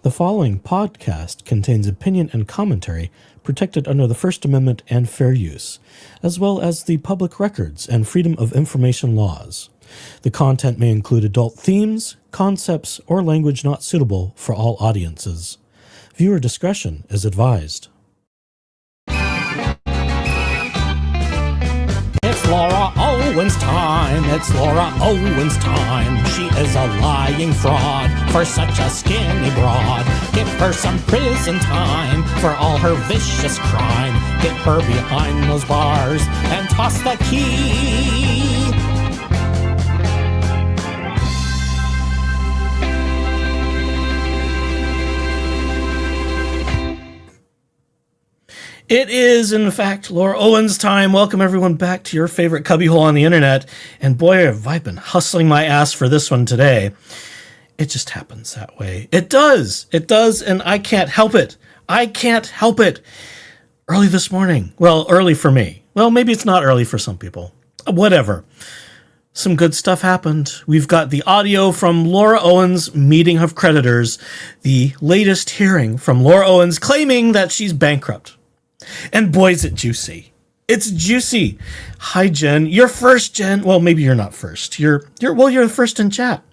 The following podcast contains opinion and commentary protected under the First Amendment and fair use, as well as the public records and freedom of information laws. The content may include adult themes, concepts, or language not suitable for all audiences. Viewer discretion is advised. It's Laura Owens time. It's Laura Owens time. She is a lying fraud for such a skinny broad. Give her some prison time for all her vicious crime. Get her behind those bars and toss the key. It is, in fact, Laura Owens time. Welcome, everyone, back to your favorite cubbyhole on the internet. And boy, have I been hustling my ass for this one today. It just happens that way. It does. It does, and I can't help it. I can't help it. Early this morning. Well, early for me. Well, maybe it's not early for some people. Whatever. Some good stuff happened. We've got the audio from Laura Owens' meeting of creditors, the latest hearing from Laura Owens claiming that she's bankrupt. And boy, is it juicy. It's juicy. Hi, Jen. You're first, Jen. Well, maybe you're not first. You're the first in chat.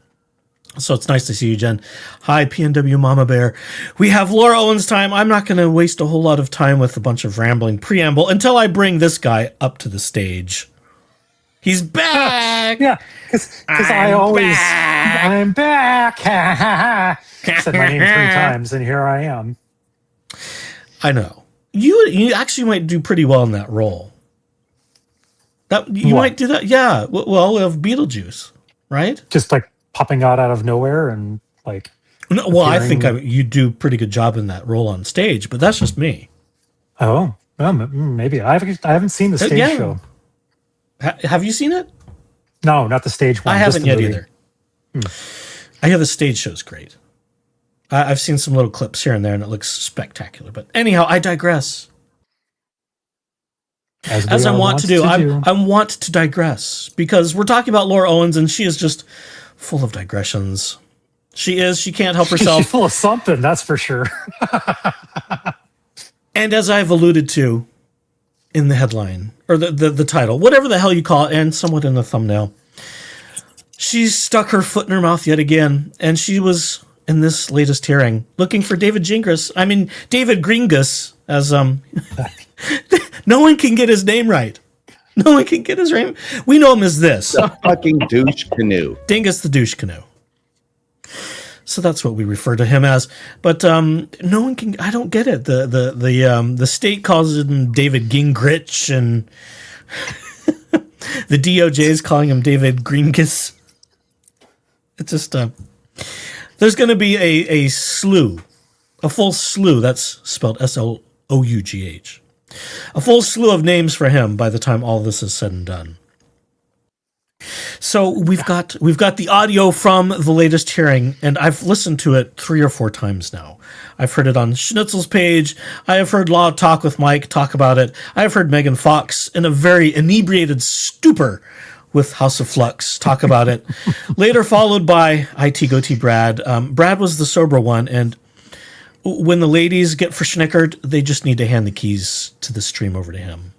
So it's nice to see you, Jen. Hi, PNW Mama Bear. We have Laura Owens time. I'm not going to waste a whole lot of time with a bunch of rambling preamble until I bring this guy up to the stage. He's back. Yeah, because I'm back. Said my name 3 times, and here I am. I know. You actually might do pretty well in that role. Might do that. Yeah. Well, we have Beetlejuice, right? Just like popping out of nowhere and like. No, well, I think you do a pretty good job in that role on stage, but that's just me. Oh, well, maybe I haven't seen the stage show. Have you seen it? No, not the stage one. I haven't yet either. I hear the stage show's great. I've seen some little clips here and there, and it looks spectacular. But anyhow, I digress. As I want to do. I want to digress because we're talking about Laura Owens, and she is just full of digressions. She is. She can't help herself. She's full of something, that's for sure. And as I've alluded to in the headline, or the title, whatever the hell you call it, and somewhat in the thumbnail, she's stuck her foot in her mouth yet again, and she was... in this latest hearing, looking for David Gringus, as no one can get his name right. No one can get his name. We know him as this. The fucking douche canoe. Dingus the douche canoe. So that's what we refer to him as. But no one can. I don't get it. The state calls him David Gingrich, and the DOJ is calling him David Gringus. It's just there's going to be a full slew, that's spelled S-L-O-U-G-H, a full slew of names for him by the time all this is said and done. So we've got the audio from the latest hearing, and I've listened to it 3 or 4 times now. I've heard it on Schnitzel's page. I have heard Law Talk with Mike talk about it. I've heard Megan Fox in a very inebriated stupor with House of Flux talk about it. Later followed by IT Goatee Brad. Brad was the sober one, and when the ladies get verschnickered, they just need to hand the keys to the stream over to him.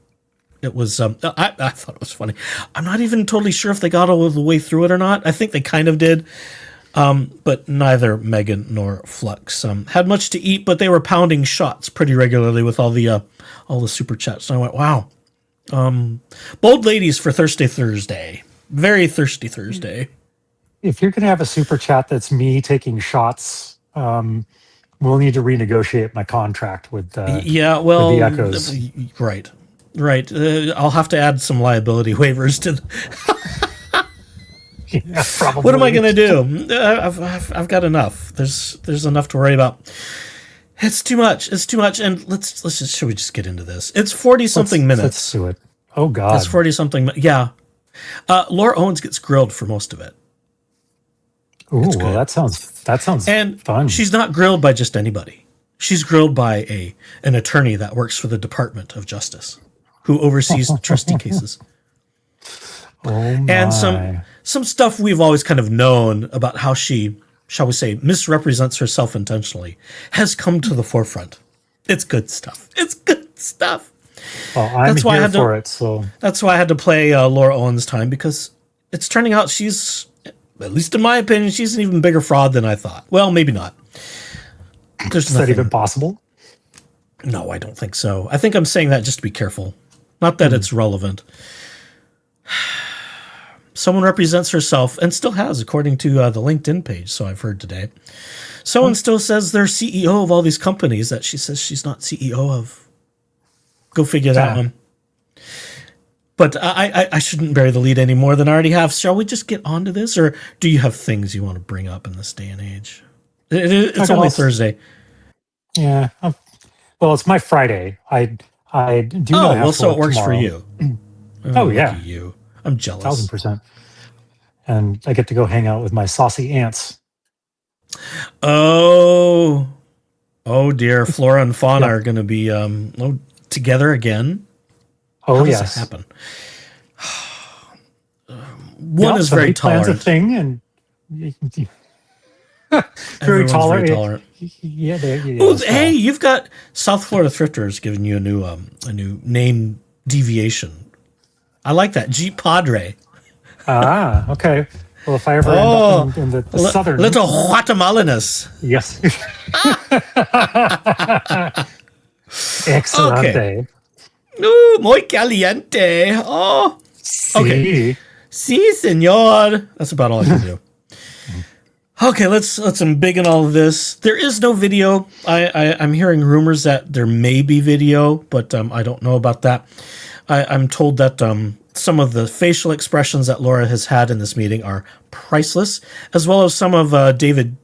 It was, I thought it was funny. I'm not even totally sure if they got all the way through it or not. I think they kind of did. But neither Megan nor Flux had much to eat, but they were pounding shots pretty regularly with all the super chats. And I went, wow. Bold ladies for Thirsty Thursday. Very thirsty Thursday. If you're going to have a super chat that's me taking shots, we'll need to renegotiate my contract with with the Echoes. Right. I'll have to add some liability waivers to yeah, probably. What am I going to do? I've got enough. There's enough to worry about. It's too much. And should we just get into this? It's 40-something minutes. Let's do it. Oh, God. It's 40-something. Yeah. Laura Owens gets grilled for most of it. Ooh, well, that sounds and fun. She's not grilled by just anybody. She's grilled by an attorney that works for the Department of Justice, who oversees trustee cases. Oh, my. And some stuff we've always kind of known about how she shall we say, misrepresents herself intentionally, has come to the forefront. It's good stuff. It's good stuff. Well, I'm here for it, so... That's why I had to play Laura Owens' time, because it's turning out she's, at least in my opinion, she's an even bigger fraud than I thought. Well, maybe not. Is that even possible? No, I don't think so. I think I'm saying that just to be careful. Not that it's relevant. Someone represents herself, and still has, according to the LinkedIn page, so I've heard today. Someone still says they're CEO of all these companies that she says she's not CEO of. Go figure that one. But I shouldn't bury the lead any more than I already have. Shall we just get on to this, or do you have things you want to bring up in this day and age? It's only Thursday. Yeah. Well, it's my Friday. I do not have so it works tomorrow. for you. Yeah. You. I'm jealous. 1,000%. And I get to go hang out with my saucy aunts. Oh dear. Flora and Fauna are going to be together again. Oh, How does yes. that happen? One is very tolerant. Plans a thing and very tolerant. Very tolerant. Yeah. Hey, you've got South Florida Thrifters giving you a new name deviation. I like that. Jeep Padre. Okay. Well, if I ever end up in the southern... Little Guatemalanus. Yes. Excelente. Ooh, muy caliente. Oh. Okay. Si, senor. That's about all I can do. Okay, let's embiggen all of this. There is no video. I'm hearing rumors that there may be video, but I don't know about that. I'm told that some of the facial expressions that Laura has had in this meeting are priceless, as well as some of David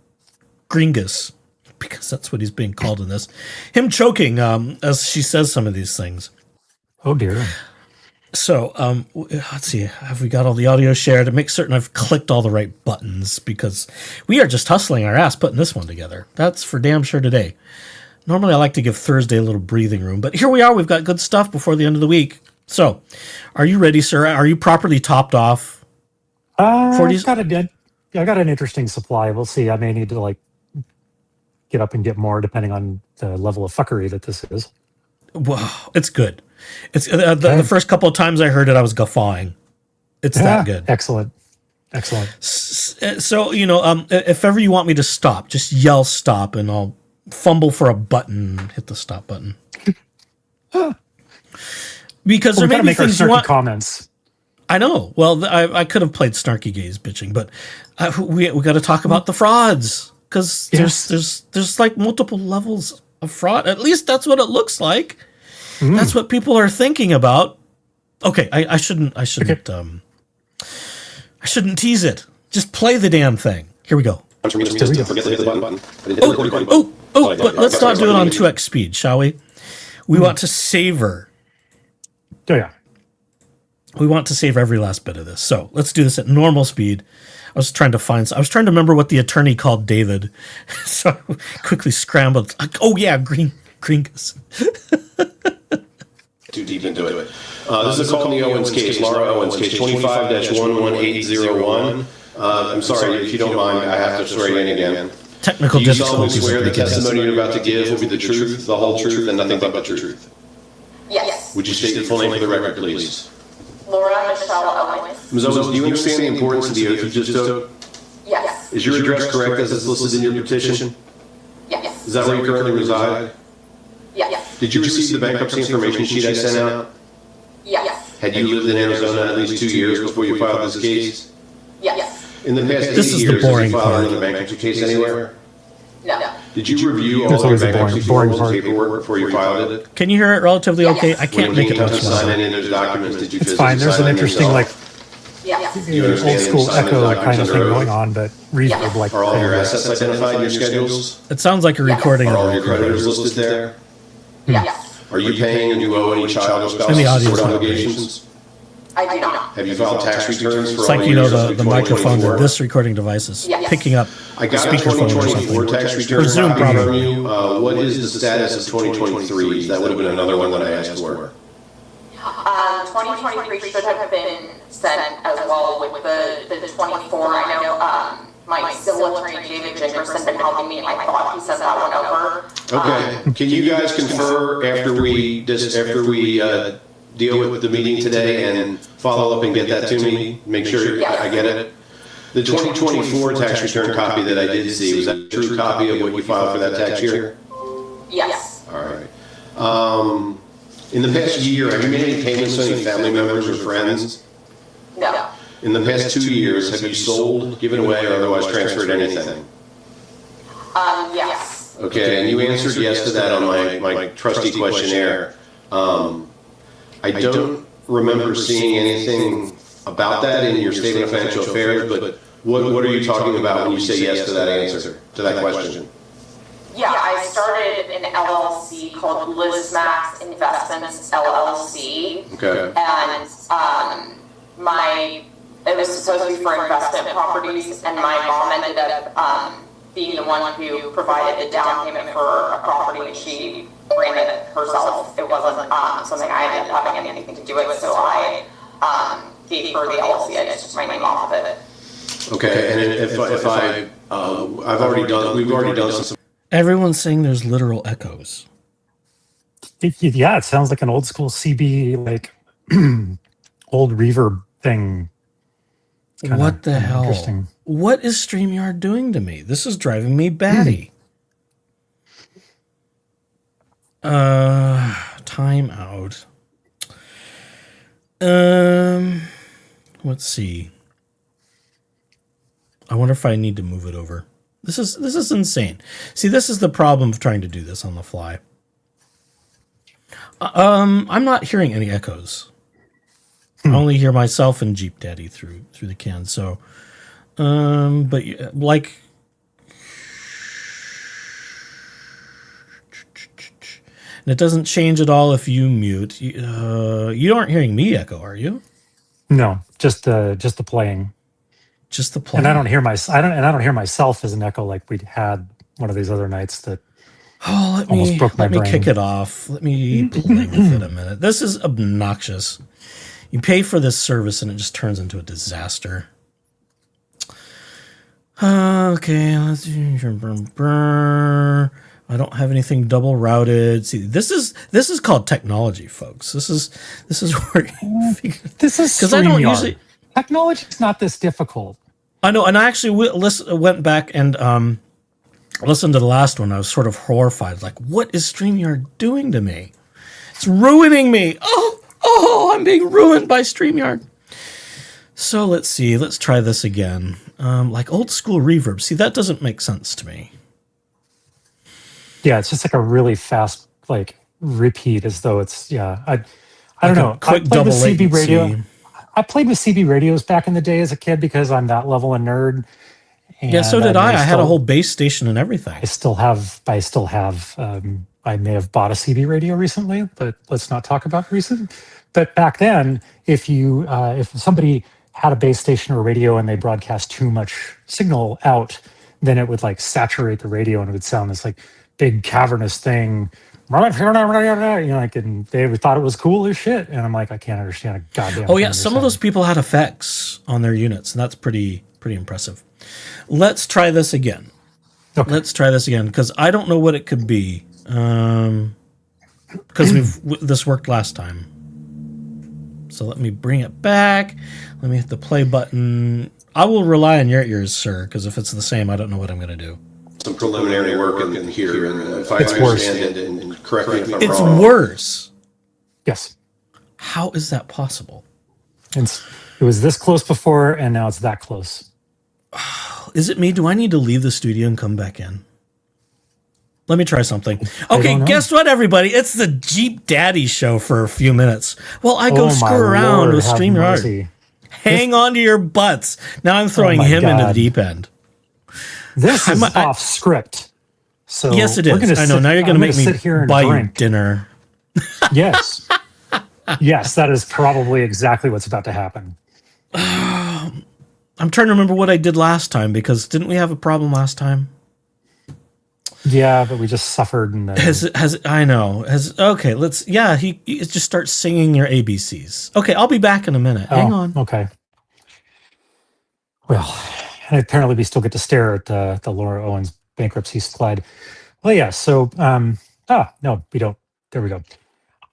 Gringus, because that's what he's being called in this. Him choking as she says some of these things. Oh, dear. So, let's see. Have we got all the audio shared? To make certain I've clicked all the right buttons, because we are just hustling our ass putting this one together. That's for damn sure today. Normally, I like to give Thursday a little breathing room, but here we are. We've got good stuff before the end of the week. So, are you ready, sir? Are you properly topped off? I got an interesting supply. We'll see. I may need to get up and get more, depending on the level of fuckery that this is. Wow, it's good. It's the first couple of times I heard it, I was guffawing. It's that good. Excellent. So, if ever you want me to stop, just yell stop, and I'll fumble for a button and hit the stop button. Because there may be things you want. Comments. I know. Well, I could have played snarky gays bitching, but we got to talk about the frauds, because there's like multiple levels of fraud. At least that's what it looks like. That's what people are thinking about. Okay, I shouldn't tease it. Just play the damn thing. Here we go. But let's not do it on 2x speed, shall we? We want to savor. Oh, yeah. We want to save every last bit of this. So let's do this at normal speed. I was trying to remember what the attorney called David. So I quickly scrambled. Oh, yeah, Gringus. Too deep into it. This is a call in the Owens case, Laura Owens case, 25-11801. I'm sorry, if you don't mind, I have to swear you in again. Technical difficulties. Do you solemnly swear the testimony you're about to give will be the truth, the whole truth, and nothing but the truth? Yes. Would you state your full name for the record, please? Laura Michelle Owens. Ms. Owens, do you understand the importance of the oath you just took? Yes. Is your address correct as it's listed in your petition? Yes. Is that where you currently reside? Yes. Did you receive the bankruptcy information sheet I sent out? Yes. Had you lived in Arizona at least 2 years before you filed this case? Yes. In the past 8 This is the years, have boring you filed part. another bankruptcy case anywhere? No. Did you review That's all your always the bankruptcy boring forms and part. paperwork before you filed it? Can you hear it relatively okay? Yes. I can't When make it you much came to sign louder. any of those documents, did you It's physically fine. There's sign an them interesting, yourself? Yes. old school echo kind of thing going on, but reverb like. Are all your assets identified in your schedules? It sounds like a recording Are of all the your recorder. creditors listed there? Yes. Are you paying and do you owe any child or spouse And the audio support is not obligations? I do not. Have you filed tax returns for It's all like, years up the to microphones of 2024? this recording device is Yes. picking up I got a speakerphone or 2024 something. tax return Or Zoom, copy from probably. you. What is the status of 2023? That would have been another one that I asked for. 2023 should have been sent as well with the 24. I know my civil attorney, David Jenkerson, been helping me. I thought he sent that one over. Okay. Can you guys confer after we deal with the meeting today and follow up and get that to me? Make sure I get it. The 2024 tax return copy that I did see, was that a true copy of what you filed for that tax year? Yes. All right. In the past year, have you made any payments to any family members or friends? No. In the past 2 years, have you sold, given away, or otherwise transferred anything? Yes. Okay, and you answered yes to that on my trustee questionnaire. I don't remember seeing anything about that in your statement of financial affairs, but what are you talking about when you say yes to that answer, to that question? Yeah, I started an LLC called LizMax Investments LLC. Okay. And it was supposed to be for investment properties, and my mom ended up being the one who provided the down payment for a property, and she ran it herself. It wasn't something I ended up having anything to do with, so I gave her the LLC. I just took my name off of it. Okay, and if we've already done some. Everyone's saying there's literal echoes. Yeah, it sounds like an old school CB, like old reverb thing. What the hell? Interesting. What is StreamYard doing to me? This is driving me batty. Time out. Let's see. I wonder if I need to move it over. This is insane. See, this is the problem of trying to do this on the fly. I'm not hearing any echoes. I only hear myself and Jeep Daddy through the can. So, but like, and it doesn't change at all if you mute. You aren't hearing me echo, are you? No, just the playing. Just the playing. And I don't hear myself as an echo like we had one of these other nights that. Oh, let me kick it off. Let me play with it a minute. This is obnoxious. You pay for this service and it just turns into a disaster. Okay, let's do. I don't have anything double routed. See, this is called technology, folks. This is where this is because I don't usually. Technology is not this difficult. I know, and I actually went back and listened to the last one. I was sort of horrified. Like, what is StreamYard doing to me? It's ruining me. Oh, I'm being ruined by StreamYard. So let's see. Let's try this again. Like old school reverb. See, that doesn't make sense to me. Yeah, it's just like a really fast like repeat, as though it's I don't know. Quick double latency. Radio. I played with CB radios back in the day as a kid because I'm that level of nerd. And yeah, so did I. I had a whole base station and everything. I still have. I may have bought a CB radio recently, but let's not talk about recent. But back then, if somebody had a base station or a radio and they broadcast too much signal out, then it would like saturate the radio and it would sound this like big cavernous thing. Like, and they thought it was cool as shit. And I'm like, I can't understand a goddamn. Oh yeah, some of those people had effects on their units, and that's pretty impressive. Let's try this again. Okay. Let's try this again because I don't know what it could be. Because this worked last time. So let me bring it back. Let me hit the play button. I will rely on your ears, sir, because if it's the same, I don't know what I'm going to do. Some preliminary work in here, and if I understand it, and correct me if I'm wrong. It's worse. Yes. How is that possible? It was this close before, and now it's that close. Is it me? Do I need to leave the studio and come back in? Let me try something. Okay, guess what, everybody? It's the Jeep Daddy show for a few minutes. Well, I go screw around with StreamYard. Hang on to your butts. Now I'm throwing him into the deep end. This is off script. So yes, it is. I know. Now you're going to make me buy you dinner. Yes. Yes, that is probably exactly what's about to happen. I'm trying to remember what I did last time, because didn't we have a problem last time? Yeah, but we just suffered. Okay, he just starts singing your ABCs. Okay, I'll be back in a minute. Hang on. Okay. Well, And apparently we still get to stare at the Laura Owens bankruptcy slide. Well, yeah, so, no, we don't. There we go.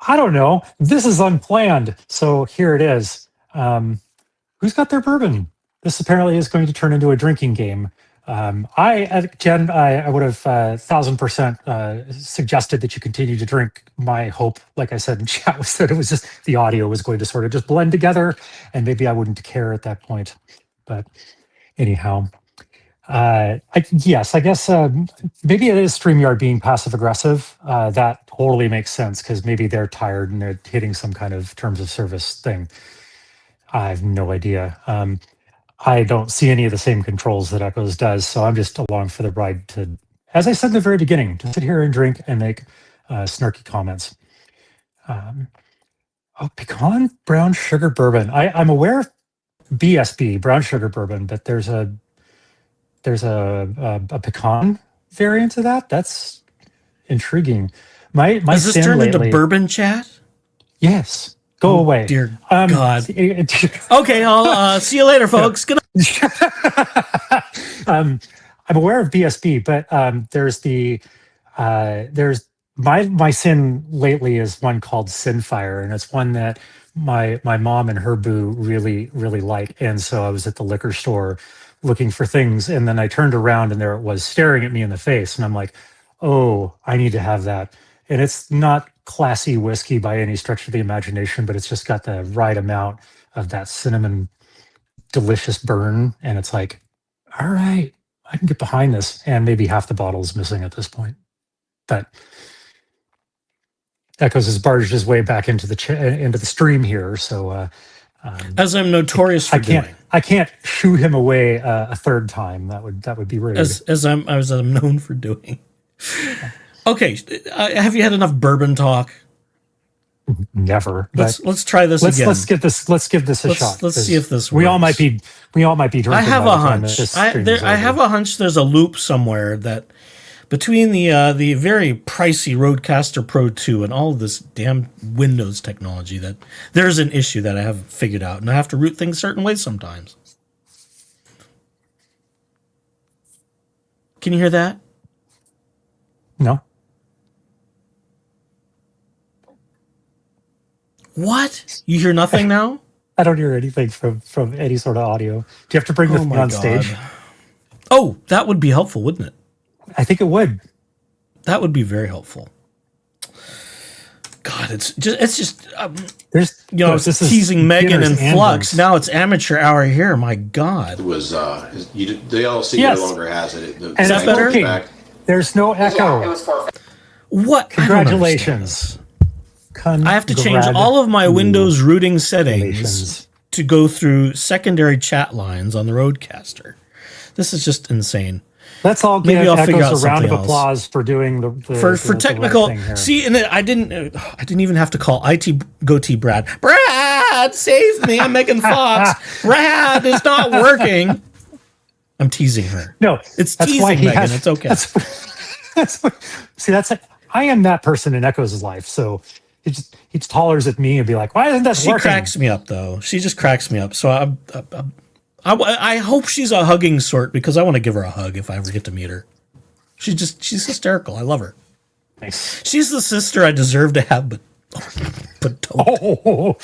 I don't know. This is unplanned. So here it is. Who's got their bourbon? This apparently is going to turn into a drinking game. Jen, I would have 1,000% suggested that you continue to drink. My hope, like I said in chat, was that it was just the audio was going to sort of just blend together, and maybe I wouldn't care at that point. But anyhow, I guess maybe it is StreamYard being passive aggressive. That totally makes sense because maybe they're tired and they're hitting some kind of terms of service thing. I have no idea. I don't see any of the same controls that Echoes does, so I'm just along for the ride to, as I said in the very beginning, to sit here and drink and make snarky comments. Pecan brown sugar bourbon. I'm aware of BSB, brown sugar bourbon, but there's a pecan variant of that. That's intriguing. My Has this turned into bourbon chat? Yes. Go away. Dear God. Okay, I'll see you later, folks. Good night. I'm aware of BSB, but there's my sin lately is one called Sinfire, and it's one that my mom and her boo really like. And so I was at the liquor store looking for things, and then I turned around and there it was staring at me in the face, and I'm like, oh, I need to have that. And it's not classy whiskey by any stretch of the imagination, but it's just got the right amount of that cinnamon delicious burn. And it's like, all right, I can get behind this. And maybe half the bottle is missing at this point. But Echoes has barged his way back into the stream here. So as I'm notorious for doing. I can't shoo him away a third time. That would be rude. As I'm known for doing. Okay, have you had enough bourbon talk? Never. Let's try this again. Let's give this a shot. Let's see if this works. We all might be drinking. I have a hunch. I have a hunch. There's a loop somewhere that between the very pricey Rodecaster Pro 2 and all of this damn Windows technology, that there's an issue that I haven't figured out, and I have to root things certain ways sometimes. Can you hear that? No. What? You hear nothing now? I don't hear anything from any sort of audio. Do you have to bring this on stage? Oh, that would be helpful, wouldn't it? I think it would. That would be very helpful. God, it's just it's teasing Megan and Flux. Now it's amateur hour here. My God, it was the LLC no longer has it. And is that better? Back. There's no echo. Yeah, it was forfeit. What? Congratulations. I have to change all of my Windows rooting settings to go through secondary chat lines on the Rodecaster. This is just insane. Let's all give Echoes a round of applause for doing for technical. Right thing here. See, and I didn't even have to call IT Goatee Brad. Brad, save me! I'm Megan Fox. Brad, it's not working. I'm teasing her. No, it's teasing Megan. It's okay. I am that person in Echoes' life. So he just hollers at me and be like, "Why isn't that working?" She cracks me up though. She just cracks me up. So I hope she's a hugging sort because I want to give her a hug if I ever get to meet her. She's hysterical. I love her. Nice. She's the sister I deserve to have, but don't. Oh.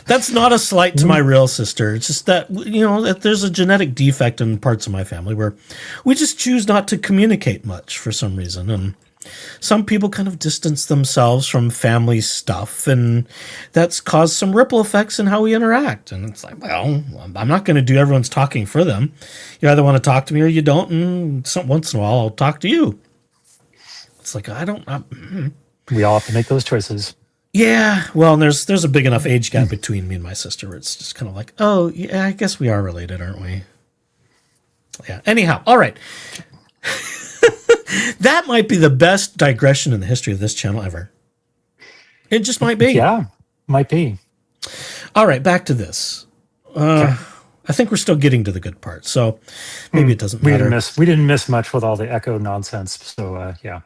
That's not a slight to my real sister. It's just that, that there's a genetic defect in parts of my family where we just choose not to communicate much for some reason. And some people kind of distance themselves from family stuff, and that's caused some ripple effects in how we interact. And it's like, well, I'm not going to do everyone's talking for them. You either want to talk to me or you don't, and once in a while I'll talk to you. It's like, we all have to make those choices. Yeah, well, and there's a big enough age gap between me and my sister where it's just kind of like, oh, yeah, I guess we are related, aren't we? Yeah, anyhow, all right. That might be the best digression in the history of this channel ever. It just might be. Yeah, might be. All right, back to this. Okay. I think we're still getting to the good part, so maybe it doesn't matter. We didn't miss much with all the echo nonsense, so yeah.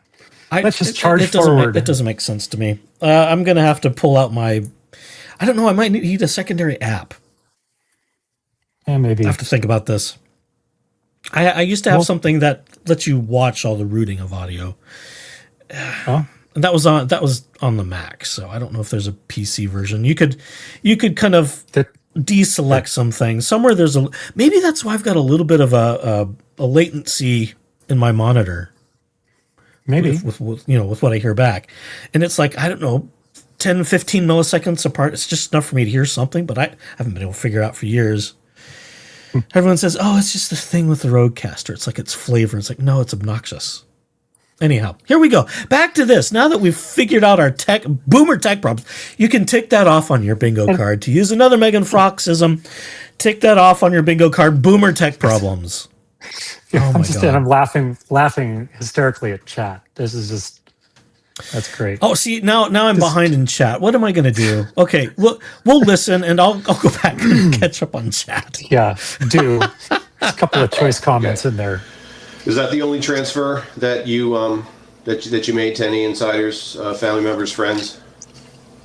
Let's just charge forward. It doesn't make sense to me. I'm going to have to pull out my... I don't know, I might need a secondary app. maybe. I have to think about this. I used to have something that lets you watch all the routing of audio. Oh, And that was on the Mac, so I don't know if there's a PC version. You could kind of deselect some things. Somewhere there's maybe that's why I've got a little bit of a latency in my monitor. maybe. With what I hear back. And it's like, I don't know, 10, 15 milliseconds apart. It's just enough for me to hear something, but I haven't been able to figure it out for years. Everyone says, oh, it's just the thing with the Rodecaster. It's like it's flavor. It's like, no, it's obnoxious. Anyhow, here we go. Back to this. Now that we've figured out our boomer tech problems, you can tick that off on your bingo card. To use another Megan Froxism, tick that off on your bingo card, boomer tech problems. Yeah, Oh my God. And I'm laughing hysterically at chat. This is just, that's great. Oh, see, now I'm behind in chat. What am I going to do? Okay, we'll listen, and I'll go back and catch up on chat. Yeah, do a couple of choice comments in there. Is that the only transfer that you that you made to any insiders, family members, friends?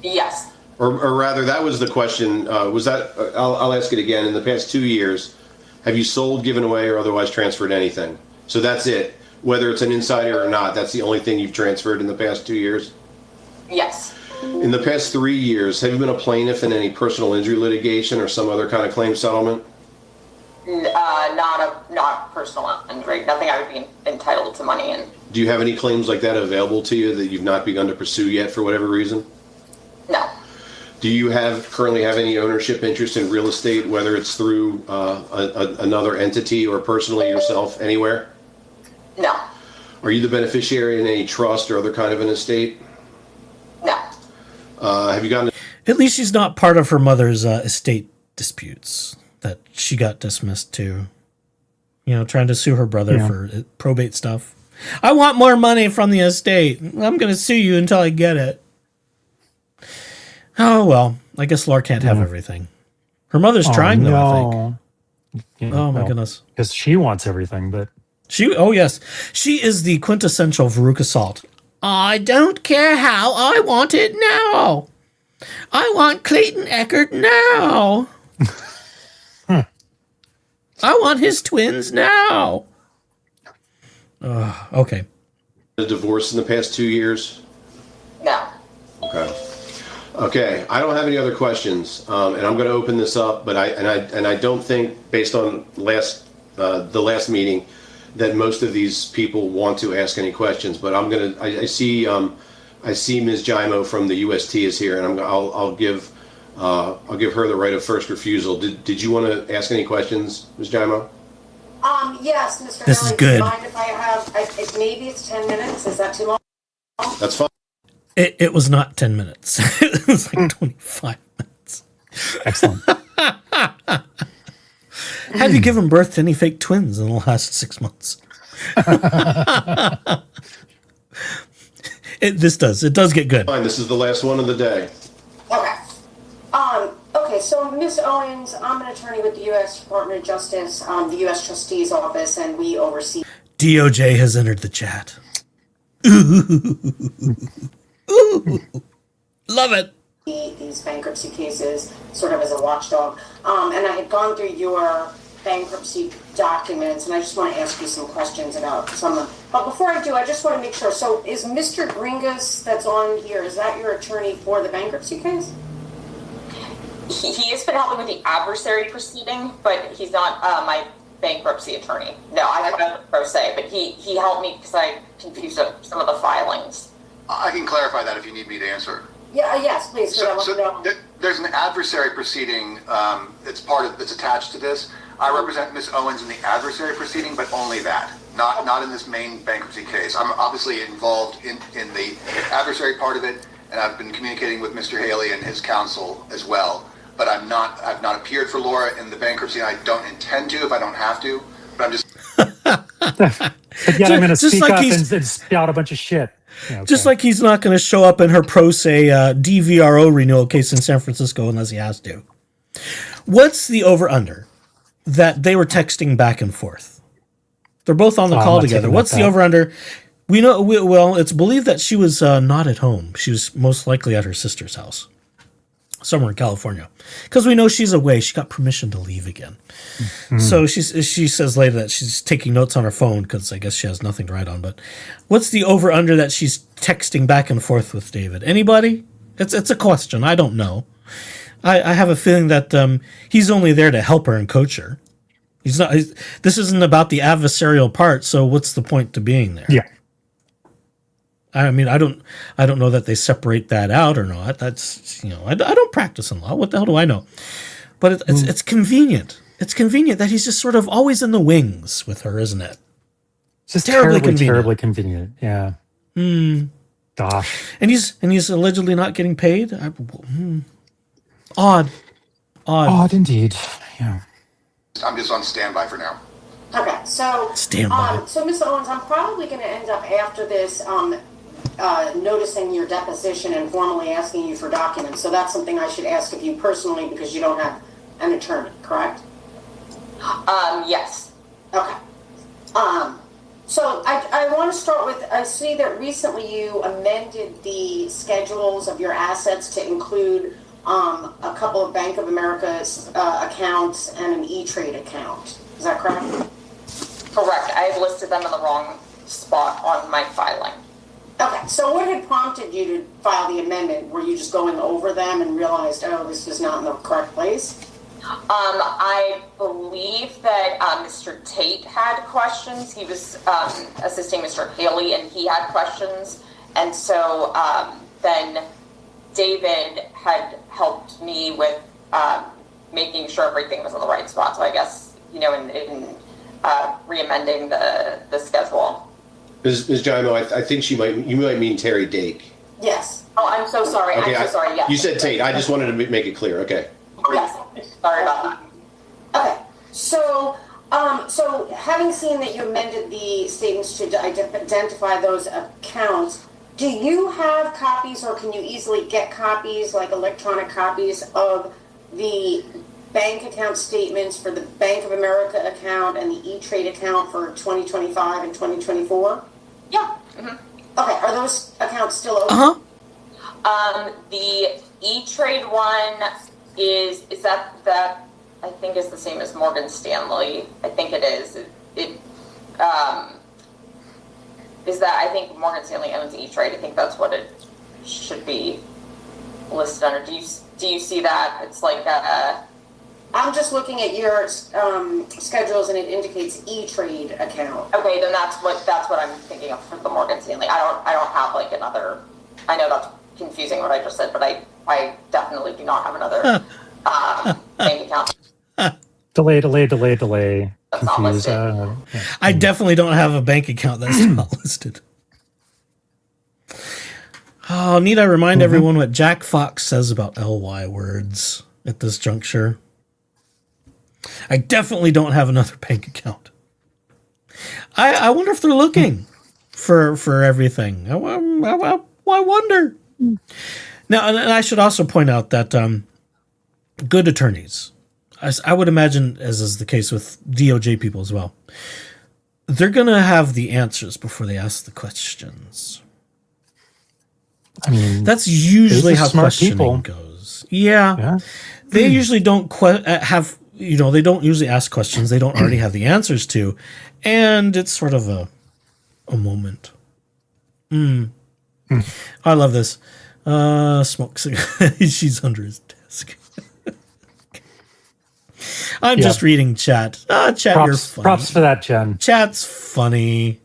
Yes. Or rather, that was the question. Was that? I'll ask it again. In the past 2 years, have you sold, given away, or otherwise transferred anything? So that's it. Whether it's an insider or not, that's the only thing you've transferred in the past 2 years? Yes. In the past 3 years, have you been a plaintiff in any personal injury litigation or some other kind of claim settlement? Not personal injury. Nothing I would be entitled to money in. Do you have any claims like that available to you that you've not begun to pursue yet for whatever reason? No. Do you currently have any ownership interest in real estate, whether it's through another entity or personally yourself anywhere? No. Are you the beneficiary in any trust or other kind of an estate? No. Have you gotten? At least she's not part of her mother's estate disputes that she got dismissed to. Trying to sue her brother for probate stuff. I want more money from the estate. I'm going to sue you until I get it. Oh, well, I guess Laura can't have everything. Her mother's trying, though, I think. Oh, my goodness. Because she wants everything, but... Yes. She is the quintessential Veruca Salt. I don't care how. I want it now. I want Clayton Eckert now. I want his twins now. Okay. A divorce in the past 2 years? No. Okay. I don't have any other questions, and I'm going to open this up. But I don't think, based on the last meeting, that most of these people want to ask any questions. But I see Ms. Jaimo from the UST is here, and I'll give her the right of first refusal. Did you want to ask any questions, Ms. Jaimo? Yes, Mr. This is Owens, good. do you mind if I have, maybe it's 10 minutes, is that too long? That's fine. It was not 10 minutes. It was like 25 minutes. Excellent. Have you given birth to any fake twins in the last 6 months? It does get good. Fine. This is the last one of the day. Okay. Okay, so Ms. Owens, I'm an attorney with the U.S. Department of Justice, the U.S. Trustee's Office, and we oversee DOJ has entered the chat. Love it. these bankruptcy cases sort of as a watchdog. And I had gone through your bankruptcy documents, and I just want to ask you some questions about some of them. But before I do, I just want to make sure. So is Mr. Gringas that's on here, is that your attorney for the bankruptcy case? He has been helping with the adversary proceeding, but he's not my bankruptcy attorney. No, I have pro se, but he helped me because I confused some of the filings. I can clarify that if you need me to answer. Yeah, yes, please. There's an adversary proceeding that's attached to this. I represent Ms. Owens in the adversary proceeding, but only that, not in this main bankruptcy case. I'm obviously involved in the adversary part of it, and I've been communicating with Mr. Haley and his counsel as well. But I've not appeared for Laura in the bankruptcy, and I don't intend to if I don't have to. But I'm just. But yet I'm going to speak like up and spout a bunch of shit. Yeah, okay. Just like he's not going to show up in her pro se DVRO renewal case in San Francisco unless he has to. What's the over-under that they were texting back and forth? They're both on the call together. What's the over-under? We know. Well, it's believed that she was not at home. She was most likely at her sister's house. somewhere in California, because we know she's away. She got permission to leave again. So she says later that she's taking notes on her phone because I guess she has nothing to write on. But what's the over under that she's texting back and forth with David? Anybody? It's a question. I don't know. I have a feeling that he's only there to help her and coach her. This isn't about the adversarial part. So what's the point to being there? Yeah. I mean, I don't know that they separate that out or not. That's, I don't practice in law. What the hell do I know? But it's convenient. It's convenient that he's just sort of always in the wings with her, isn't it? Just terribly convenient. Yeah. Gosh. And he's allegedly not getting paid. Odd indeed. Yeah. I'm just on standby for now. Okay, so Standby. So Ms. Owens, I'm probably going to end up after this noticing your deposition and formally asking you for documents. So that's something I should ask of you personally because you don't have an attorney, correct? Yes. Okay. So I want to start with, I see that recently you amended the schedules of your assets to include a couple of Bank of America's accounts and an E-Trade account. Is that correct? Correct. I had listed them in the wrong spot on my filing. Okay, so what had prompted you to file the amendment? Were you just going over them and realized, oh, this is not in the correct place? I believe that Mr. Tate had questions. He was assisting Mr. Haley, and he had questions. And so then David had helped me with making sure everything was in the right spot. So I guess, in re-amending the schedule. Ms. Jaimo, I think you might mean Terry Dake. Yes. Oh, I'm so sorry. Okay, I'm so sorry. Yes. You said Tate. I just wanted to make it clear. Okay. Yes. Sorry about that. Okay. So, so having seen that you amended the statements to identify those accounts, do you have copies, or can you easily get copies, like electronic copies of the bank account statements for the Bank of America account and the E-Trade account for 2025 and 2024? Yeah. Mm-hmm. Okay. Are those accounts still open? The E-Trade one is that I think is the same as Morgan Stanley. I think it is. Is that I think Morgan Stanley owns E-Trade. I think that's what it should be listed under. Do you see that? It's like I'm just looking at your schedules, and it indicates E-Trade account. Okay, then that's what I'm thinking of for the Morgan Stanley. I don't have like another. I know that's confusing what I just said, but I definitely do not have another bank account. Delay. That's not Confused. listed. I definitely don't have a bank account that's not listed. Oh, need I remind everyone what Jack Fox says about LY words at this juncture? I definitely don't have another bank account. I wonder if they're looking for everything. I wonder. Now, and I should also point out that good attorneys, as I would imagine, as is the case with DOJ people as well, they're going to have the answers before they ask the questions. I mean, that's usually how smart questioning people goes. Yeah. They usually don't they don't usually ask questions they don't already have the answers to, and it's sort of a moment. I love this. Smoke cigarette. She's under his desk. I'm just reading chat. Chat, you're funny. Props for that, Jen. Chat's funny.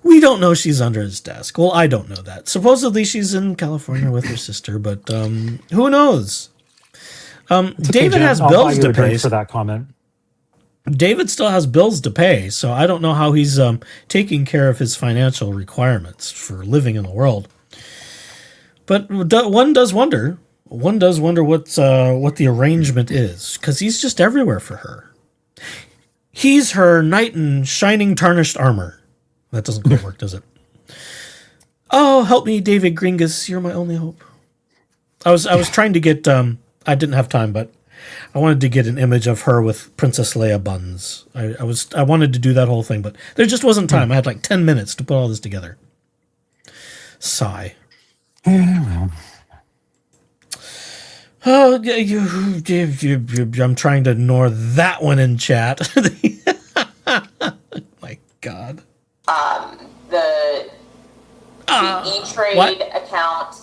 We don't know she's under his desk. Well, I don't know that. Supposedly she's in California with her sister, but who knows? David has bills to pay for that comment. David still has bills to pay, so I don't know how he's taking care of his financial requirements for living in the world. But one does wonder. One does wonder what the arrangement is, because he's just everywhere for her. He's her knight in shining tarnished armor. That doesn't quite work, does it? Oh, help me, David Gringus. You're my only hope. I was trying to get. I didn't have time, but I wanted to get an image of her with Princess Leia buns. I wanted to do that whole thing, but there just wasn't time. I had like 10 minutes to put all this together. Sigh. Yeah, well. Oh, I'm trying to ignore that one in chat. My God. The E-Trade account.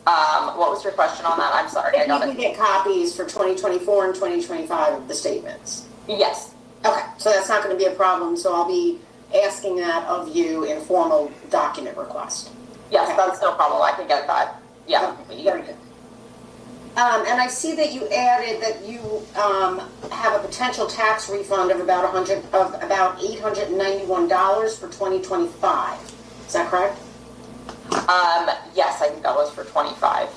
What was your question on that? I'm sorry. If you can get copies for 2024 and 2025 of the statements. Yes. Okay, so that's not going to be a problem. So I'll be asking that of you in formal document request. Yes, okay. That's no problem. I can get that. Yeah. Okay, very good. And I see that you added that you have a potential tax refund of about $891 for 2025. Is that correct? Yes, I think that was for 25.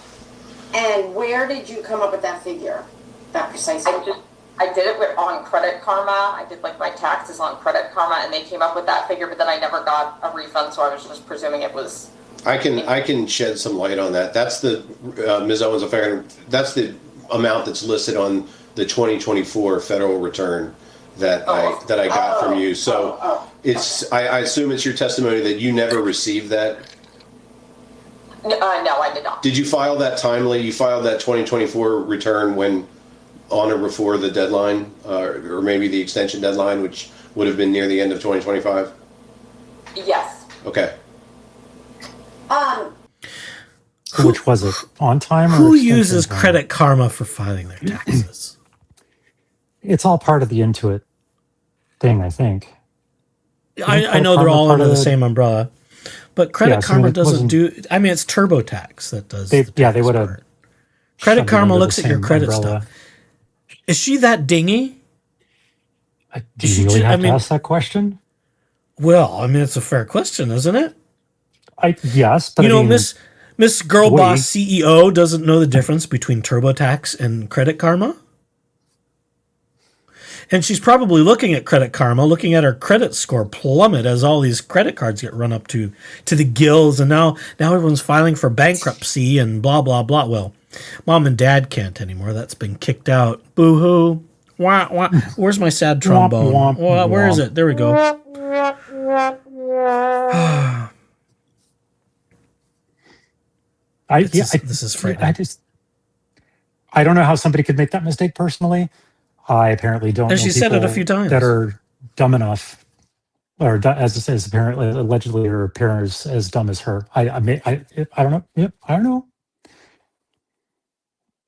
And where did you come up with that figure? That precise figure? I did it on Credit Karma. I did like my taxes on Credit Karma, and they came up with that figure. But then I never got a refund, so I was just presuming it was. I can shed some light on that. That's the Ms. Owens affair. That's the amount that's listed on the 2024 federal return that I got from you. So it's I assume it's your testimony that you never received that. No, I did not. Did you file that timely? You filed that 2024 return when on or before the deadline, or maybe the extension deadline, which would have been near the end of 2025? Yes. Okay. Which was it? On time? Who uses Credit Karma for filing their taxes? It's all part of the Intuit thing, I think. I know they're all under the same umbrella, but Credit Karma doesn't do. I mean, it's TurboTax that does. They would have. Credit Karma looks at your credit stuff. Is she that dingy? Do you really have to ask that question? Well, I mean, it's a fair question, isn't it? Yes, but Miss Girl Boss CEO doesn't know the difference between TurboTax and Credit Karma. And she's probably looking at Credit Karma, looking at her credit score plummet as all these credit cards get run up to the gills. And now everyone's filing for bankruptcy and blah, blah, blah. Well, Mom and Dad can't anymore. That's been kicked out. Boo-hoo. Wah, wah. Where's my sad trombone? Womp, womp, Where is it? There we go. This is frightening. I don't know how somebody could make that mistake personally. I apparently don't. And she said it a few times. That are dumb enough, or as it says, apparently, allegedly, her parents as dumb as her. I don't know. Yep, I don't know.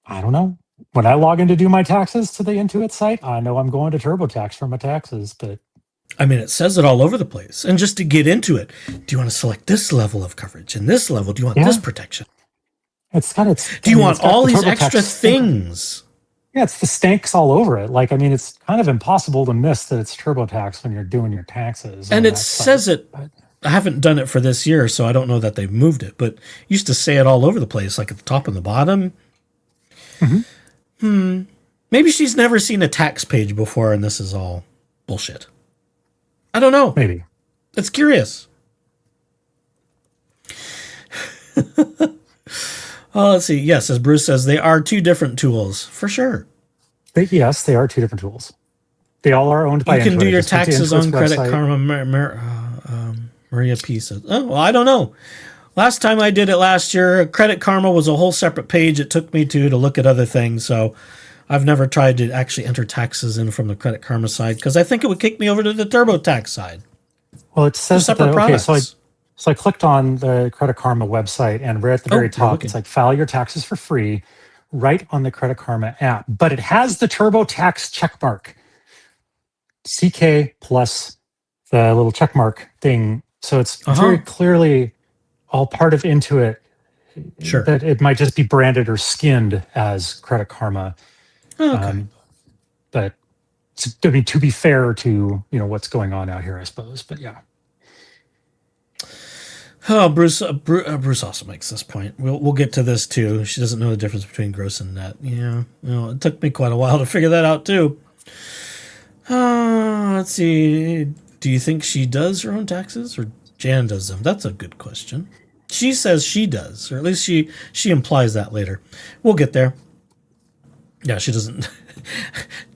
I don't know. When I log in to do my taxes to the Intuit site, I know I'm going to TurboTax for my taxes, but. I mean, it says it all over the place. And just to get into it, do you want to select this level of coverage and this level? Do you want this protection? Do you want all these extra things? Yeah, it's the stinks all over it. Like, I mean, it's kind of impossible to miss that it's TurboTax when you're doing your taxes. And it says it. I haven't done it for this year, so I don't know that they've moved it. But used to say it all over the place, like at the top and the bottom. Mm-hmm. Maybe she's never seen a tax page before, and this is all bullshit. I don't know. Maybe. It's curious. Oh, let's see. Yes, as Bruce says, they are two different tools, for sure. Yes, they are two different tools. They all are owned by You can Intuit. do your taxes on Credit website. Karma. Maria P says, oh, well, I don't know. Last time I did it last year, Credit Karma was a whole separate page it took me to look at other things, so I've never tried to actually enter taxes in from the Credit Karma side because I think it would kick me over to the TurboTax side. Well, it says separate products. So I clicked on the Credit Karma website, and right at the very top, it's like file your taxes for free, right on the Credit Karma app. But it has the TurboTax checkmark, CK plus the little checkmark thing. So it's very clearly all part of Intuit. Sure, that it might just be branded or skinned as Credit Karma. Okay. But to be fair to what's going on out here, I suppose. But yeah. Oh, Bruce also makes this point. We'll get to this too. She doesn't know the difference between gross and net. Yeah, it took me quite a while to figure that out too. Let's see. Do you think she does her own taxes or Jan does them? That's a good question. She says she does, or at least she implies that later. We'll get there. Yeah, she doesn't.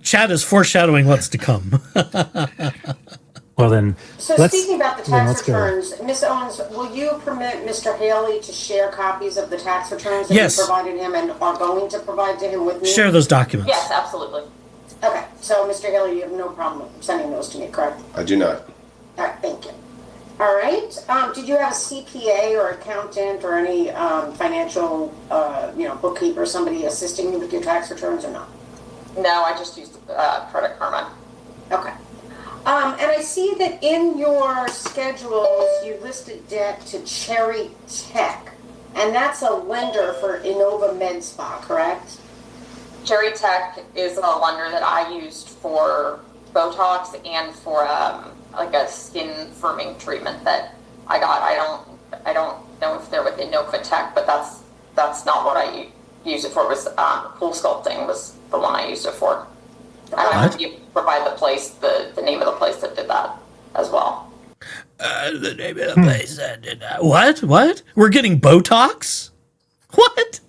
Chad is foreshadowing what's to come. Well, then, So let's, speaking about the then tax let's go. returns, Ms. Owens, will you permit Mr. Haley to share copies of the tax returns that Yes. you provided him and are going to provide to him with me? Share those documents. Yes, absolutely. Okay, so Mr. Haley, you have no problem sending those to me, correct? I do not. All right, thank you. All right, did you have a CPA or accountant or any financial, bookkeeper, somebody assisting you with your tax returns or not? No, I just used Credit Karma. Okay. And I see that in your schedules, you listed debt to Cherry Tech, and that's a lender for Innova Med Spa, correct? Cherry Tech is a lender that I used for Botox and for like a skin firming treatment that I got. I don't know if they're with Innova Tech, but that's not what I used it for. It was pool sculpting was the one I used it for. I don't know if you provide the place, the name of the place that did that as well. The name of the place that did that. What? We're getting Botox? What?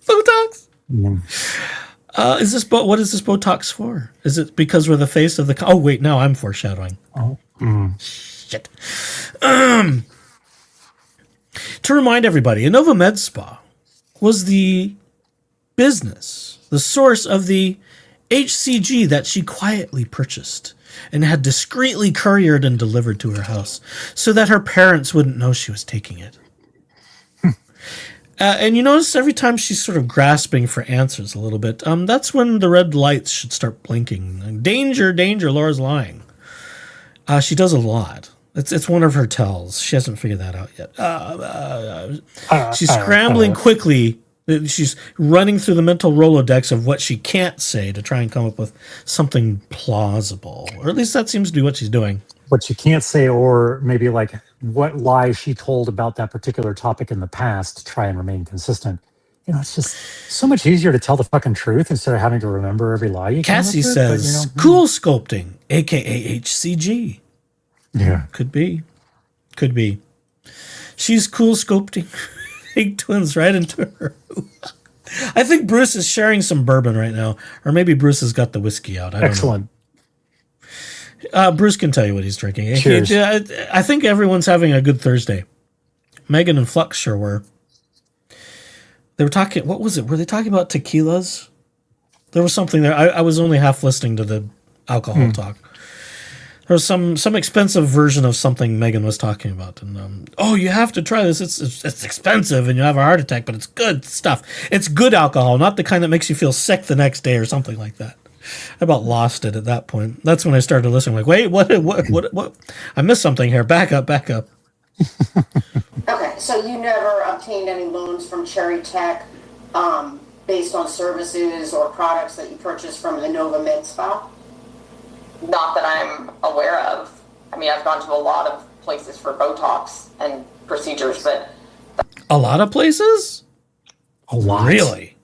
Botox? Is this what is this Botox for? Is it because we're the face of the? Oh wait, no, I'm foreshadowing. Oh. Shit. To remind everybody, Innova Med Spa was the business, the source of the HCG that she quietly purchased and had discreetly couriered and delivered to her house so that her parents wouldn't know she was taking it. And you notice every time she's sort of grasping for answers a little bit, that's when the red lights should start blinking. Danger, danger, Laura's lying. She does a lot. It's one of her tells. She hasn't figured that out yet. She's scrambling quickly. She's running through the mental Rolodex of what she can't say to try and come up with something plausible. Or at least that seems to be what she's doing. What you can't say, or maybe like what lie she told about that particular topic in the past to try and remain consistent. You know, it's just so much easier to tell the fucking truth instead of having to remember every lie you can. Cassie says, cool sculpting, a.k.a. HCG. Yeah. Could be. She's cool sculpting egg twins right into her. I think Bruce is sharing some bourbon right now. Or maybe Bruce has got the whiskey out. I don't Excellent. know. Bruce can tell you what he's drinking. Cheers. I think everyone's having a good Thursday. Megan and Flux sure were. They were talking, what was it? Were they talking about tequilas? There was something there. I was only half listening to the alcohol talk. There was some expensive version of something Megan was talking about. And, you have to try this. It's expensive and you have a heart attack, but it's good stuff. It's good alcohol, not the kind that makes you feel sick the next day or something like that. I about lost it at that point. That's when I started listening. Like, wait, what? I missed something here. Back up. Okay, so you never obtained any loans from Cherry Tech based on services or products that you purchased from Innova Med Spa? Not that I'm aware of. I mean, I've gone to a lot of places for Botox and procedures, but... A lot of places? A lot. Really?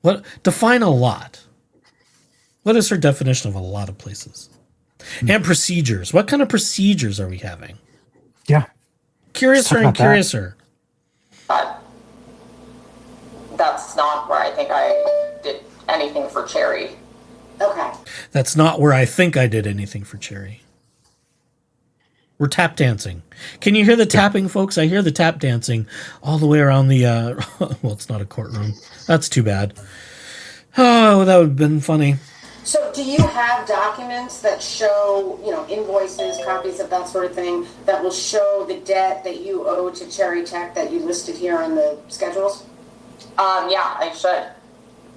What? Define a lot. What is her definition of a lot of places? And procedures. What kind of procedures are we having? Yeah. Curiouser and curiouser. That's not where I think I did anything for Cherry. Okay. That's not where I think I did anything for Cherry. We're tap dancing. Can you hear the tapping, folks? I hear the tap dancing all the way around the... well, it's not a courtroom. That's too bad. Oh, that would have been funny. So do you have documents that show, invoices, copies of that sort of thing, that will show the debt that you owe to Cherry Tech that you listed here in the schedules? Yeah, I should.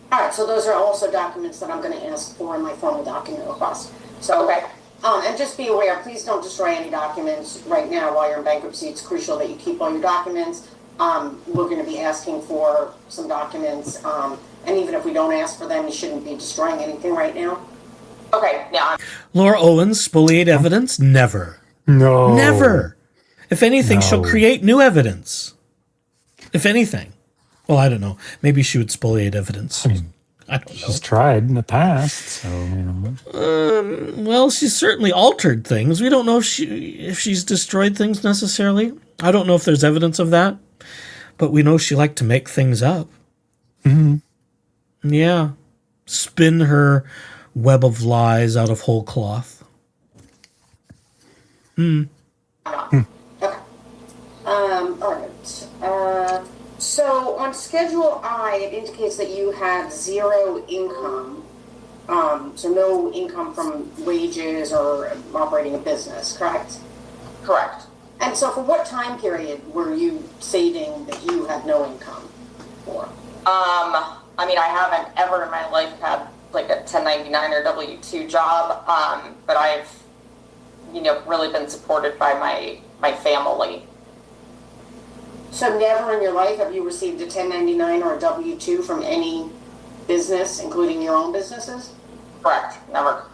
All right, so those are also documents that I'm going to ask for in my formal document request. So, Okay. And just be aware, please don't destroy any documents right now while you're in bankruptcy. It's crucial that you keep all your documents. We're going to be asking for some documents, and even if we don't ask for them, you shouldn't be destroying anything right now. Okay, yeah. Laura Owens, spoliate evidence? Never. No. Never. If anything, she'll create new evidence. If anything. Well, I don't know. Maybe she would spoliate evidence. I don't know. She's tried in the past, so, Well, she's certainly altered things. We don't know if she's destroyed things necessarily. I don't know if there's evidence of that. But we know she liked to make things up. Mhm. Yeah. Spin her web of lies out of whole cloth. I'm not. Okay. All right. So on Schedule I, it indicates that you have zero income. So no income from wages or operating a business, correct? Correct. And so for what time period were you stating that you had no income for? I mean, I haven't ever in my life had like a 1099 or W-2 job, but I've, really been supported by my family. So never in your life have you received a 1099 or a W-2 from any business, including your own businesses? Correct. Never.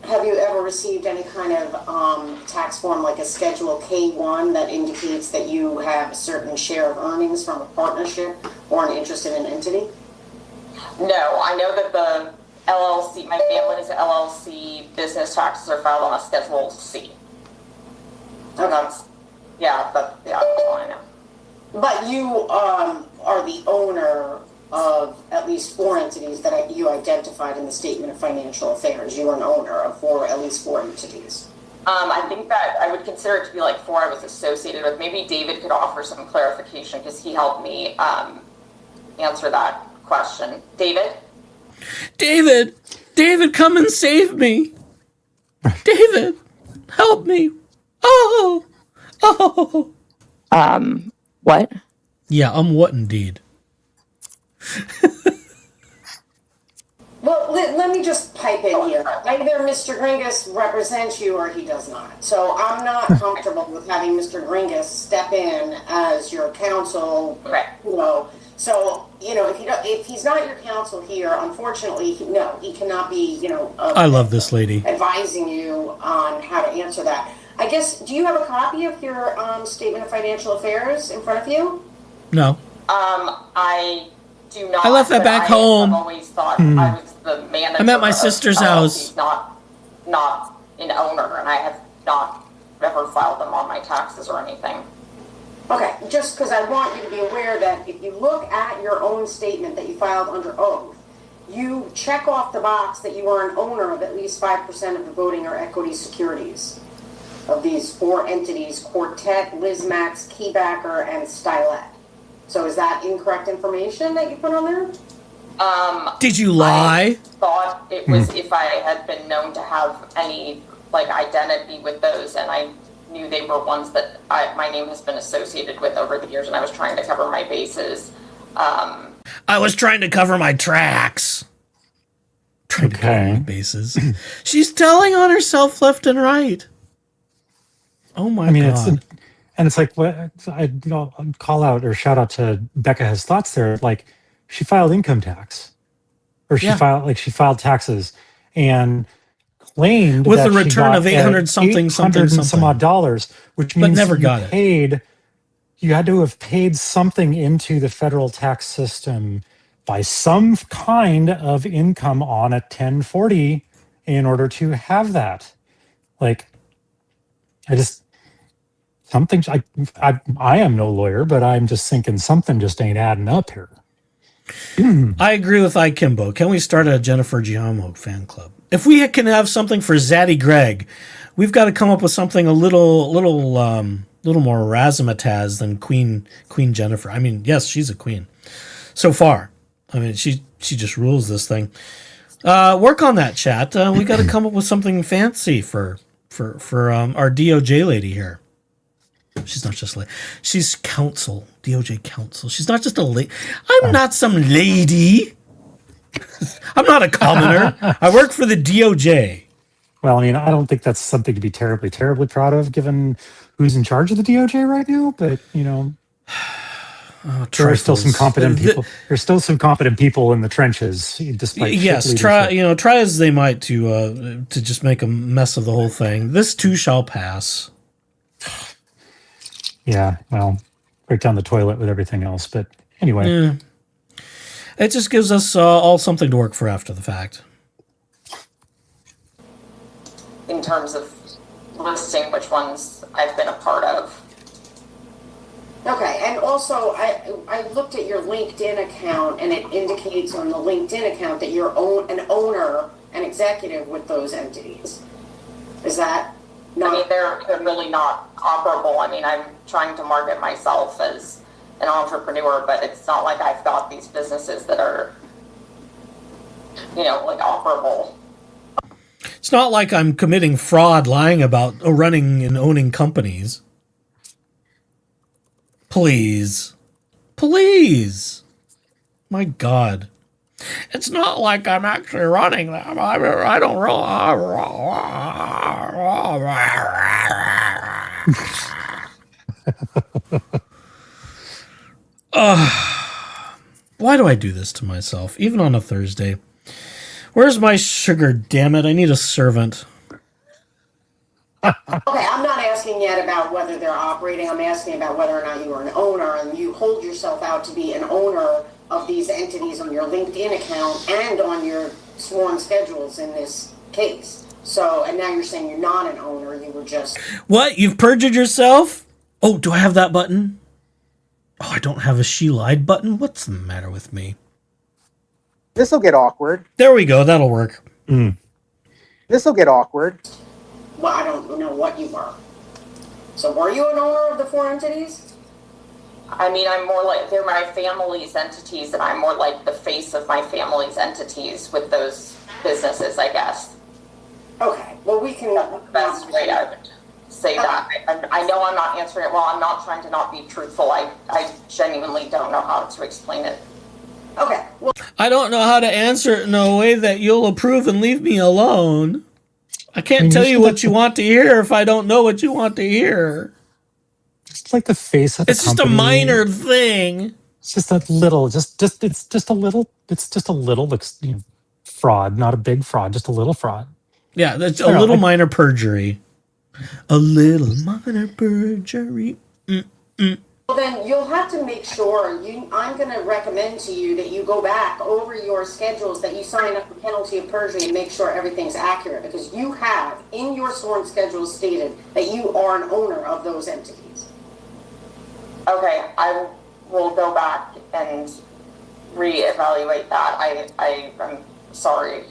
Have you ever received any kind of tax form like a Schedule K-1 that indicates that you have a certain share of earnings from a partnership or an interest in an entity? No, I know that the LLC, my family's LLC business taxes are filed on a Schedule C. And that's all I know. But you are the owner of at least 4 entities that you identified in the Statement of Financial Affairs. You are an owner of at least 4 entities. I think that I would consider it to be like 4 I was associated with. Maybe David could offer some clarification because he helped me answer that question. David? David, come and save me. David, help me. Oh. What? Yeah, what indeed? Well, let me just pipe in here. Either Mr. Gringus represents you or he does not. So I'm not comfortable with having Mr. Gringus step in as your counsel. Right. So if he's not your counsel here, unfortunately, he cannot be. I love this lady. Advising you on how to answer that. I guess. Do you have a copy of your Statement of Financial Affairs in front of you? No. I do not. I left that back home. I've always thought I was the manager. I'm at my sister's house. Not an owner, and I have not ever filed them on my taxes or anything. Okay, just because I want you to be aware that if you look at your own statement that you filed under oath, you check off the box that you are an owner of at least 5% of the voting or equity securities of these 4 entities: Quartet, Lizmax, Keybacker, and Stylet. So is that incorrect information that you put on there? Did you lie? I thought it was if I had been known to have any identity with those, and I knew they were ones that my name has been associated with over the years, and I was trying to cover my bases. I was trying to cover my tracks. Trying to cover my bases. She's telling on herself left and right. Oh my God. It's like, what I'll call out or shout out to Becca Has Thoughts there. Like, she filed income tax, or she filed taxes and claimed with that a return of $800 something some odd dollars, which means but never got it. You had to have paid something into the federal tax system by some kind of income on a 1040 in order to have that. Like, I am no lawyer, but I'm just thinking something just ain't adding up here. I agree with Ikimbo. Can we start a Jennifer Giamo fan club? If we can have something for Zaddy Greg, we've got to come up with something a little more razzmatazz than Queen Jennifer. I mean, yes, she's a queen so far. I mean, she just rules this thing. Work on that, chat. We got to come up with something fancy for our DOJ lady here. She's not just she's counsel, DOJ counsel. She's not just a lady. I'm not some lady. I'm not a commoner. I work for the DOJ. Well, I mean, I don't think that's something to be terribly, terribly proud of, given who's in charge of the DOJ right now. But there are still some competent people. There's still some competent people in the trenches, despite try as they might to just make a mess of the whole thing. This too shall pass. Yeah, well, break down the toilet with everything else. But anyway. It just gives us all something to work for after the fact. In terms of listing which ones I've been a part of. Okay, and also I looked at your LinkedIn account, and it indicates on the LinkedIn account that you're an owner and executive with those entities. Is that I mean, they're really not comparable. I mean, I'm trying to market myself as an entrepreneur, but it's not like I've got these businesses that are, like operable. It's not like I'm committing fraud, lying about running and owning companies. Please. Please. My God. It's not like I'm actually running them. I don't Why do I do this to myself, even on a Thursday? Where's my sugar, damn it? I need a servant. Okay, I'm not asking yet about whether they're operating. I'm asking about whether or not you are an owner, and you hold yourself out to be an owner of these entities on your LinkedIn account and on your sworn schedules in this case. So, and now you're saying you're not an owner, you were just... What? You've perjured yourself? Oh, do I have that button? Oh, I don't have a she lied button? What's the matter with me? This will get awkward. There we go. That'll work. This will get awkward. Well, I don't know what you were. So were you an owner of the 4 entities? I mean, I'm more like, they're my family's entities, and I'm more like the face of my family's entities with those businesses, I guess. Okay, well, we can... That's the best way I would say that. I know I'm not answering it well. I'm not trying to not be truthful. I genuinely don't know how to explain it. Okay, well... I don't know how to answer it in a way that you'll approve and leave me alone. I can't tell you what you want to hear if I don't know what you want to hear. Just like the face of the It's just a company. minor thing. It's just a little, it's just a little fraud, not a big fraud, just a little fraud. Yeah, that's a little minor perjury. A little minor perjury. Well, then you'll have to make sure, I'm going to recommend to you that you go back over your schedules, that you sign up for penalty of perjury and make sure everything's accurate, because you have in your sworn schedules stated that you are an owner of those entities. Okay, I will go back and reevaluate that. I'm sorry.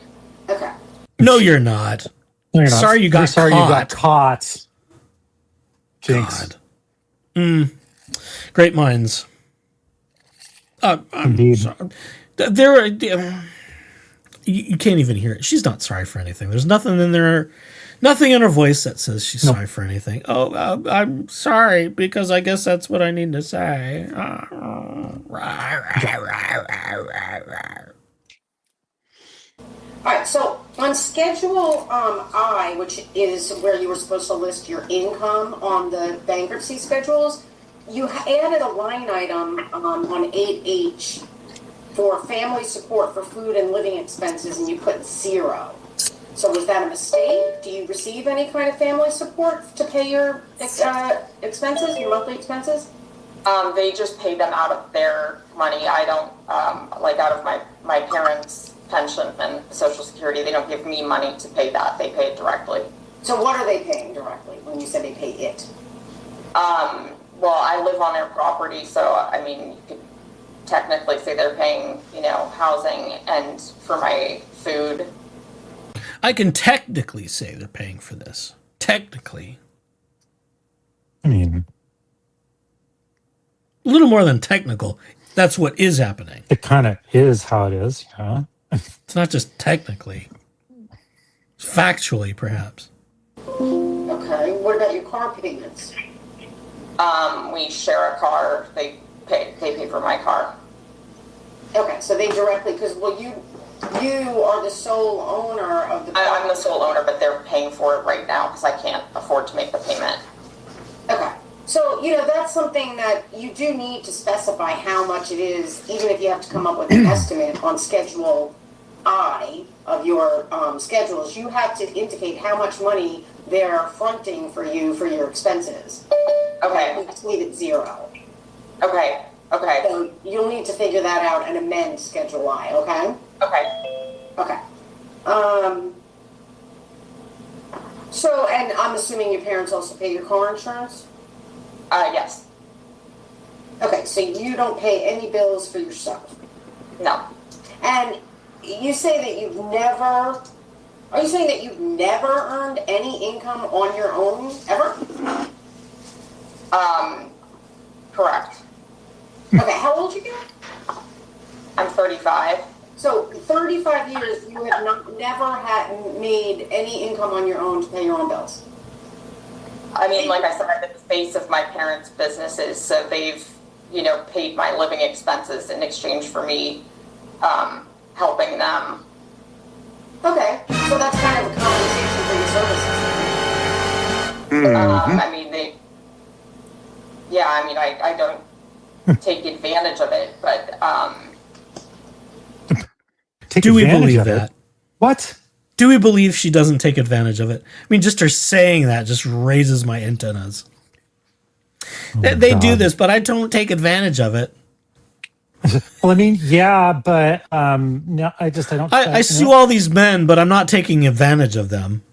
Okay. No, you're not. No, you're not. Sorry you got Sorry caught. you got caught. Jinx. God. Great minds. Indeed. There, you can't even hear it. She's not sorry for anything. There's nothing in there, nothing in her voice that says she's sorry for anything. Oh, I'm sorry because I guess that's what I need to say. All right, so on Schedule I, which is where you were supposed to list your income on the bankruptcy schedules, you added a line item on 8H for family support for food and living expenses, and you put 0. So was that a mistake? Do you receive any kind of family support to pay your expenses, your monthly expenses? They just pay them out of their money. I don't, out of my parents' pension and Social Security. They don't give me money to pay that. They pay it directly. So what are they paying directly when you say they pay it? Well, I live on their property, so, I mean, you could technically say they're paying, housing and for my food. I can technically say they're paying for this. Technically. I mean, a little more than technical. That's what is happening. it kind of is how it is, yeah. It's not just technically. Factually, perhaps. Okay, what about your car payments? We share a car. They pay for my car. Okay, so they directly, because, you are the sole owner of the... I'm the sole owner, but they're paying for it right now because I can't afford to make the payment. Okay, so, that's something that you do need to specify how much it is, even if you have to come up with an estimate on Schedule I of your schedules. You have to indicate how much money they're fronting for you for your expenses. Okay. Let's leave it 0. Okay. So you'll need to figure that out and amend Schedule I, okay? Okay. So, and I'm assuming your parents also pay your car insurance? Yes. Okay, so you don't pay any bills for yourself? No. And you say that you've never Are you saying that you've never earned any income on your own, ever? Correct. Okay, how old are you? I'm 35. So 35 years, you have never made any income on your own to pay your own bills? I mean, like I said, I'm the face of my parents' businesses, so they've, paid my living expenses in exchange for me helping them. Okay, so that's kind of a compensation for your services. I don't take advantage of it, but do we believe that? What? Do we believe she doesn't take advantage of it? I mean, just her saying that just raises my antennas. They do this, but I don't take advantage of it. Well, I mean, yeah, but no, I don't. I sue all these men, but I'm not taking advantage of them.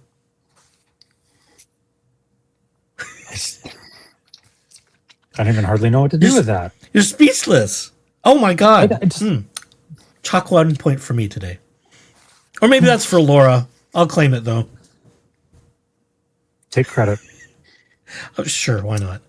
I don't even hardly know what to do with that. You're speechless. Oh my God. Chalk 1 point for me today. Or maybe that's for Laura. I'll claim it though. Take credit. Oh, sure, why not?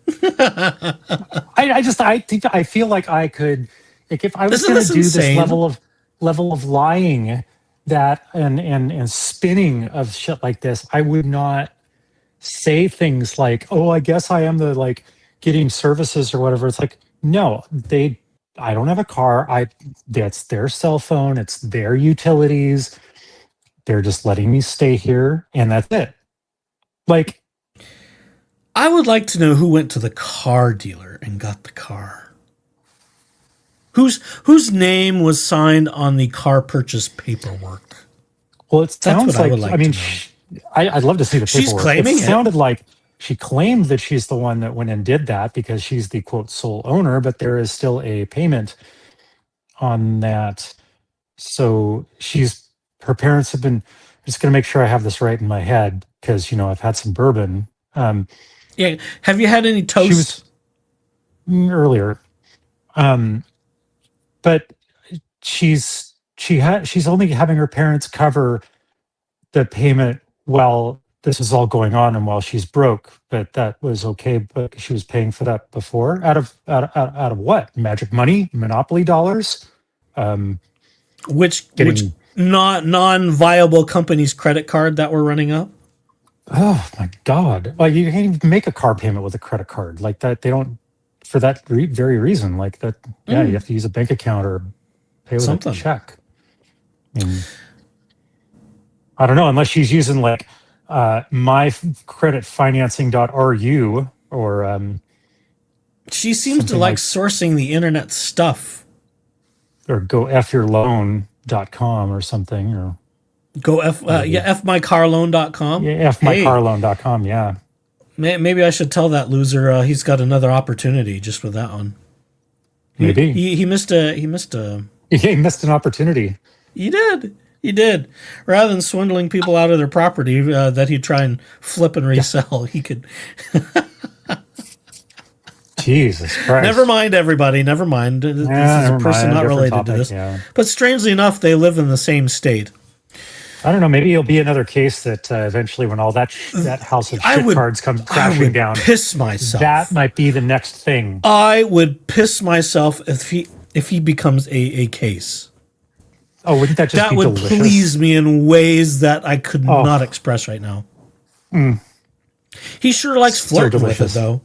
I feel like I could, like, if I was going to do insane? this level of lying that and spinning of shit like this, I would not say things like, "Oh, I guess I am the getting services or whatever." It's like, no, I don't have a car. That's their cell phone. It's their utilities. They're just letting me stay here, and that's it. Like, I would like to know who went to the car dealer and got the car. Whose name was signed on the car purchase paperwork? Well, it sounds That's what I would like to know. I'd love to see the paperwork. She's claiming it sounded like she claimed that she's the one that went and did that because she's the quote sole owner, but there is still a payment on that. So her parents have been, I'm just going to make sure I have this right in my head because, I've had some bourbon. Yeah. Have you had any toast? She was earlier. But she's only having her parents cover the payment while this is all going on and while she's broke. But that was okay. But she was paying for that before out of what? Magic money, Monopoly dollars. Which non-viable company's credit card that we're running up? Oh my God! Well, you can't even make a car payment with a credit card like that. They don't, for that very reason. Like that, yeah, you have to use a bank account or pay with a check. I don't know, unless she's using mycreditfinancing.ru or. She seems to like sourcing the internet stuff. Or gofyourloan.com or something, or fmycarloan.com. Yeah, fmycarloan.com. Yeah. Maybe I should tell that loser he's got another opportunity just with that one. Maybe he missed an opportunity. He did. Rather than swindling people out of their property that he'd try and flip and resell, he could. Jesus Christ. Never mind, everybody. Never mind. This is a person not related to this. Yeah. But strangely enough, they live in the same state. I don't know. Maybe it'll be another case that eventually, when all that house of shit cards comes crashing down, piss myself. That might be the next thing. I would piss myself if he becomes a case. Oh, wouldn't that just be delicious? That would please me in ways that I could not express right now. He sure likes flirting with it, though.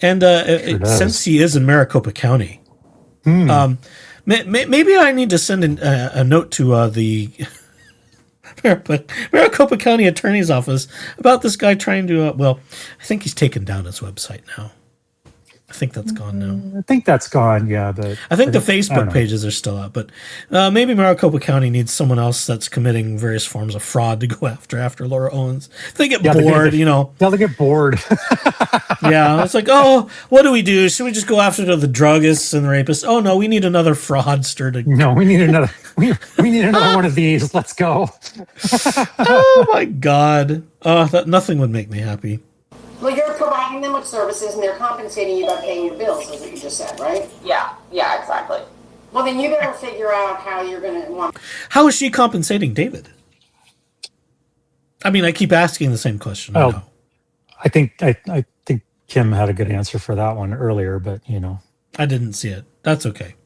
And since he is in Maricopa County, maybe I need to send a note to the Maricopa County Attorney's Office about this guy trying to. I think he's taken down his website now. I think that's gone now. I think that's gone, yeah. But I think the Facebook pages are still up, but maybe Maricopa County needs someone else that's committing various forms of fraud to go after Laura Owens. They get bored, Yeah, they get bored. Yeah, it's like, oh, what do we do? Should we just go after the druggists and the rapists? Oh no, we need another fraudster to. No, we need another. we need another one of these. Let's go. Oh my God! Nothing would make me happy. Well, you're providing them with services and they're compensating you by paying your bills, is what you just said, right? Yeah, exactly. Well, then you better figure out how you're going to want. How is she compensating David? I mean, I keep asking the same question. Oh, I think Kim had a good answer for that one earlier, but I didn't see it. That's okay.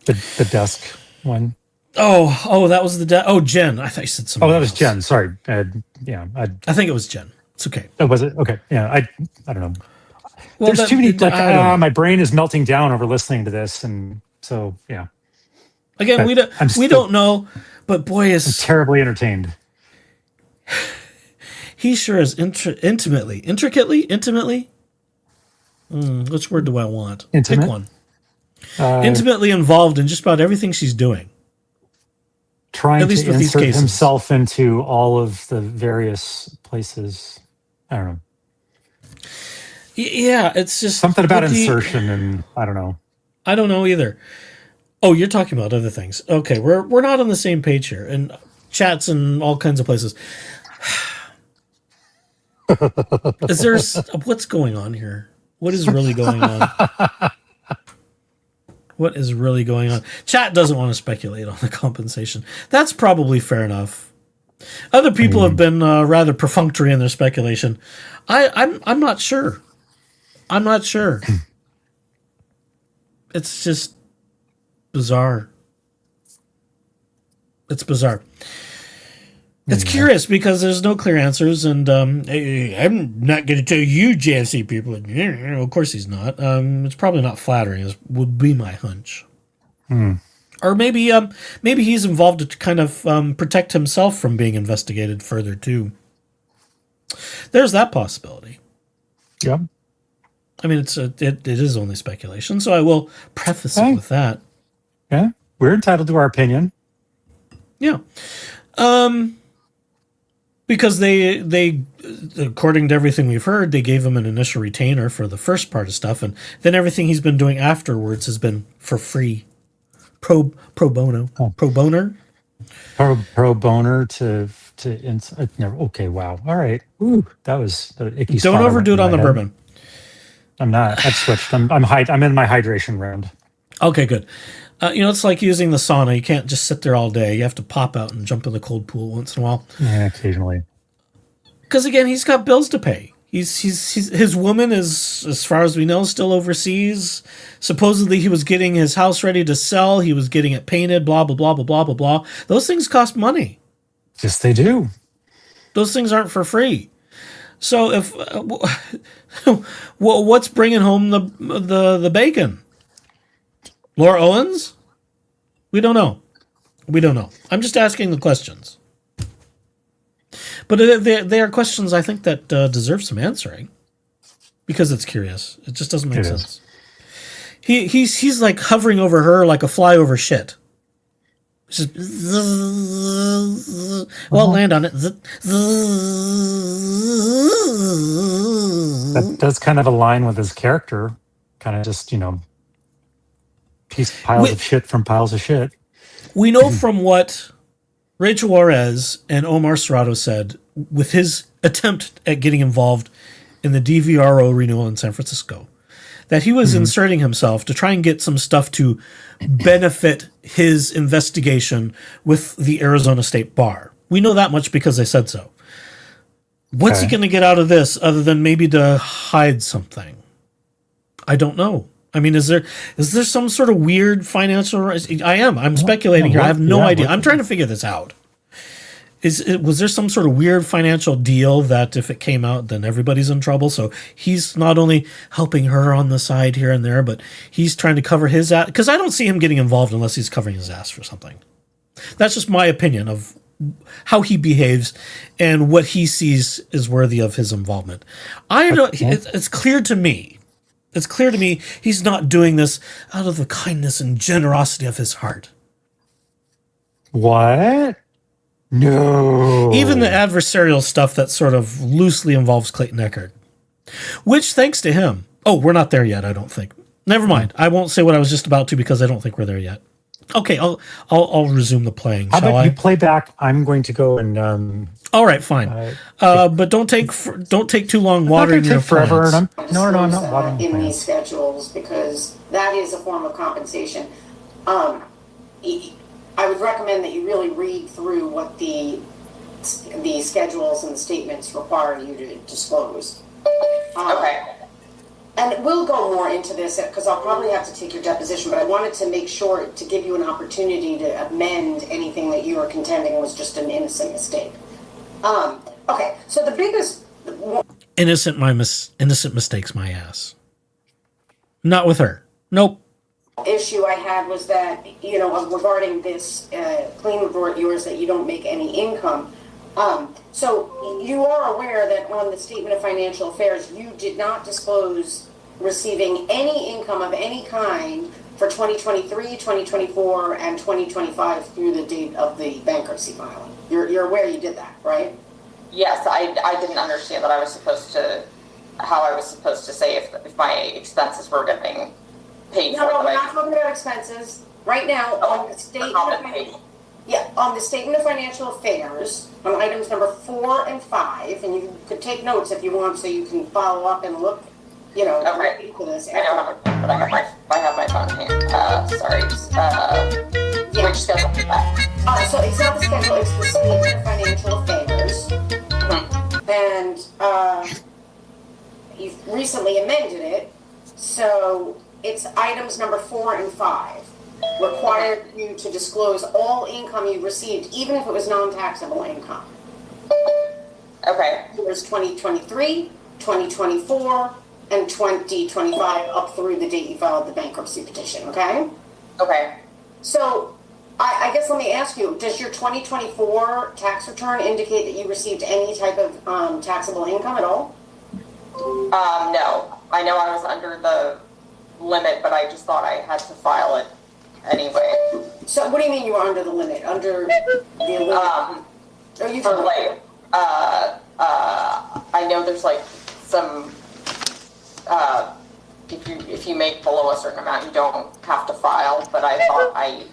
The desk one. Oh, that was the Jen. I thought you said something. Oh, that was else. Jen. Sorry. I think it was Jen. It's okay. Oh, was it? Okay. Yeah. I don't know. Well, There's too many. My brain is melting down over listening to this, and so yeah. Again, but we don't know, but boy, I'm terribly entertained. He sure is intricately. Which word do I want? Intimate? Pick one. Intimately involved in just about everything she's doing. Trying to insert himself into all of the various places. I don't know. Yeah, it's just something about insertion, and I don't know. I don't know either. Oh, you're talking about other things. Okay, we're not on the same page here, and chats and all kinds of places. Is there what's going on here? What is really going on? What is really going on? Chat doesn't want to speculate on the compensation. That's probably fair enough. Other people have been rather perfunctory in their speculation. I'm not sure. I'm not sure. It's just bizarre. It's bizarre. It's curious because there's no clear answers, and I'm not going to tell you, JFC people. Of course he's not. It's probably not flattering, would be my hunch. Or maybe he's involved to kind of protect himself from being investigated further too. There's that possibility. Yeah. I mean, it is only speculation, so I will preface it with that. Yeah, we're entitled to our opinion. Yeah. Because they according to everything we've heard, they gave him an initial retainer for the first part of stuff, and then everything he's been doing afterwards has been for free, pro bono, pro boner, pro boner to never. Okay, wow, all right. Ooh, that was the icky. Don't overdo it on the bourbon. I'm not. I've switched. I'm in my hydration round. Okay, good. It's like using the sauna. You can't just sit there all day. You have to pop out and jump in the cold pool once in a while. Yeah, occasionally. Because again, he's got bills to pay. His woman is, as far as we know, still overseas. Supposedly, he was getting his house ready to sell. He was getting it painted. Blah blah blah blah blah blah blah. Those things cost money. Yes, they do. Those things aren't for free. So if what's bringing home the bacon? Laura Owens? We don't know. I'm just asking the questions. But they are questions I think that deserve some answering because it's curious. It just doesn't make sense. He's like hovering over her like a fly over shit. Just land on it. That does kind of align with his character. Kind of just piles of shit from piles of shit. We know from what Rachel Juarez and Omar Serrato said with his attempt at getting involved in the DVRO renewal in San Francisco, that he was inserting himself to try and get some stuff to benefit his investigation with the Arizona State Bar. We know that much because they said so. What's he going to get out of this other than maybe to hide something? I don't know. I mean, is there some sort of weird financial? I'm speculating here. I have no idea. I'm trying to figure this out. Was there some sort of weird financial deal that if it came out, then everybody's in trouble? So he's not only helping her on the side here and there, but he's trying to cover his ass. Because I don't see him getting involved unless he's covering his ass for something. That's just my opinion of how he behaves and what he sees is worthy of his involvement. It's clear to me. It's clear to me he's not doing this out of the kindness and generosity of his heart. What? No. Even the adversarial stuff that sort of loosely involves Clayton Echard. Which, thanks to him... Oh, we're not there yet, I don't think. Never mind. I won't say what I was just about to because I don't think we're there yet. Okay, I'll resume the playing, How about you play back? I'm going to go and... All right, fine. But don't take too long watering your forever. plants. No, I'm not watering in plants. these schedules because that is a form of compensation. I would recommend that you really read through what the the schedules and the statements require you to disclose. Okay. And we'll go more into this because I'll probably have to take your deposition, but I wanted to make sure to give you an opportunity to amend anything that you were contending was just an innocent mistake. Okay, so the biggest... Innocent mistakes my ass. Not with her. Nope. Issue I had was that, regarding this claim of yours that you don't make any income. So you are aware that on the Statement of Financial Affairs, you did not disclose receiving any income of any kind for 2023, 2024, and 2025 through the date of the bankruptcy filing. You're aware you did that, right? Yes, I didn't understand that how I was supposed to say if my expenses were getting paid for. No, we're not talking about expenses. Right now, on the statement on the Statement of Financial Affairs, on items number 4 and 5, and you could take notes if you want so you can follow up and look, Okay. into this. I don't have it, but I have my phone here. Sorry. Which schedule is that? So it's not the schedule, it's the Statement of Financial Affairs. And you've recently amended it, so it's items number 4 and 5. Required you to disclose all income you received, even if it was non-taxable income. Okay. There's 2023, 2024, and 2025 up through the date you filed the bankruptcy petition, okay? Okay. So, I guess let me ask you, does your 2024 tax return indicate that you received any type of taxable income at all? No. I know I was under the limit, but I just thought I had to file it anyway. So what do you mean you were under the limit? Under the limit? For like, I know there's like some, if you make below a certain amount, you don't have to file, but I thought I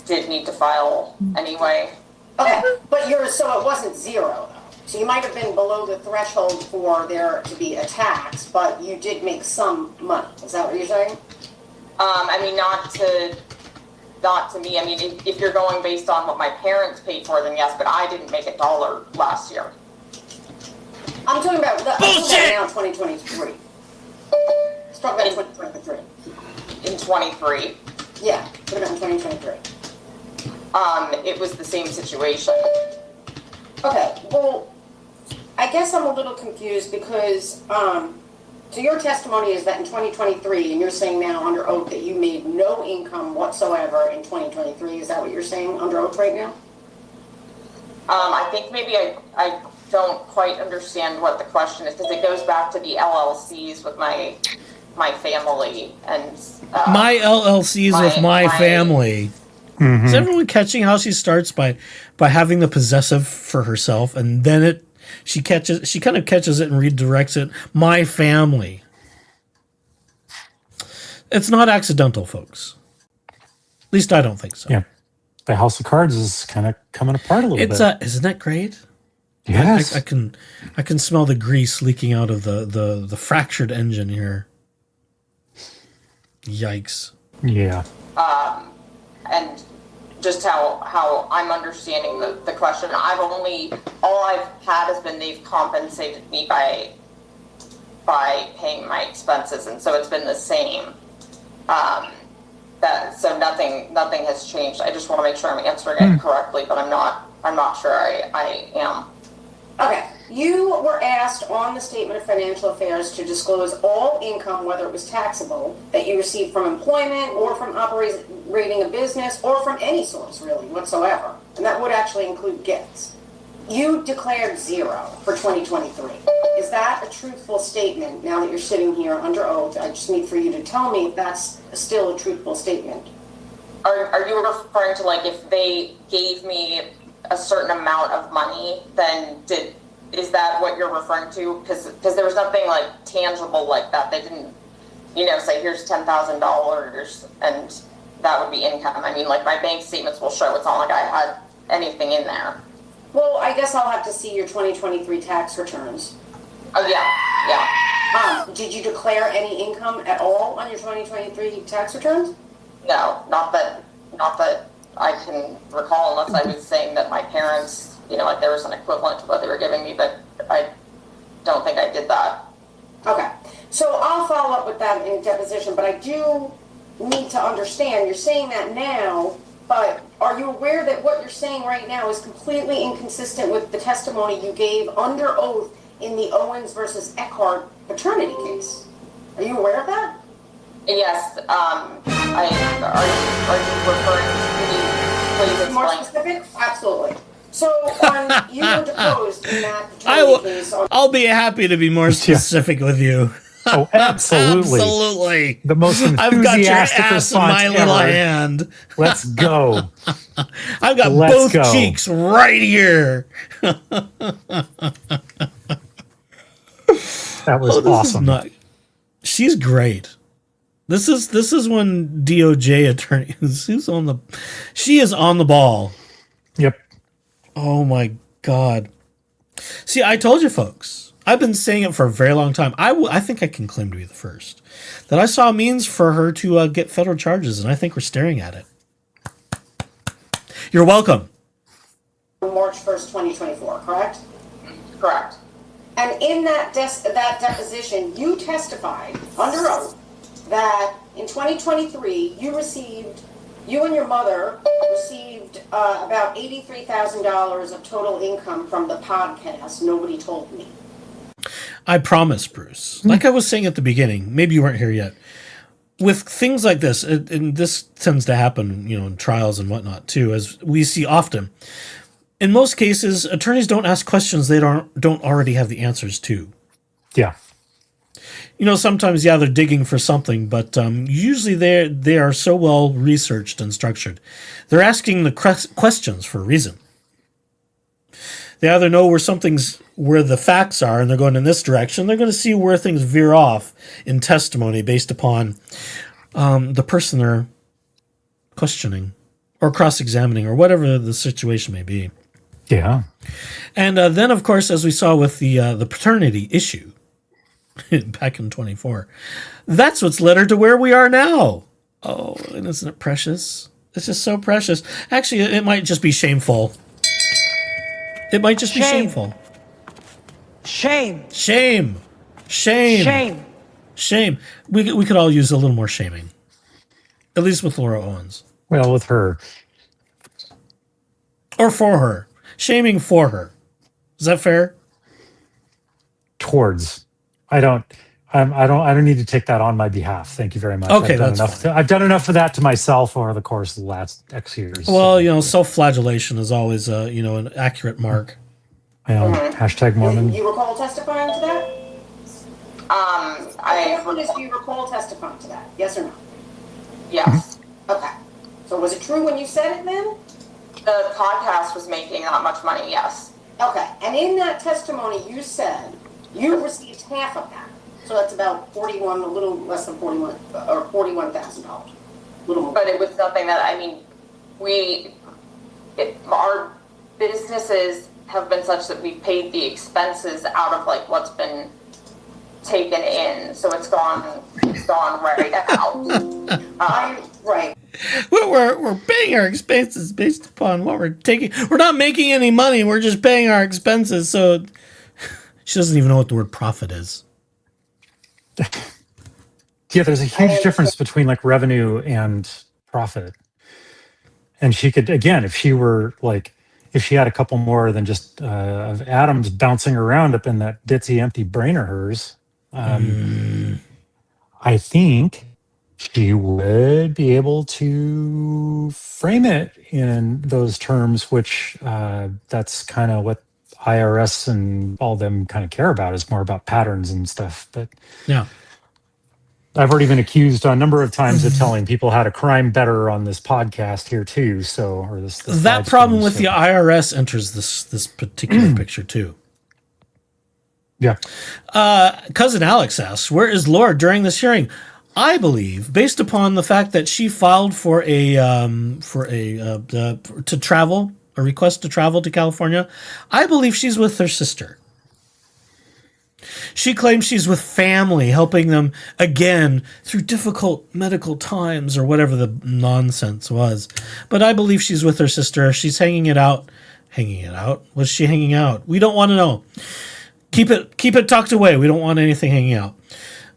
did need to file anyway. Okay, but so it wasn't zero though. So you might have been below the threshold for there to be a tax, but you did make some money. Is that what you're saying? I mean, not to me. I mean, if you're going based on what my parents paid for, then yes, but I didn't make $1 last year. I'm talking about now 2023. Let's talk about 2023. In 23? Yeah, what about in 2023? It was the same situation. Okay, well, I guess I'm a little confused because, so your testimony is that in 2023, and you're saying now under oath that you made no income whatsoever in 2023. Is that what you're saying under oath right now? I think maybe I don't quite understand what the question is because it goes back to the LLCs with my family and my LLCs with my family. Mm-hmm. Is everyone catching how she starts by having the possessive for herself, and then she kind of catches it and redirects it. My family. It's not accidental, folks. At least I don't think so. Yeah, the House of Cards is kind of coming apart a little bit. Isn't that great? Yes, I can smell the grease leaking out of the fractured engine here. Yikes. Yeah. And just how I'm understanding the question, all I've had has been they've compensated me by paying my expenses, and so it's been the same. So nothing has changed. I just want to make sure I'm answering it correctly, but I'm not sure I am. Okay, you were asked on the Statement of Financial Affairs to disclose all income, whether it was taxable, that you received from employment or from operating a business or from any source really whatsoever. And that would actually include gifts. You declared zero for 2023. Is that a truthful statement now that you're sitting here under oath? I just need for you to tell me if that's still a truthful statement. Are you referring to like if they gave me a certain amount of money, then is that what you're referring to? Because there was nothing like tangible like that. They didn't, say here's $10,000 and that would be income. I mean, like my bank statements will show. It's not like I had anything in there. Well, I guess I'll have to see your 2023 tax returns. Oh yeah. Did you declare any income at all on your 2023 tax returns? No, not that I can recall, unless I was saying that my parents like there was an equivalent to what they were giving me, but I don't think I did that. Okay, so I'll follow up with that in deposition, but I do need to understand, you're saying that now, but are you aware that what you're saying right now is completely inconsistent with the testimony you gave under oath in the Owens versus Eckhart paternity case? Are you aware of that? Yes, are you referring to the, please More explain? specific? Absolutely. So you were deposed in that paternity case. I'll be happy to be more specific with you. Oh, absolutely. Absolutely. The most I've got your enthusiastic ass in response my little ever. hand. Let's go. I've got Let's both go. cheeks right here. That was awesome. She's great. This is when DOJ attorney she is on the ball. Yep. Oh my God. See, I told you folks. I've been saying it for a very long time. I think I can claim to be the first. That I saw a means for her to get federal charges, and I think we're staring at it. You're welcome. March 1st, 2024, correct? Correct. And in that deposition, you testified under oath that in 2023, you and your mother received about $83,000 of total income from the podcast, Nobody Told Me. I promise, Bruce. Like I was saying at the beginning, maybe you weren't here yet. With things like this, and this tends to happen, in trials and whatnot too, as we see often. In most cases, attorneys don't ask questions they don't already have the answers to. Yeah. Sometimes, they're digging for something, but usually they are so well researched and structured. They're asking the questions for a reason. They either know where the facts are and they're going in this direction. They're going to see where things veer off in testimony based upon the person they're questioning or cross-examining or whatever the situation may be. Yeah. And then, of course, as we saw with the paternity issue back in 24, that's what's led her to where we are now. Oh, and isn't it precious? It's just so precious. Actually, it might just be shameful. It might just be shameful. Shame. Shame. Shame. Shame. Shame. We could all use a little more shaming. At least with Laura Owens. Well, with her. Or for her. Shaming for her. Is that fair? Towards. I don't need to take that on my behalf. Thank you very much. Okay, I've done enough of that to myself over the course of the last X years. Well, self-flagellation is always an accurate mark. Hashtag Mormon. Do you recall testifying to that? Do you recall testifying to that? Yes or no? Yes. Okay. So was it true when you said it then? The podcast was making that much money, yes. Okay. And in that testimony, you said you received half of that. So that's about a little less than $41,000. Little more. But it was something that, our businesses have been such that we've paid the expenses out of what's been taken in, so it's gone right out. Right. We're paying our expenses based upon what we're taking. We're not making any money. We're just paying our expenses. So she doesn't even know what the word profit is. Yeah, there's a huge difference between revenue and profit. And she could, again, if she had a couple more than just of atoms bouncing around up in that ditzy empty brain of hers, I think she would be able to frame it in those terms, which that's kind of what IRS and all them kind of care about, is more about patterns and stuff. But yeah, I've already been accused a number of times of telling people how to crime better on this podcast here too. So, or this that problem with the IRS enters this particular picture too. Yeah. Cousin Alex asks, "Where is Laura during this hearing?" I believe, based upon the fact that she filed for a request to travel to California, I believe she's with her sister. She claims she's with family, helping them again through difficult medical times or whatever the nonsense was. But I believe she's with her sister. She's hanging it out hanging it out? Was she hanging out? We don't want to know. Keep it tucked away. We don't want anything hanging out.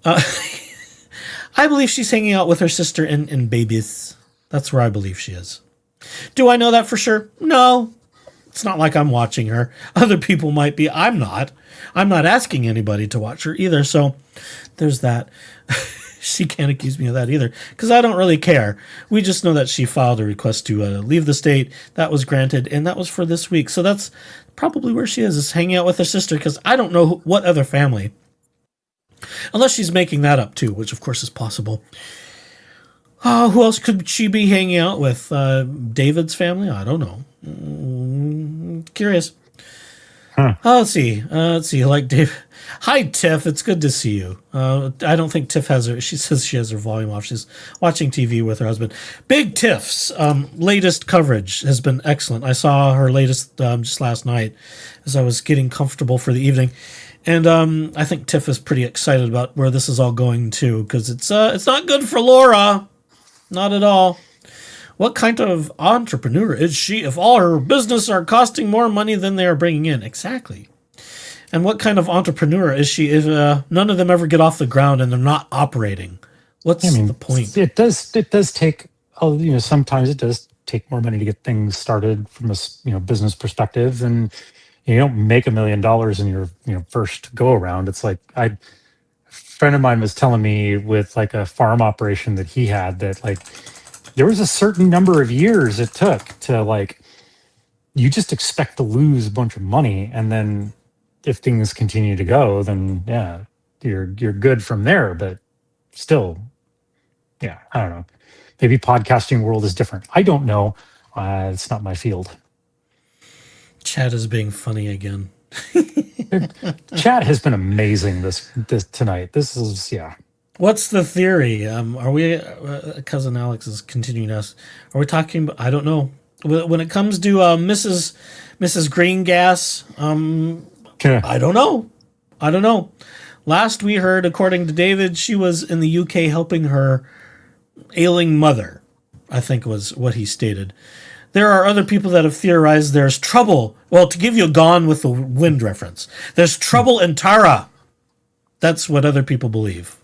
I believe she's hanging out with her sister in Babies. That's where I believe she is. Do I know that for sure? No. It's not like I'm watching her. Other people might be. I'm not. I'm not asking anybody to watch her either. So there's that. She can't accuse me of that either because I don't really care. We just know that she filed a request to leave the state. That was granted, and that was for this week. So that's probably where she is hanging out with her sister because I don't know what other family. Unless she's making that up too, which of course is possible. Who else could she be hanging out with? David's family? I don't know. Curious. Let's see. Like Dave. Hi, Tiff. It's good to see you. I don't think Tiff has her. She says she has her volume off. She's watching TV with her husband. Big Tiff's latest coverage has been excellent. I saw her latest just last night as I was getting comfortable for the evening. And I think Tiff is pretty excited about where this is all going too, because it's not good for Laura. Not at all. What kind of entrepreneur is she if all her business are costing more money than they are bringing in? Exactly. And what kind of entrepreneur is she if none of them ever get off the ground and they're not operating? What's the point? It does take, sometimes it does take more money to get things started from a business perspective, and you don't make $1 million in your first go around. It's like a friend of mine was telling me with like a farm operation that he had that like there was a certain number of years it took to like you just expect to lose a bunch of money, and then if things continue to go, then yeah, you're good from there. But still, yeah, I don't know. Maybe podcasting world is different. I don't know. It's not my field. Chad is being funny again. Chat has been amazing this tonight. This is What's the theory? Are we? Cousin Alex is continuing us. Are we talking about? I don't know. When it comes to Mrs. Green Gas, I don't know. Last we heard, according to David, she was in the UK helping her ailing mother, I think was what he stated. There are other people that have theorized there's trouble. Well, to give you a Gone with the Wind reference, there's trouble in Tara. That's what other people believe.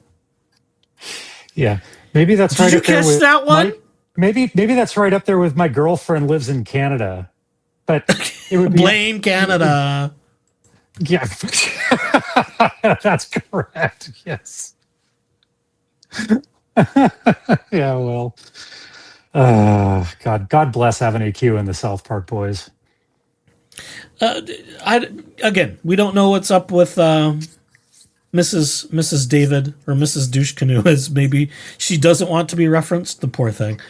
Yeah, maybe that's right. Did you catch that one? Maybe that's right up there with my girlfriend lives in Canada, but it would blame Canada. Yeah, that's correct. Yes. Yeah. Well. God bless Avenue Q and the South Park Boys. Again, we don't know what's up with Mrs. David or Mrs. Douche Canoe. Is maybe she doesn't want to be referenced. The poor thing.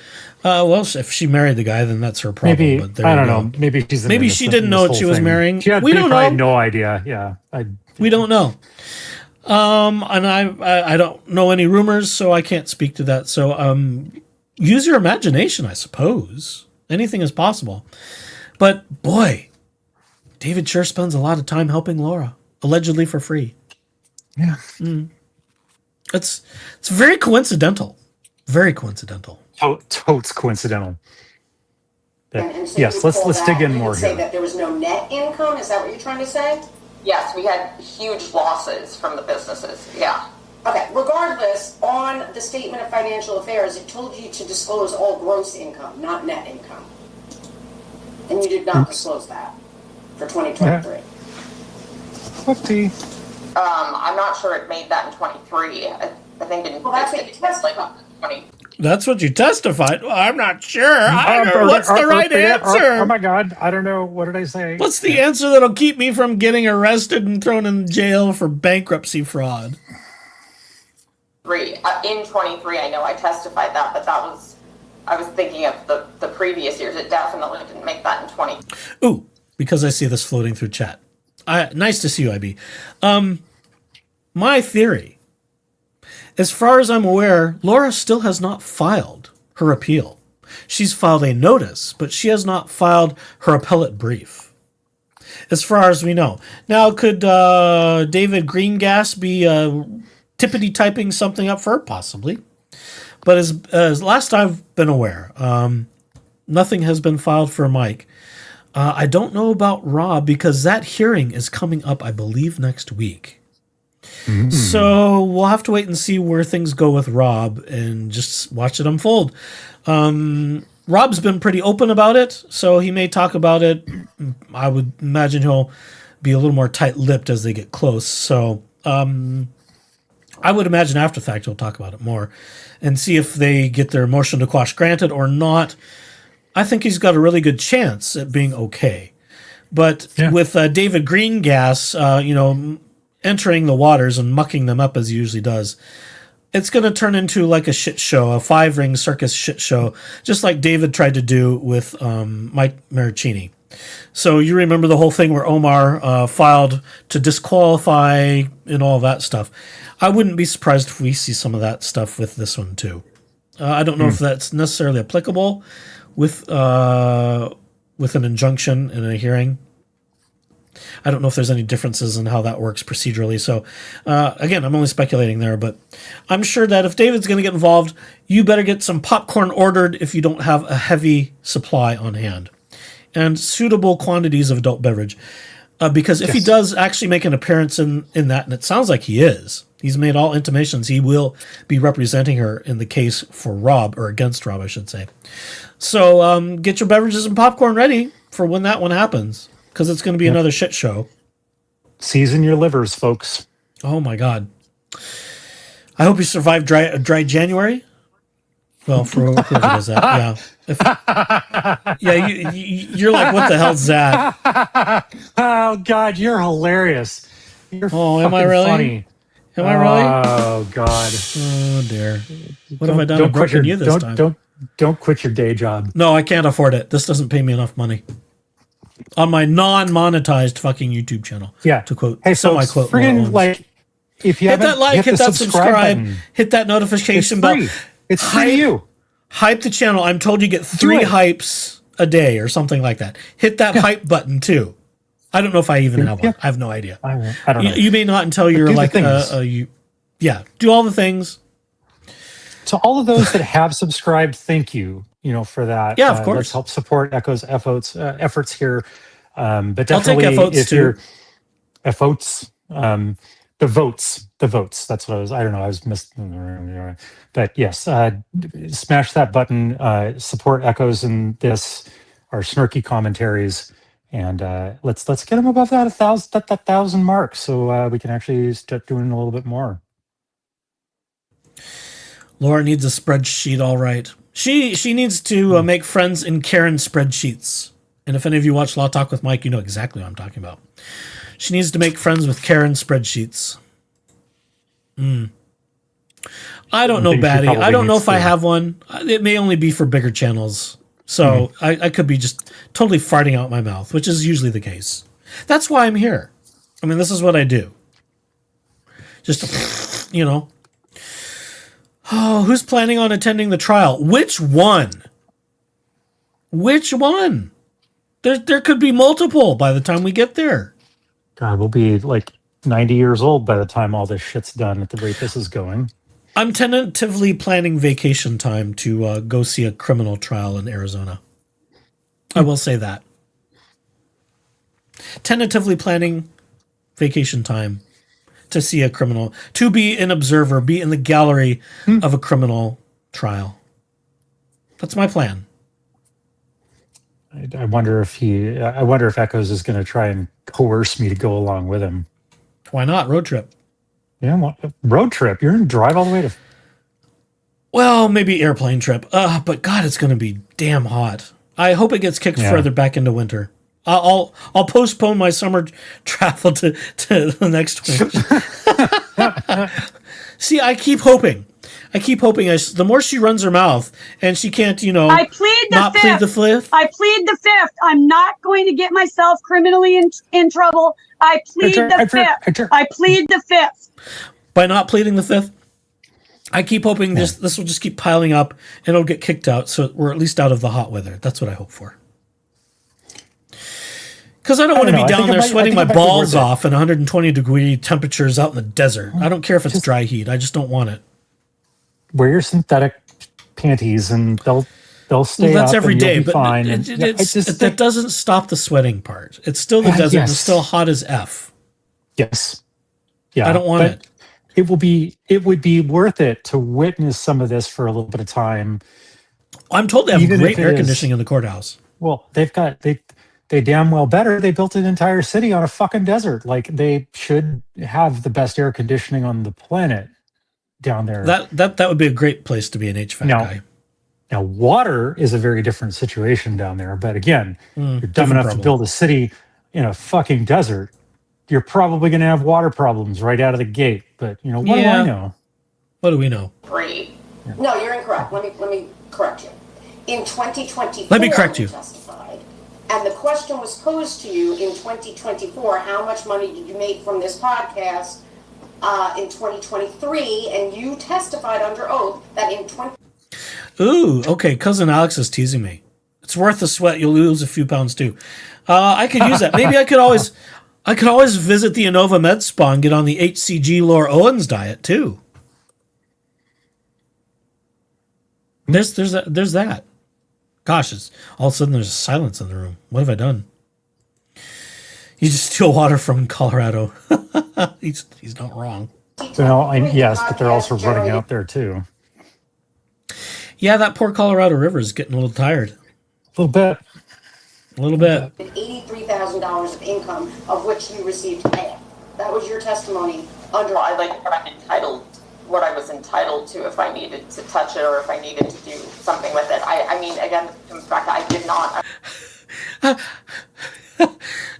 Well, if she married the guy, then that's her problem. Maybe but I don't know. Maybe she didn't know what she was marrying. We don't know. No idea. Yeah, we don't know. And I don't know any rumors, so I can't speak to that. So use your imagination, I suppose. Anything is possible. But boy, David sure spends a lot of time helping Laura, allegedly for free. Yeah. It's very coincidental. Very coincidental. Totes coincidental. And so yes, let's dig in more here. here. Say that there was no net income. Is that what you're trying to say? Yes, we had huge losses from the businesses. Yeah. Okay, regardless, on the statement of financial affairs, it told you to disclose all gross income, not net income. And you did not disclose that for 2023. Yeah. Whoopsie. I'm not sure it made that in 23. I think in that's what you testified. 20. That's what you testified. Well, I'm not sure. I don't know. What's the right answer? Oh my God. I don't know. What did I say? What's the answer that'll keep me from getting arrested and thrown in jail for bankruptcy fraud? In 23, I know I testified that, but I was thinking of the previous years. It definitely didn't make that in 20. Ooh, because I see this floating through chat. Nice to see you, IB. My theory, as far as I'm aware, Laura still has not filed her appeal. She's filed a notice, but she has not filed her appellate brief, as far as we know. Now, could David Greengas be tippity typing something up for her? Possibly. But as last I've been aware, nothing has been filed for Mike. I don't know about Rob because that hearing is coming up, I believe, next week. So we'll have to wait and see where things go with Rob and just watch it unfold. Rob's been pretty open about it, so he may talk about it. I would imagine he'll be a little more tight-lipped as they get close. So I would imagine after the fact he'll talk about it more and see if they get their motion to quash granted or not. I think he's got a really good chance at being okay. But with David Greengas, entering the waters and mucking them up as he usually does, it's going to turn into like a shit show, a 5-ring circus shit show, just like David tried to do with Mike Maricini. So you remember the whole thing where Omar filed to disqualify and all that stuff. I wouldn't be surprised if we see some of that stuff with this one too. I don't know if that's necessarily applicable with an injunction in a hearing. I don't know if there's any differences in how that works procedurally. So, again, I'm only speculating there, but I'm sure that if David's going to get involved, you better get some popcorn ordered if you don't have a heavy supply on hand and suitable quantities of adult beverage. Because if he does actually make an appearance in that, and it sounds like he is, he's made all intimations he will be representing her in the case for Rob, or against Rob, I should say. So get your beverages and popcorn ready for when that one happens. Because it's going to be another shit show. Season your livers, folks. Oh my God! I hope you survive dry January. Well, for whoever does that, yeah. You're like, what the hell's that? Oh God, you're hilarious. You're am I really? Funny. Am I really? Oh God. Oh dear. What have I done? I've broken you this time. Don't quit your day job. No, I can't afford it. This doesn't pay me enough money. On my non-monetized fucking YouTube channel. Yeah. To quote, semi-quote. Friggin' like, if you hit that like, hit that subscribe, hit that notification bell. It's free to you. Hype the channel. I'm told you get 3 hypes a day or something like that. Hit that hype button too. I don't know if I even have one. I have no idea. I don't know. You may not until you're like, do all the things. To all of those that have subscribed, thank you. For that. Yeah, of course. Let's help support Echo's efforts here. But I'll definitely, take efforts if too. you're efforts, the votes. That's what I don't know. I was but yes, smash that button. Support Echoes in this, our snarky commentaries, and let's get them above that 1,000 mark, so we can actually start doing a little bit more. Laura needs a spreadsheet, all right. She needs to make friends in Karen spreadsheets. And if any of you watch Law Talk with Mike, you know exactly what I'm talking about. She needs to make friends with Karen spreadsheets. I don't know, Batty. I don't know if I have one. It may only be for bigger channels. So I could be just totally farting out my mouth, which is usually the case. That's why I'm here. I mean, this is what I do. Just, Oh, who's planning on attending the trial? Which one? Which one? There could be multiple by the time we get there. God, we'll be like 90 years old by the time all this shit's done at the rate this is going. I'm tentatively planning vacation time to go see a criminal trial in Arizona. I will say that. Tentatively planning vacation time to see a criminal, to be an observer, be in the gallery of a criminal trial. That's my plan. I wonder if Echoes is going to try and coerce me to go along with him. Why not? Road trip. Yeah, road trip. You're going to drive all the way to... Well, maybe airplane trip. But God, it's going to be damn hot. I hope it gets kicked further back into winter. I'll postpone my summer travel to the next winter. See, I keep hoping. The more she runs her mouth, and she can't, I plead the fifth. I plead the fifth. I'm not going to get myself criminally in trouble. I plead the fifth. I plead the fifth. By not pleading the fifth, I keep hoping this will just keep piling up, and it'll get kicked out, so we're at least out of the hot weather. That's what I hope for. Because I don't want to be down there sweating my balls off in 120-degree temperatures out in the desert. I don't care if it's dry heat. I just don't want it. Wear your synthetic panties and they'll They'll stay Well, that's up every and you'll day, be but fine. that doesn't stop the sweating part. It's still the desert. Yes. It's still hot as F. Yes. Yeah. I don't want it. It would be worth it to witness some of this for a little bit of time. I'm told they have Even great if it air is- conditioning in the courthouse. Well, they damn well better. They built an entire city on a fucking desert. Like, they should have the best air conditioning on the planet down there. That would be a great place to be an HVAC guy. Now, water is a very different situation down there. But again, you're dumb enough to build a city in a fucking desert, you're probably going to have water problems right out of the gate. But, what do I know? What do we know? Great. No, you're incorrect. Let me correct you. In 2024, Let me correct you. Testified, and the question was posed to you in 2024, how much money did you make from this podcast in 2023? And you testified under oath that in 20... Ooh, okay. Cousin Alex is teasing me. It's worth the sweat. You'll lose a few pounds too. I could use that. Maybe I could always visit the Inova Med Spa and get on the HCG Laura Owens diet too. There's that. Gosh, all of a sudden there's silence in the room. What have I done? You just steal water from Colorado. he's not wrong. Yes, but they're also running out there too. Yeah, that poor Colorado River is getting a little tired. A little bit. $83,000 of income, of which you received half. That was your testimony under... I like what I was entitled to if I needed to touch it or if I needed to do something with it. I mean, again, it comes back to I did not.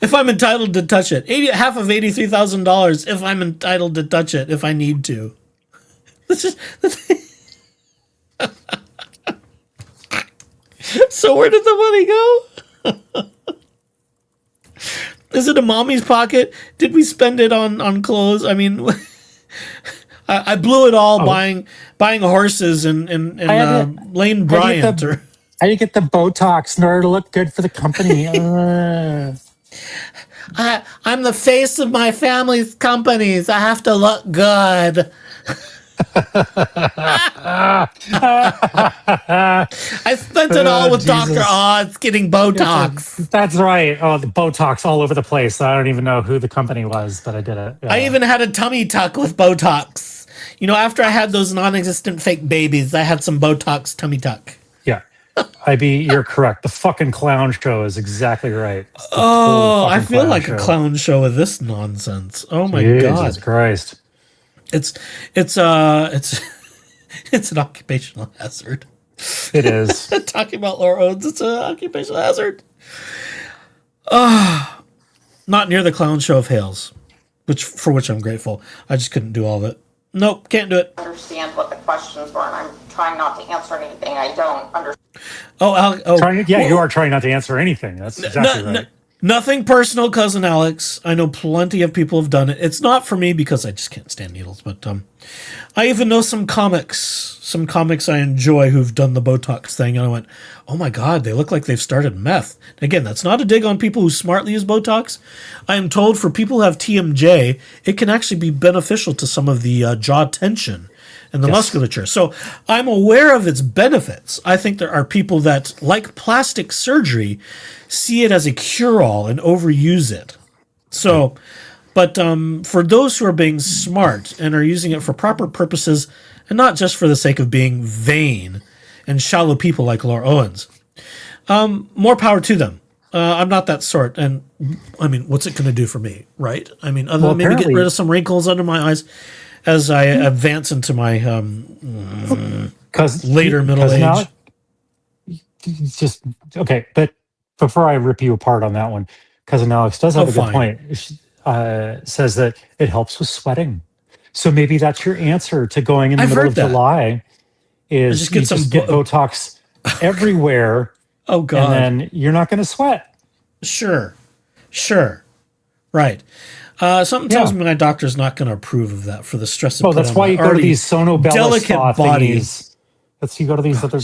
If I'm entitled to touch it. Half of $83,000 if I'm entitled to touch it if I need to. So where did the money go? Is it a mommy's pocket? Did we spend it on clothes? I mean, I blew it all buying horses and Lane Bryant. How do you get the Botox in order to look good for the company? I'm the face of my family's companies. I have to look good. I spent it all with Dr. Oz getting Botox. That's right. Oh, the Botox all over the place. I don't even know who the company was, but I did it. I even had a tummy tuck with Botox. After I had those non-existent fake babies, I had some Botox tummy tuck. Yeah. You're correct. The fucking clown show is exactly right. Oh, I feel like a clown show with this nonsense. Oh my God. Jesus Christ. It's an occupational hazard. It is. Talking about Laura Owens, it's an occupational hazard. Not near the clown show of Hales, for which I'm grateful. I just couldn't do all of it. Nope, can't do it. I understand what the questions were, and I'm trying not to answer anything I don't understand. You are trying not to answer anything. That's exactly right. Nothing personal, Cousin Alex. I know plenty of people have done it. It's not for me because I just can't stand needles, but I even know some comics I enjoy who've done the Botox thing, and I went, oh my God, they look like they've started meth. Again, that's not a dig on people who smartly use Botox. I am told for people who have TMJ, it can actually be beneficial to some of the jaw tension and the musculature. So I'm aware of its benefits. I think there are people that, like plastic surgery, see it as a cure-all and overuse it. So, but for those who are being smart and are using it for proper purposes and not just for the sake of being vain and shallow people like Laura Owens, more power to them. I'm not that sort. And I mean, what's it going to do for me, right? I mean, other than maybe get rid of some wrinkles under my eyes as I advance into my later middle age. Now, just okay, but before I rip you apart on that one, Cousin Alex does have a good point. Says that it helps with sweating. So maybe that's your answer to going in the middle of July is just get get Botox everywhere. Oh God. And then you're not going to sweat. Sure. Right. Something tells me my doctor's not going to approve of that for the stress of that's why you go to these Sonobella spa bodies. You go to these other...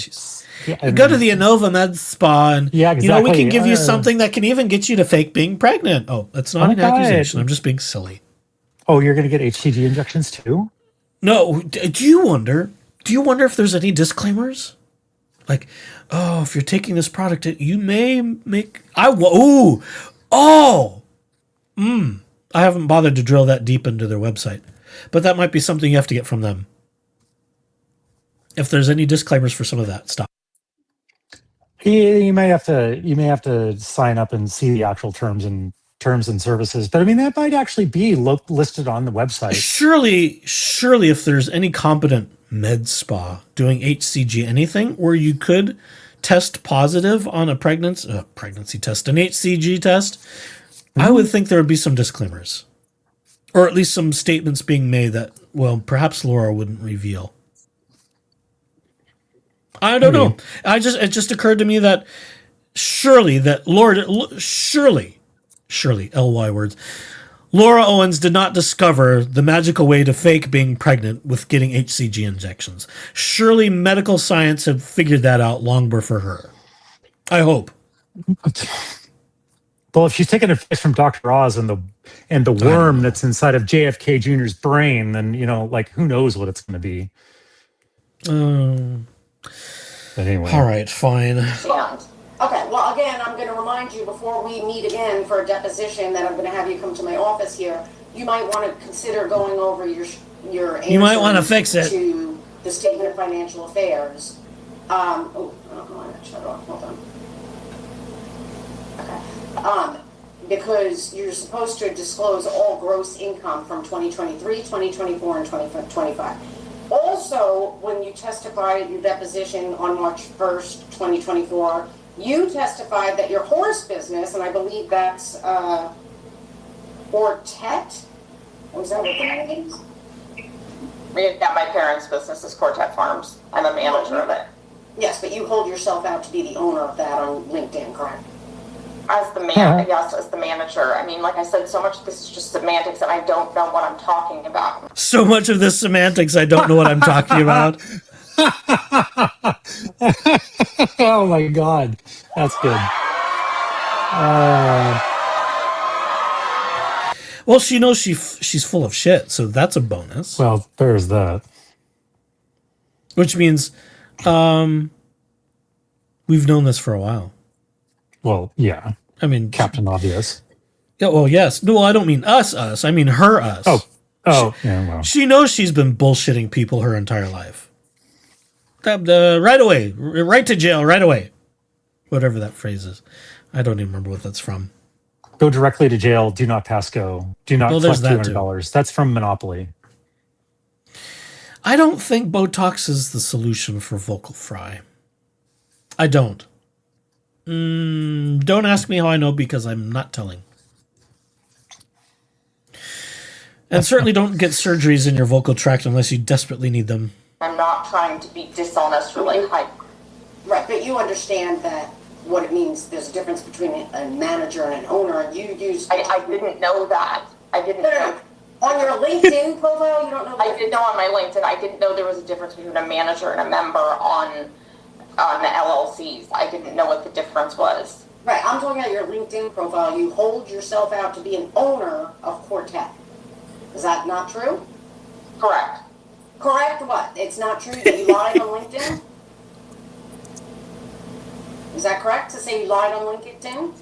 you go to the Inova Med Spa and exactly. We can give you something that can even get you to fake being pregnant. Oh, that's not an accusation. I'm just being silly. Oh, you're going to get HCG injections too? No. Do you wonder if there's any disclaimers? Like, oh, if you're taking this product, you may make... I haven't bothered to drill that deep into their website. But that might be something you have to get from them. If there's any disclaimers for some of that stuff. You may have to sign up and see the actual terms and services. But I mean, that might actually be listed on the website. Surely, if there's any competent med spa doing HCG anything, where you could test positive on a pregnancy test, an HCG test, I would think there would be some disclaimers, or at least some statements being made that, well, perhaps Laura wouldn't reveal. I don't know. It just occurred to me that surely LY words, Laura Owens did not discover the magical way to fake being pregnant with getting HCG injections. Surely medical science had figured that out long before her. I hope. Well, if she's taking advice from Dr. Oz and the worm that's inside of JFK Jr.'s brain, then who knows what it's going to be. But anyway. All right, fine. Okay, well, again, I'm going to remind you before we meet again for a deposition that I'm going to have you come to my office here. You might want to consider going over your answers. You might want to fix it to the statement of financial affairs. I don't know why that shut off. Hold on. Okay. Because you're supposed to disclose all gross income from 2023, 2024, and 2025. Also, when you testified in your deposition on March 1st, 2024, you testified that your horse business, and I believe that's Quartet? Was that what the name is? Yeah, my parents' business is Quartet Farms. I'm a manager of it. Yes, but you hold yourself out to be the owner of that on LinkedIn, correct? As the yes, as the manager. I mean, like I said, so much of this is just semantics, and I don't know what I'm talking about. So much of this semantics, I don't know what I'm talking about. Oh my God, that's good. Well, she knows she's full of shit, so that's a bonus. Well, there's that. Which means we've known this for a while. Well, yeah. I mean, Captain Obvious. Yeah. Well, yes. No, I don't mean us. I mean her. Us. Oh. Yeah. Well, she knows she's been bullshitting people her entire life. Right away, right to jail, right away. Whatever that phrase is, I don't even remember what that's from. Go directly to jail. Do not pass go. Do not collect $200. That's from Monopoly. I don't think Botox is the solution for vocal fry. I don't. Don't ask me how I know, because I'm not telling. And certainly don't get surgeries in your vocal tract unless you desperately need them. I'm not trying to be dishonest or Right, but you understand that what it means, there's a difference between a manager and an owner, and you use... I didn't know that. I didn't know. On your LinkedIn profile, you don't know that? I did know on my LinkedIn, I didn't know there was a difference between a manager and a member on the LLCs. I didn't know what the difference was. Right, I'm talking about your LinkedIn profile. You hold yourself out to be an owner of Quartet. Is that not true? Correct. Correct what? It's not true that you lied on LinkedIn? Is that correct to say you lied on LinkedIn?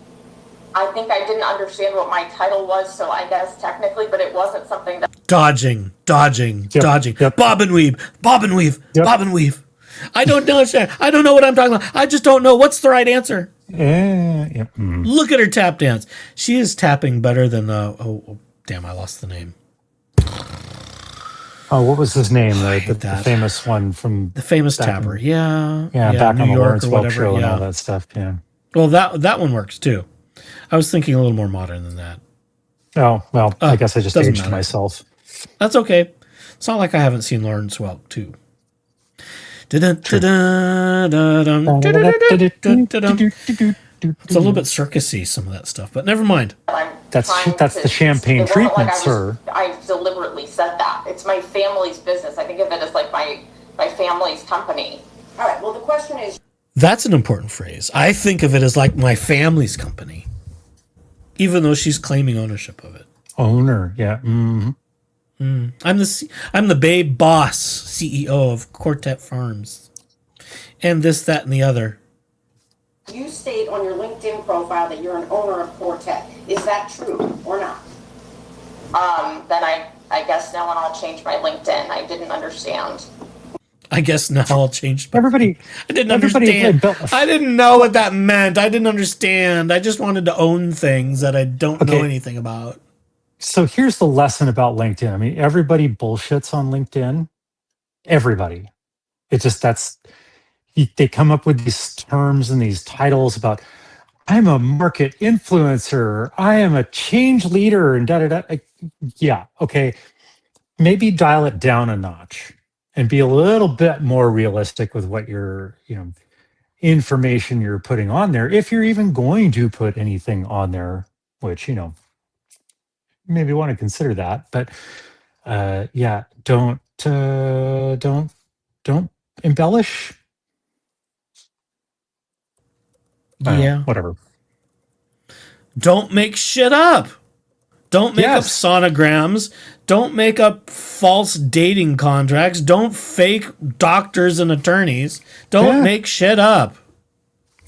I think I didn't understand what my title was, so I guess technically, but it wasn't something that... Dodging. Yep. Bob and weave. I don't know. I don't know what I'm talking about. I just don't know. What's the right answer? Yep. Look at her tap dance. She is tapping better than... damn, I lost the name. Oh, what was his name? The famous one from... The famous tapper. Yeah, back New on the York Lawrence or Welk whatever. show and all that stuff, yeah. Well, that one works, too. I was thinking a little more modern than that. Oh, well, I guess I just aged matter. myself. That's okay. It's not like I haven't seen Lawrence Welk, too. It's a little bit circusy, some of that stuff, but never mind. That's the champagne treatment, sir. I deliberately said that. It's my family's business. I think of it as like my family's company. All right, well, the question is... That's an important phrase. I think of it as like my family's company, even though she's claiming ownership of it. Owner, yeah. Mm-hmm. I'm the babe boss, CEO of Quartet Farms. and this, that, and the other. You state on your LinkedIn profile that you're an owner of Quartet. Is that true or not? Then I guess now and I'll change my LinkedIn. I didn't understand. I guess now I'll change. Everybody. I didn't understand. I didn't know what that meant. I didn't understand. I just wanted to own things that I don't know anything about. So here's the lesson about LinkedIn. I mean, everybody bullshits on LinkedIn. Everybody. It just, they come up with these terms and these titles about, I'm a market influencer, I am a change leader, and da-da-da. Yeah, okay. Maybe dial it down a notch and be a little bit more realistic with what your, information you're putting on there. If you're even going to put anything on there, which, maybe want to consider that. But yeah, don't embellish. Yeah. Whatever. Don't make shit up. Don't make up sonograms. Don't make up false dating contracts. Don't fake doctors and attorneys. Don't make shit up.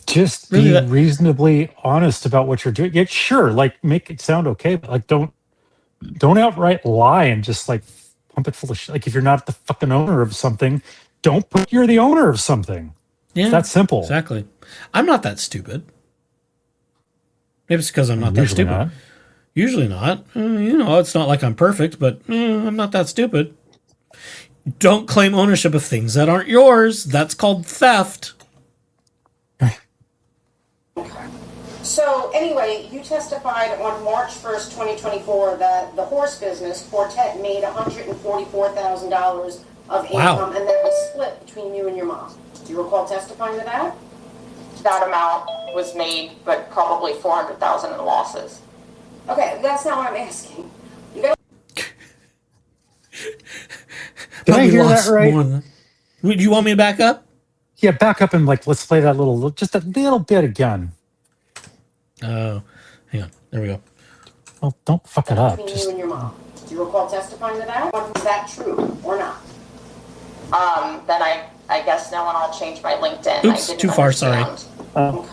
Just be reasonably honest about what you're doing. Yeah, sure, make it sound okay, but don't outright lie and just pump it full of shit. Like, if you're not the fucking owner of something, don't put you're the owner of something. Yeah, it's that simple. Exactly. I'm not that stupid. Maybe it's because I'm not that stupid. Not. Usually not. It's not like I'm perfect, but I'm not that stupid. Don't claim ownership of things that aren't yours. That's called theft. So anyway, you testified on March 1st, 2024 that the horse business, Quartet, made $144,000 of income and that was split between you and your mom. Do you recall testifying to that? That amount was made, but probably $400,000 in losses. Okay, that's not what I'm asking. You got. Did I hear that right? Do you want me to back up? Yeah, back up and let's play that just a little bit again. Oh, hang on. There we go. Well, don't fuck it up. Between you and your mom. Do you recall testifying to that? Is that true or not? Then I guess now and I'll change my LinkedIn. Oops, too far. Sorry. Okay.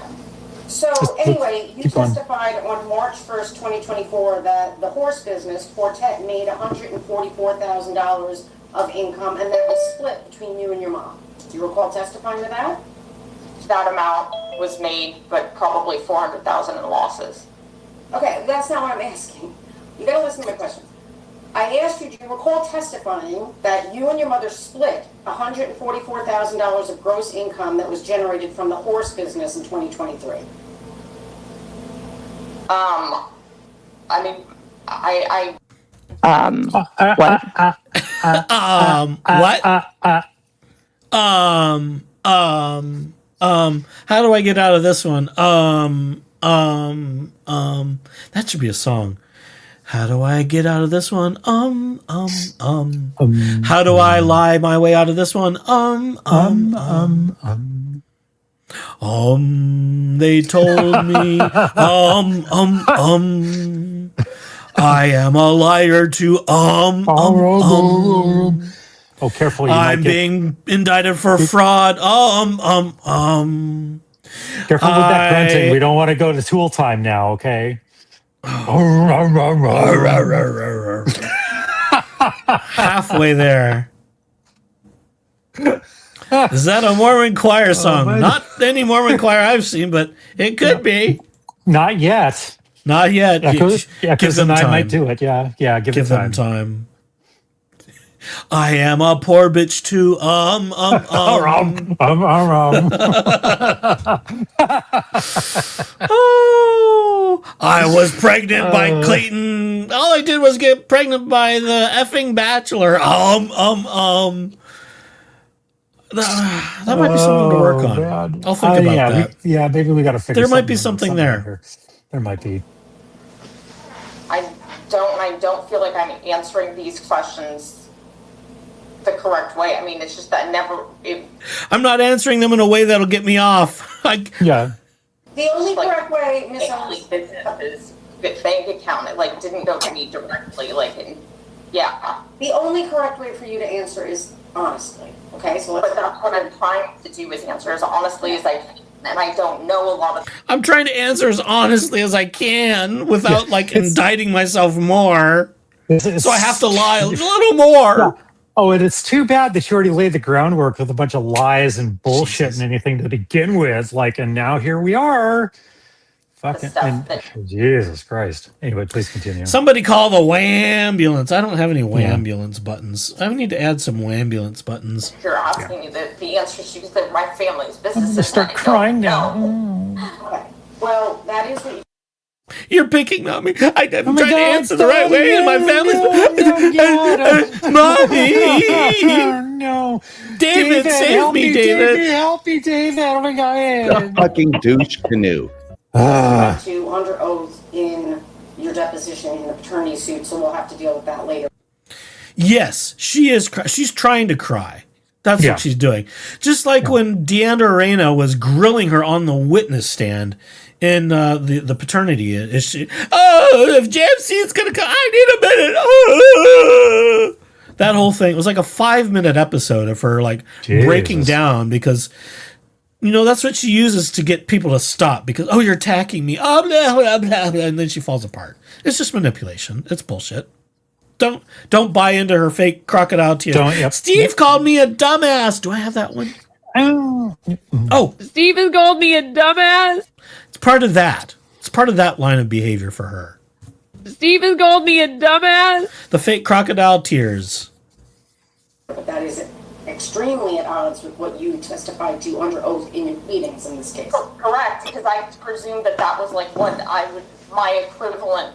So anyway, you testified on March 1st, 2024 that the horse business, Quartet, made $144,000 of income and that was split between you and your mom. Do you recall testifying to that? That amount was made, but probably $400,000 in losses. Okay, that's not what I'm asking. You gotta listen to my question. I asked you, do you recall testifying that you and your mother split $144,000 of gross income that was generated from the horse business in 2023? I mean, how do I get out of this one? That should be a song. How do I get out of this one? How do I lie my way out of this one? They told me, I am a liar to, Oh, careful. I'm being indicted for fraud. Careful with that grunting. We don't want to go to tool time now, okay? Halfway there. Is that a Mormon choir song? Not any Mormon choir I've seen, but it could be. Not yet. Not yet. Give them time. I might do it. Yeah. Give them time. I am a poor bitch too. Oh, I was pregnant by Clayton. All I did was get pregnant by the effing Bachelor. That might be something to work on. Man. I'll think about that. Maybe we got to figure. There might be something there. There might be. I don't feel like I'm answering these questions the correct way. I mean, it's just that I'm not answering them in a way that'll get me off. Yeah. The only correct way, Miss Owens, his bank account, it didn't go to me directly. The only correct way for you to answer is Honestly. Okay, so but that's what I'm trying to do is answer as honestly as I can. And I don't know a lot of... I'm trying to answer as honestly as I can without, indicting myself more. So I have to lie a little more. Yeah. Oh, and it's too bad that you already laid the groundwork with a bunch of lies and bullshit and anything to begin with. And now here we are. Fucking Jesus Christ. Anyway, please continue. Somebody call the WAMbulance. I don't have any WAMbulance buttons. I need to add some WAMbulance buttons. You're asking me the answer to that my family's business. I'm gonna start crying now. Okay. Well, that is what you... You're picking on me. I'm trying to answer the right way, and my family's... Mommy! No. David, save me, David. Help me, David. Oh, my God. The fucking douche canoe. To under oath in your deposition in the paternity suit, so we'll have to deal with that later. Yes, she is. She's trying to cry. That's what she's doing. Just like when Deandra Reyna was grilling her on the witness stand in the paternity issue. Oh, if JMC is going to come, I need a minute. Oh. That whole thing, it was like a 5-minute episode of her breaking down because... that's what she uses to get people to stop because, you're attacking me. Oh, blah, blah, blah, blah, and then she falls apart. It's just manipulation. It's bullshit. Don't buy into her fake crocodile tears. Steve called me a dumbass. Do I have that one? Oh. Steve has called me a dumbass? It's part of that. It's part of that line of behavior for her. Steve has called me a dumbass? The fake crocodile tears. But that is extremely at odds with what you testified to under oath in your pleadings in this case. Correct, because I presumed that was what my equivalent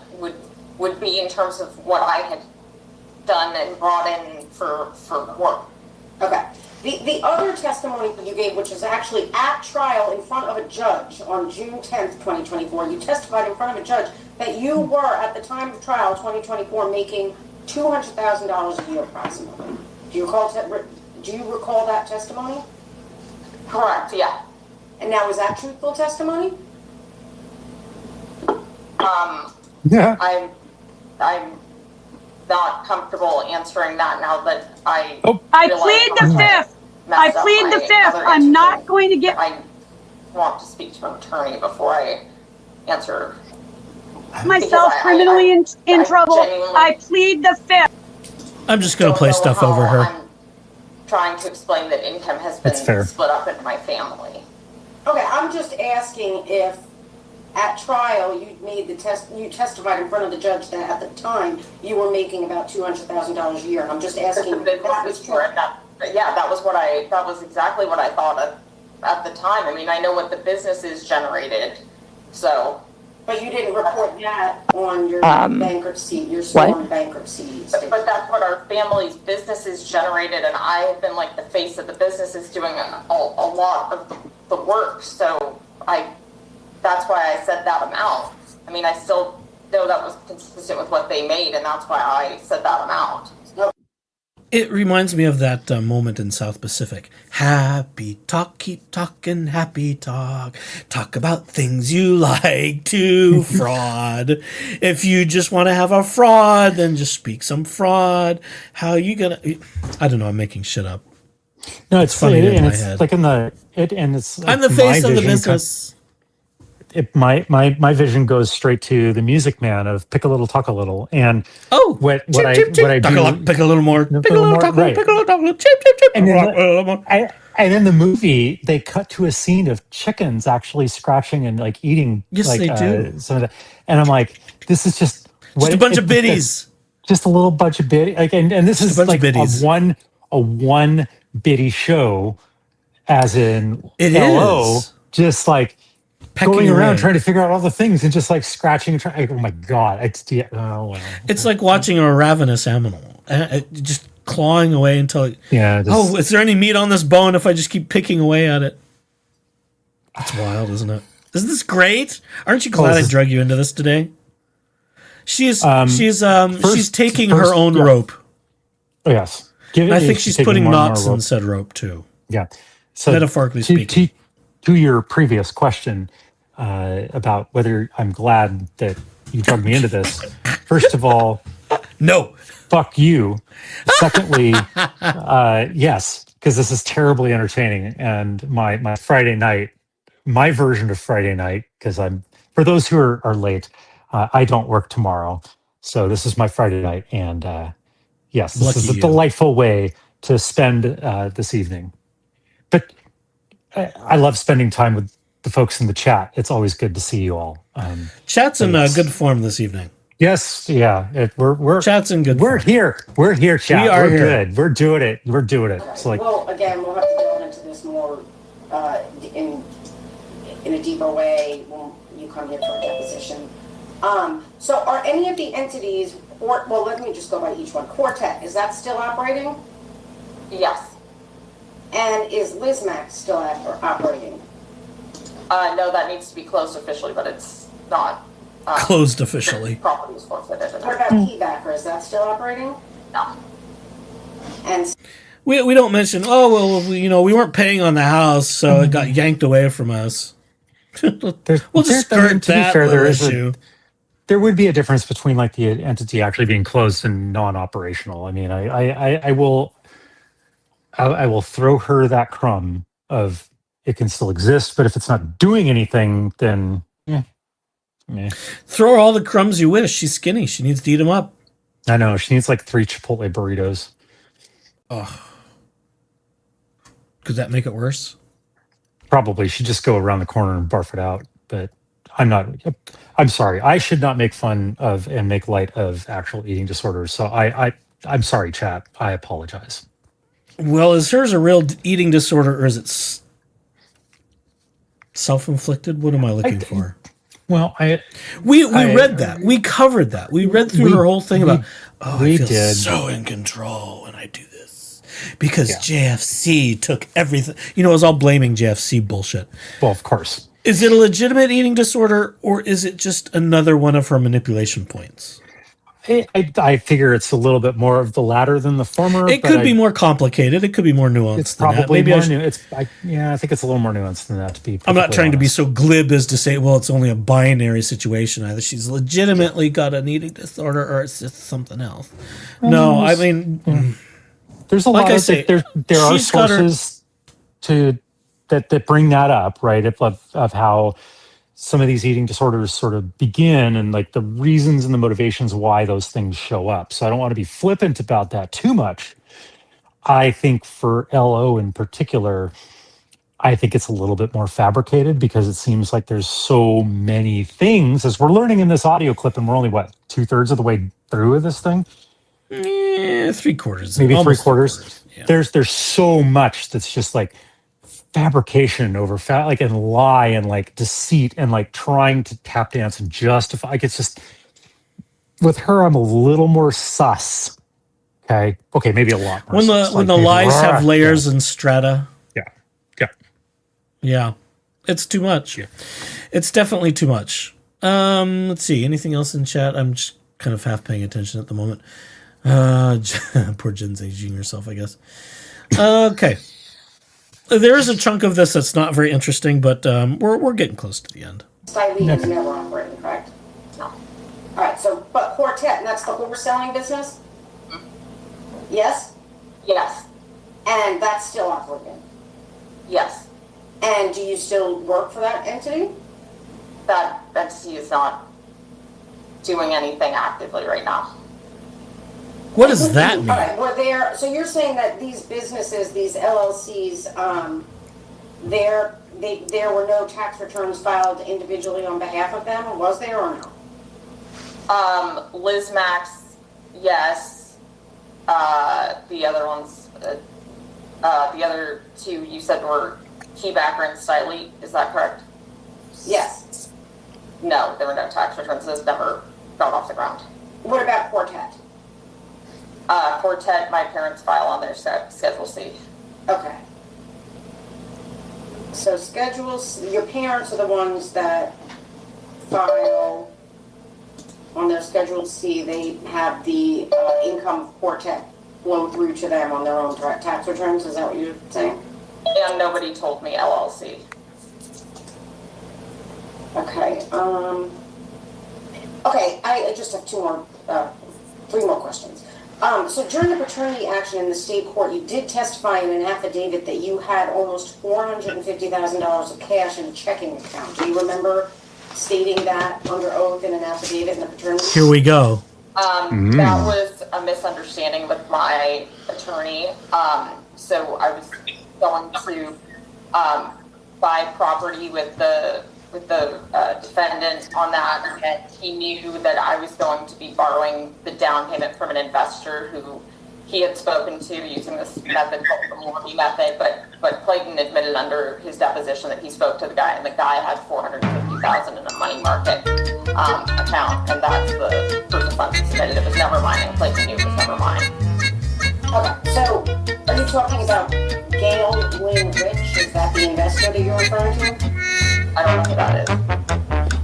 would be in terms of what I had done and brought in for work. Okay. The other testimony that you gave, which is actually at trial in front of a judge on June 10th, 2024, you testified in front of a judge that you were, at the time of trial, 2024, making $200,000 a year approximately. Do you recall that testimony? Correct, yeah. And now, is that truthful testimony? Yeah. I'm not comfortable answering that now that I plead the fifth. I plead the fifth. I'm not going to get... I want to speak to an attorney before I answer. Myself criminally in trouble. I plead the fifth. I'm just going to play stuff over her. I'm trying to explain that income has been split up in my family. Okay, I'm just asking if at trial you testified in front of the judge that at the time you were making about $200,000 a year, and I'm just asking if that was true. That was exactly what I thought at the time. I mean, I know what the business is generated, so. But you didn't report that on your bankruptcy, your sworn bankruptcy statement. But that's what our family's business is generated, and I have been the face of the business is doing a lot of the work, so that's why I said that amount. I mean, I still know that was consistent with what they made, and that's why I said that amount. It reminds me of that moment in South Pacific. Happy talk, keep talking, happy talk. Talk about things you like to fraud. If you just want to have a fraud, then just speak some fraud. How you gonna... I don't know, I'm making shit up. No, it's funny in my it's head. Like in the... and it's like I'm the face of the business. My vision goes straight to the Music Man of Pick a Little, Talk a Little, and what I do, pick a little more, pick a little, talk, right. pick a little, talk, chip, chip, chip, and then in the movie they cut to a scene of chickens actually scratching and eating. Yes, they do. Some of that, and I'm like, this is just a bunch of biddies, just a little bunch of biddies. And this is like a one biddy show, as in LO, just going around trying to figure out all the things and just scratching and trying. Oh my God. It's like watching a ravenous animal, just clawing away until is there any meat on this bone if I just keep picking away at it? That's wild, isn't it? Isn't this great? Aren't you glad I drug you into this today? She's taking her own rope. Oh, yes. I think she's putting knots in said rope too. Yeah. So metaphorically speaking. To your previous question about whether I'm glad that you drugged me into this, first of all, No. Fuck you. Secondly, yes, because this is terribly entertaining. And my Friday night, my version of Friday night, because for those who are late, I don't work tomorrow. So this is my Friday night. And yes, this is a delightful way to spend this evening. But I love spending time with the folks in the chat. It's always good to see you all. Chat's in good form this evening. Yes, yeah. We're chat's in good. We're form. here. We're here, chat. We're here. Good. We're doing it. We're doing it. Okay. So like, well, again, we'll have to delve into this more in a deeper way when you come here for a deposition. So are any of the entities, well, let me just go by each one. Quartet, is that still operating? Yes. And is Lizmax still operating? No, that needs to be closed officially, but it's not. Closed officially. Property is forfeited. What about Keybacker? Is that still operating? No. And we don't mention. Oh well, we weren't paying on the house, so it got yanked away from us. We'll just skirt that issue. There would be a difference between like the entity actually being closed and non-operational. I mean, I will throw her that crumb of it can still exist, but if it's not doing anything, then throw her all the crumbs you wish. She's skinny. She needs to eat them up. I know. She needs like 3 Chipotle burritos. Oh. Could that make it worse? Probably. She'd just go around the corner and barf it out. But I'm sorry. I should not make fun of and make light of actual eating disorders. So I'm sorry, chat. I apologize. Well, is hers a real eating disorder or is it self-inflicted? What am I looking for? Well, we read that. We covered that. We read through her whole thing about, I feel so in control when I do this. Because JFC took everything. It was all blaming JFC bullshit. Well, of course. Is it a legitimate eating disorder or is it just another one of her manipulation points? I figure it's a little bit more of the latter than the former. It could be more complicated. It could be more nuanced. It's probably more nuanced. I think it's a little more nuanced than that. To be, I'm not trying to be so glib as to say, well, it's only a binary situation. Either she's legitimately got an eating disorder, or it's just something else. No, I mean, there's a lot of there are sources that bring that up, right? Of how some of these eating disorders sort of begin and like the reasons and the motivations why those things show up. So I don't want to be flippant about that too much. I think for LO in particular, I think it's a little bit more fabricated because it seems like there's so many things, as we're learning in this audio clip, and we're only, 2/3 of the way through with this thing? Yeah, 3/4. Maybe 3/4. Yeah. There's so much that's just like fabrication over and lie and like deceit and like trying to tap dance and justify. Like it's just, with her, I'm a little more sus. Okay, maybe a lot more. When the lies have layers and strata. Yeah, it's too much. Yeah. It's definitely too much. Let's see. Anything else in chat? I'm just kind of half paying attention at the moment. Poor Jen's aging herself, I guess. Okay. There is a chunk of this that's not very interesting, but we're getting close to the end. Stylene is never operating, correct? No. All right. So, but Quartet, and that's the wholesaling business. Mm-hmm. Yes. Yes. And that's still operating. Yes. And do you still work for that entity? That entity is not doing anything actively right now. What does that mean? All right, so you're saying that these businesses, these LLCs, there were no tax returns filed individually on behalf of them, was there or no? Lizmax, yes. The other ones, the other two you said were Keybacker and Stylete, is that correct? Yes. No, there were no tax returns. Those never got off the ground. What about Quartet? Quartet, my parents file on their Schedule C. Okay. So your parents are the ones that file on their Schedule C. They have the income of Quartet flow through to them on their own tax returns. Is that what you're saying? And nobody told me LLC. Okay. Okay, I just have two more three more questions. So during the paternity action in the state court, you did testify in an affidavit that you had almost $450,000 of cash in a checking account. Do you remember stating that under oath in an affidavit in the paternity? Here we go. That was a misunderstanding with my attorney. So I was going to buy property with the defendant on that, and he knew that I was going to be borrowing the down payment from an investor who he had spoken to using this method called the Morby method, but Clayton admitted under his deposition that he spoke to the guy, and the guy had $450,000 in a money market account, and that's the proof of funds he submitted. It was never mine, and Clayton knew it was never mine. Okay, so are you talking about Gail Lynn Rich? Is that the investor that you're referring to? I don't know who that is.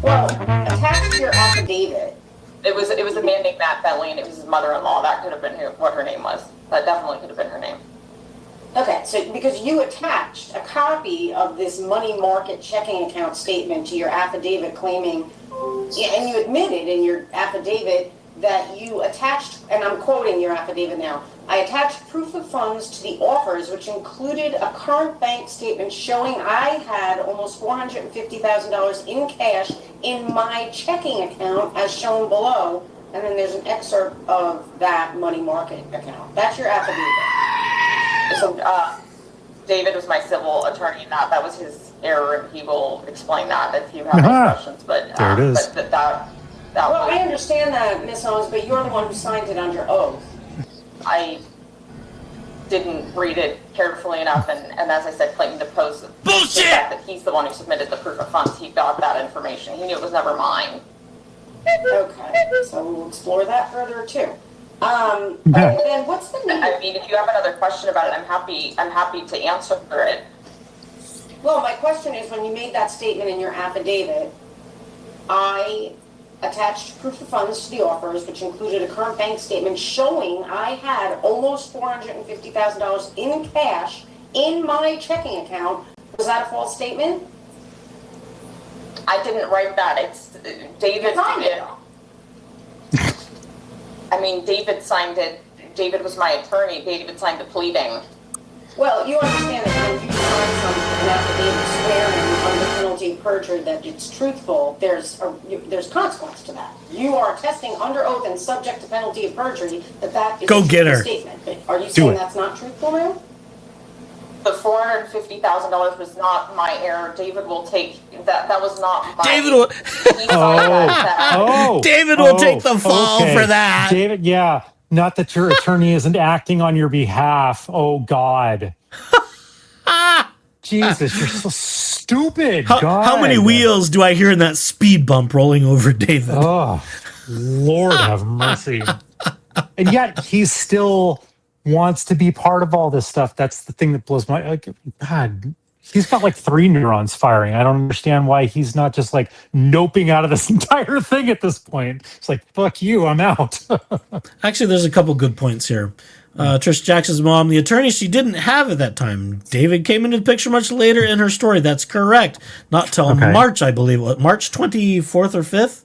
Well, attached to your affidavit. It was a man named Matt Bentley, and it was his mother-in-law. That could have been what her name was. That definitely could have been her name. Okay, so because you attached a copy of this money market checking account statement to your affidavit claiming, and you admitted in your affidavit that you attached, and I'm quoting your affidavit now, I attached proof of funds to the offers, which included a current bank statement showing I had almost $450,000 in cash in my checking account as shown below, and then there's an excerpt of that money market account. That's your affidavit. So David was my civil attorney, and that was his error, and he will explain that if you have any questions. But there it is. But that well, I understand that, Ms. Owens, but you're the one who signed it under oath. I didn't read it carefully enough, and as I said, Clayton deposed the fact that he's the one who submitted the proof of funds. He got that information. He knew it was never mine. Okay, so we'll explore that further too. Then what's the name? I mean, if you have another question about it, I'm happy to answer it. Well, my question is, when you made that statement in your affidavit, I attached proof of funds to the offers, which included a current bank statement showing I had almost $450,000 in cash in my checking account. Was that a false statement? I didn't write that. It's David signed it. I mean, David signed it. David was my attorney. David signed the pleading. Well, you understand that when you sign an affidavit swearing under penalty of perjury that it's truthful, there's consequence to that. You are attesting under oath and subject to penalty of perjury that is Go a get her. statement. But are you saying that's not truthful now? The $450,000 was not my error. David will take that. That was not my. David will. David will take the fall for that. David, yeah. Not that your attorney isn't acting on your behalf. Oh, God. Jesus, you're so stupid. How many wheels do I hear in that speed bump rolling over David? Oh, Lord have mercy. And yet he still wants to be part of all this stuff. That's the thing that blows my... God, he's got like 3 neurons firing. I don't understand why he's not just like noping out of this entire thing at this point. It's like, fuck you, I'm out. Actually, there's a couple good points here. Trish Jackson's mom, the attorney she didn't have at that time. David came into the picture much later in her story. That's correct. Not till March, I believe. March 24th or 5th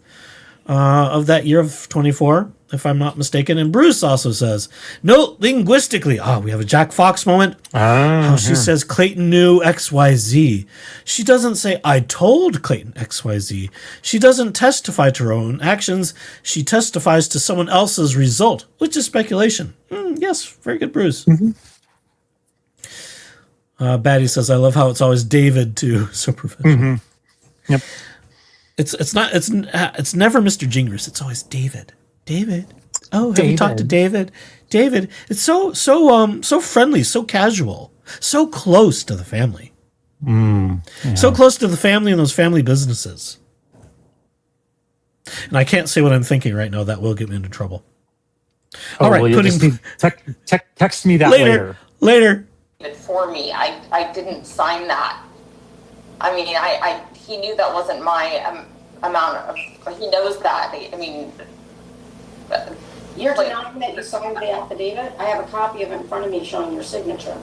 of that year of 24, if I'm not mistaken. And Bruce also says, note linguistically. We have a Jack Fox moment. How she says Clayton knew XYZ. She doesn't say, I told Clayton XYZ. She doesn't testify to her own actions. She testifies to someone else's result, which is speculation. Yes, very good, Bruce. Batty says, I love how it's always David, too. So professional. Yep. It's never Mr. Gingras. It's always David. David. Oh, have you talked to David? David. It's so friendly, so casual, so close to the family. So close to the family and those family businesses. And I can't say what I'm thinking right now. That will get me into trouble. All right, text me that later. For me, I didn't sign that. I mean, he knew that wasn't my amount of. He knows that. I mean, you're denying that you signed the affidavit? I have a copy of it in front of me showing your signature.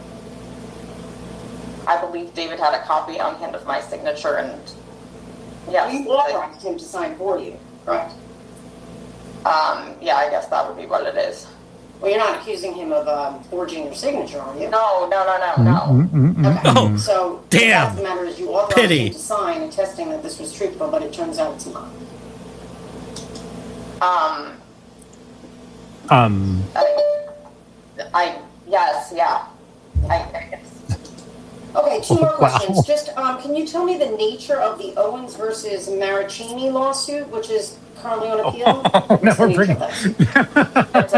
I believe David had a copy on hand of my signature, and yes, you authorized him to sign for you, correct? Yeah, I guess that would be what it is. Well, you're not accusing him of forging your signature, are you? No. Okay. Oh, So damn. the fact of the matter is you authorized Pity. him to sign attesting that this was truthful, but it turns out it's not. Yes, yeah. I guess. Okay, two more Wow. questions. Just, can you tell me the nature of the Owens versus Maricini lawsuit, which is currently on appeal? No, What's the we're nature bringing. of that?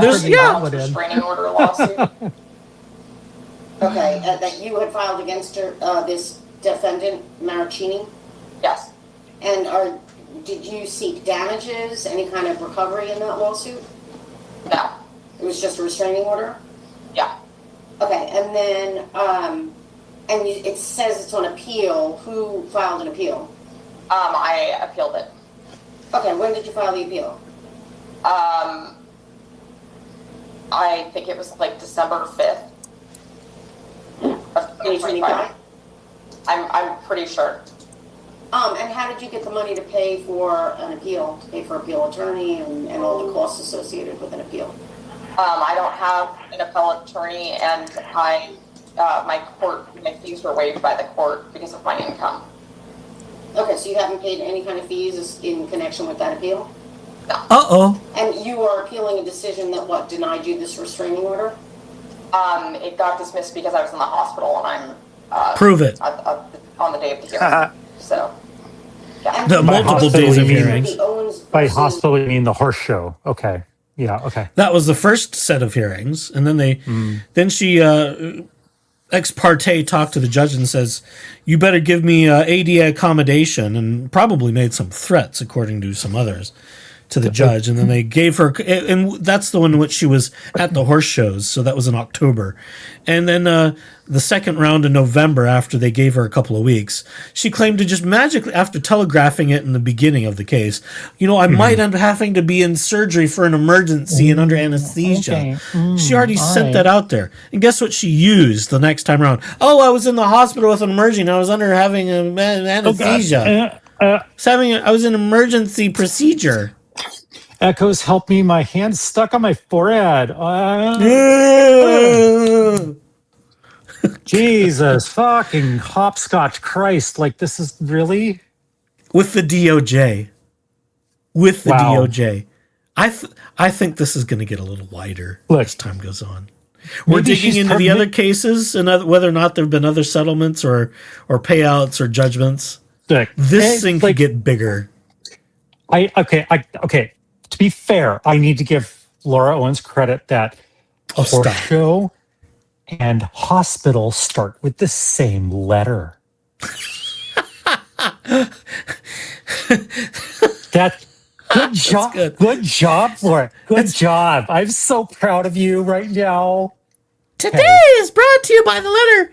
There's Restraining order lawsuit. Okay, that you had filed against her, this defendant, Maricini? Yes. And did you seek damages, any kind of recovery in that lawsuit? No. It was just a restraining order? Yeah. Okay, and then, it says it's on appeal. Who filed an appeal? I appealed it. Okay, when did you file the appeal? I think it was like December 5th of 2025. I'm pretty sure. And how did you get the money to pay for an appeal, to pay for appeal attorney and all the costs associated with an appeal? I don't have an appellate attorney, and my fees were waived by the court because of my income. Okay, so you haven't paid any kind of fees in connection with that appeal? No. Uh-oh. And you are appealing a decision that denied you this restraining order? It got dismissed because I was in the hospital, and I'm Prove it. on the day of the hearing. So, yeah. The multiple days of hearings. By hospital, you mean the horse show? Okay. Yeah. Okay. That was the first set of hearings, and then then she ex parte talked to the judge and says, "You better give me ADA accommodation," and probably made some threats, according to some others, to the judge. And then they gave her, and that's the one in which she was at the horse shows. So that was in October, and then the second round in November, after they gave her a couple of weeks, she claimed to just magically, after telegraphing it in the beginning of the case, I might end up having to be in surgery for an emergency and under anesthesia. Okay. She already sent that out there. And guess what she used the next time around? Oh, I was in the hospital with an emergency and I was having anesthesia. I was in an emergency procedure. Echoes, help me. My hand's stuck on my forehead. Jesus fucking hopscotch Christ. Like, this is really? With the DOJ. With the Wow. DOJ. I think this is going to get a little wider as time goes on. We're Maybe digging she's into the other cases and whether or not there have been other settlements or payouts or judgments. This thing could get bigger. Okay. To be fair, I need to give Laura Owens credit that horse show and hospital start with the same letter. Good job. Good job, Laura. Good job. I'm so proud of you right now. Today is brought to you by the letter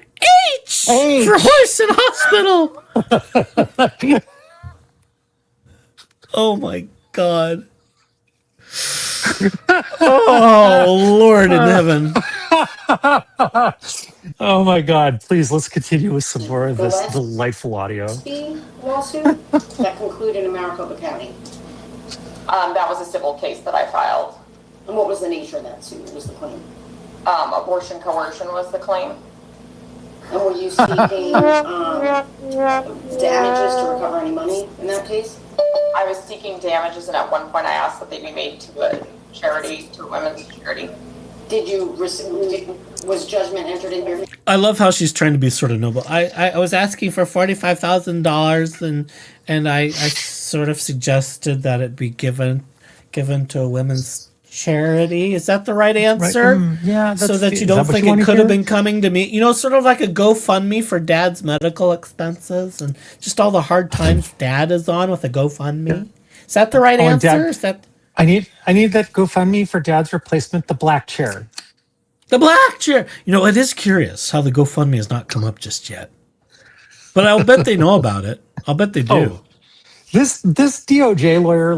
H. For horse and hospital. Oh my God. Oh, Lord in heaven. Oh my God. Please, let's continue with some more of this delightful audio. The lawsuit that concluded in Maricopa County. That was a civil case that I filed. And what was the nature of that suit? What was the claim? Abortion coercion was the claim. And were you seeking damages to recover any money in that case? I was seeking damages, and at one point I asked that they be made to a charity, to a women's charity. Did you was judgment entered in your? I love how she's trying to be sort of noble. I was asking for $45,000 and I sort of suggested that it be given to a women's charity. Is that the right answer? Right. Yeah. So that you don't think it could have been coming to me. Sort of like a GoFundMe for Dad's medical expenses and just all the hard times Dad is on with a GoFundMe. Is that the right answer? Dad, is that? I need that GoFundMe for Dad's replacement, the black chair. The black chair. It is curious how the GoFundMe has not come up just yet. But I'll bet they know about it. I'll bet they do. Oh, this DOJ lawyer,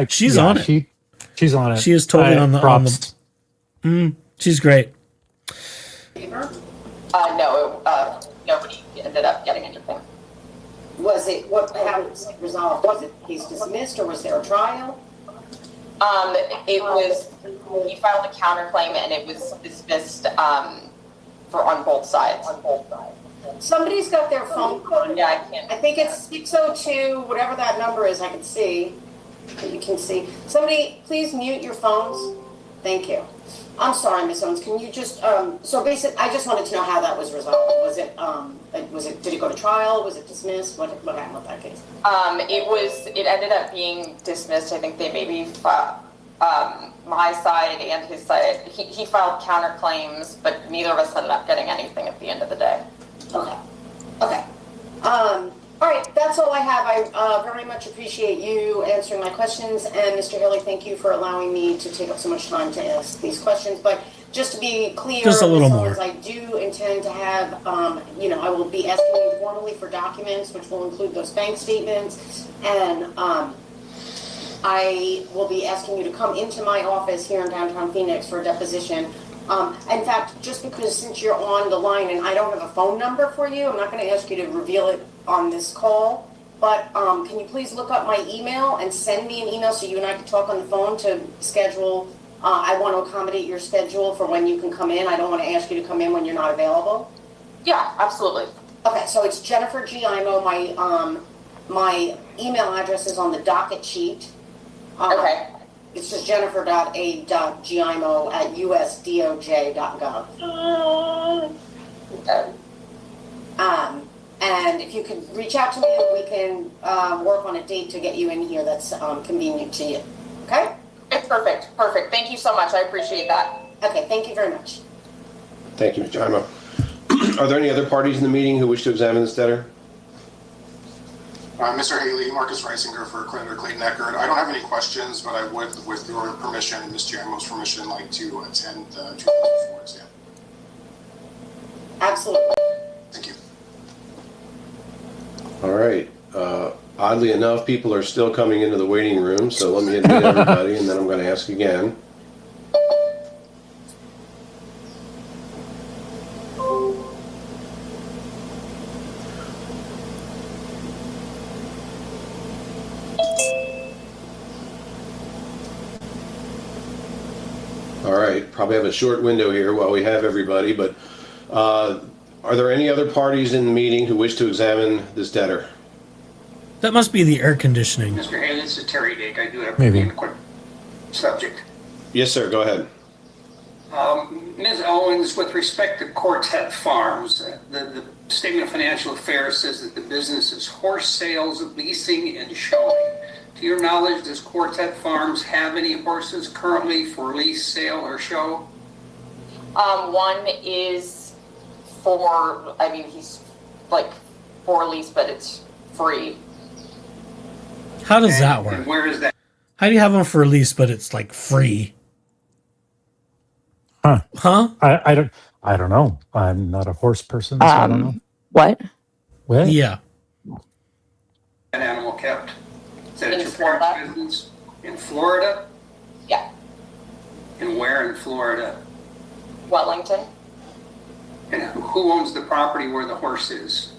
she's on it. She's on it. She is totally on the. She's great. No, nobody ended up getting anything. Was it how was it resolved? Was it case dismissed or was there a trial? He filed a counterclaim and it was dismissed on both sides. Somebody's got their phone on. Yeah, I can't. I think it's 602, whatever that number is, I can see. You can see. Somebody, please mute your phones. Thank you. I'm sorry, Ms. Owens. Can you just, so basically, I just wanted to know how that was resolved. Did it go to trial? Was it dismissed? What happened with that case? It ended up being dismissed. I think they maybe, my side and his side, he filed counterclaims, but neither of us ended up getting anything at the end of the day. Okay. All right, that's all I have. I very much appreciate you answering my questions. And Mr. Haley, thank you for allowing me to take up so much time to ask these questions. But just to be clear, just a little more. I do intend to have, I will be asking you formally for documents, which will include those bank statements. And I will be asking you to come into my office here in downtown Phoenix for a deposition. In fact, just because since you're on the line and I don't have a phone number for you, I'm not going to ask you to reveal it on this call, but can you please look up my email and send me an email so you and I can talk on the phone to schedule. I want to accommodate your schedule for when you can come in. I don't want to ask you to come in when you're not available. Yeah, absolutely. Okay, so it's Jennifer G. Imo. My email address is on the docket sheet. Okay. It's just jennifer.a.gimo@usdoj.gov. Okay. And if you could reach out to me, we can work on a date to get you in here that's convenient to you. Okay? It's perfect. Thank you so much. I appreciate that. Okay, thank you very much. Thank you, Mr. Imo. Are there any other parties in the meeting who wish to examine this debtor? Mr. Haley, Marcus Reisinger for creditor Clayton Eckert. I don't have any questions, but I would, with your permission and Ms. Imo's permission, like to attend the 2004 exam. Absolutely. Thank you. All right. Oddly enough, people are still coming into the waiting room, so let me admit everybody, and then I'm going to ask again. All right, probably have a short window here while we have everybody, but are there any other parties in the meeting who wish to examine this debtor? That must be the air conditioning. Mr. Haley, this is Terry Dake. I do have Maybe. a quick subject. Yes, sir, go ahead. Ms. Owens, with respect to Quartet Farms, the Statement of Financial Affairs says that the business is horse sales, leasing, and showing. To your knowledge, does Quartet Farms have any horses currently for lease, sale, or show? One is he's like for lease, but it's free. How does that work? And where is that? How do you have them for lease, but it's like free? Huh? I don't know. I'm not a horse person, so I don't know. What? What? Yeah. That animal kept? Is that In at your parents' Florida. business? In Florida? Yeah. And where in Florida? Wellington. And who owns the property where the horse is?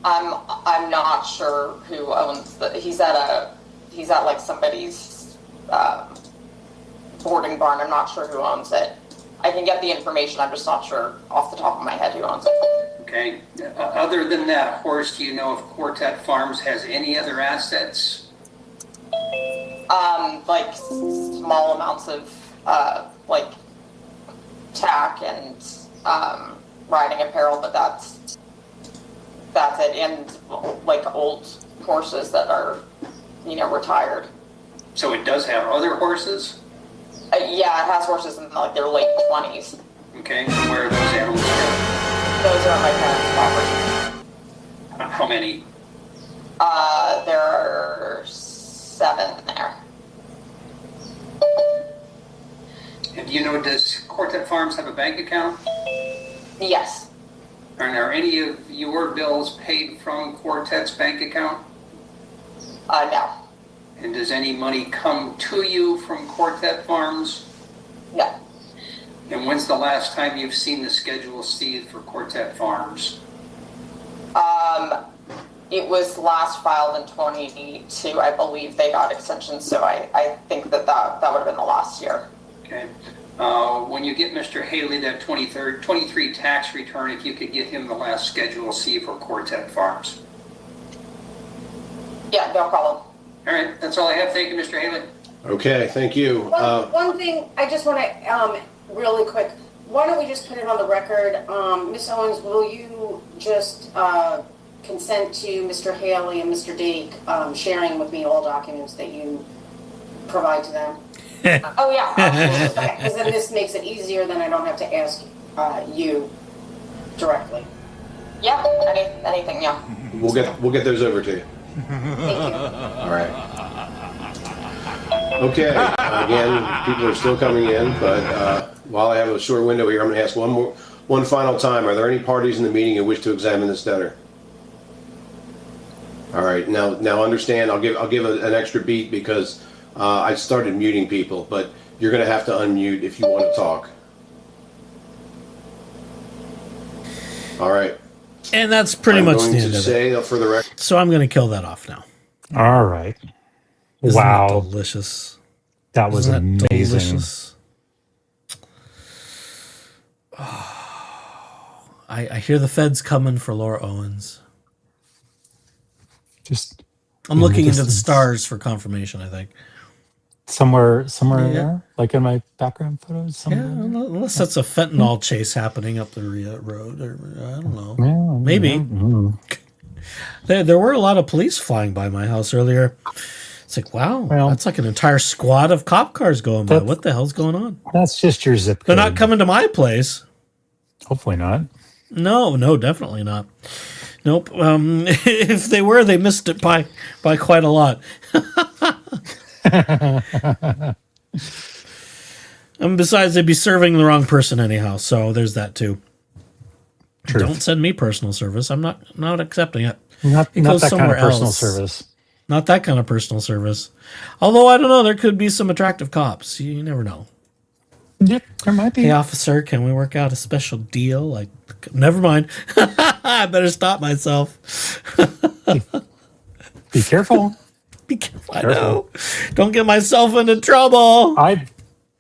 I'm not sure who owns he's at like somebody's boarding barn. I'm not sure who owns it. I can get the information. I'm just not sure off the top of my head who owns it. Okay. Other than that horse, do you know if Quartet Farms has any other assets? Like small amounts of like tack and riding apparel, but that's it. And like old horses that are, retired. So it does have other horses? Yeah, it has horses in like their late 20s. Okay. And where are those animals kept? Those are on my parents' property. How many? There are 7 there. And do you know, does Quartet Farms have a bank account? Yes. And are any of your bills paid from Quartet's bank account? No. And does any money come to you from Quartet Farms? No. And when's the last time you've seen the Schedule C for Quartet Farms? It was last filed in 2022, I believe they got extensions, so I think that would have been the last year. Okay. When you get Mr. Haley that 23 tax return, if you could get him the last Schedule C for Quartet Farms. Yeah, no problem. All right, that's all I have. Thank you, Mr. Haley. Okay, thank you. One thing, I just want to, really quick, why don't we just put it on the record? Ms. Owens, will you just consent to Mr. Haley and Mr. Dake sharing with me all documents that you provide to them? Oh, yeah, absolutely. Okay, because then this makes it easier, then I don't have to ask you directly. Yeah, anything, yeah. We'll get those over to you. Thank you. All right. Okay. Again, people are still coming in, but while I have a short window here, I'm going to ask one final time. Are there any parties in the meeting who wish to examine this debtor? All right. Now understand. I'll give an extra beat because I started muting people, but you're going to have to unmute if you want to talk. All right. And that's pretty much the end of it. For the record. So I'm going to kill that off now. All right. Isn't Wow. that delicious? That was Isn't that amazing. delicious? Oh, I hear the feds coming for Laura Owens. Just I'm looking into the stars for confirmation, I think. Somewhere Yeah. there, like in my background photos. Yeah, Somewhere. unless that's a fentanyl chase happening up the road, or I don't know. Yeah, Maybe. yeah, mm. There were a lot of police flying by my house earlier. It's like, wow, that's like an entire squad of cop cars going by. What the hell's going on? That's just your zip code. They're not coming to my place. Hopefully not. No, definitely not. Nope. If they were, they missed it by quite a lot. And besides, they'd be serving the wrong person anyhow. So there's that too. Truth. Don't send me personal service. I'm not accepting it. Not It that goes kind of somewhere personal else. service. Not that kind of personal service. Although I don't know, there could be some attractive cops. You never know. Yep, there might be. Hey, officer, can we work out a special deal? Like, never mind. I better stop myself. Be careful. Be careful. I know. Don't get myself into trouble. I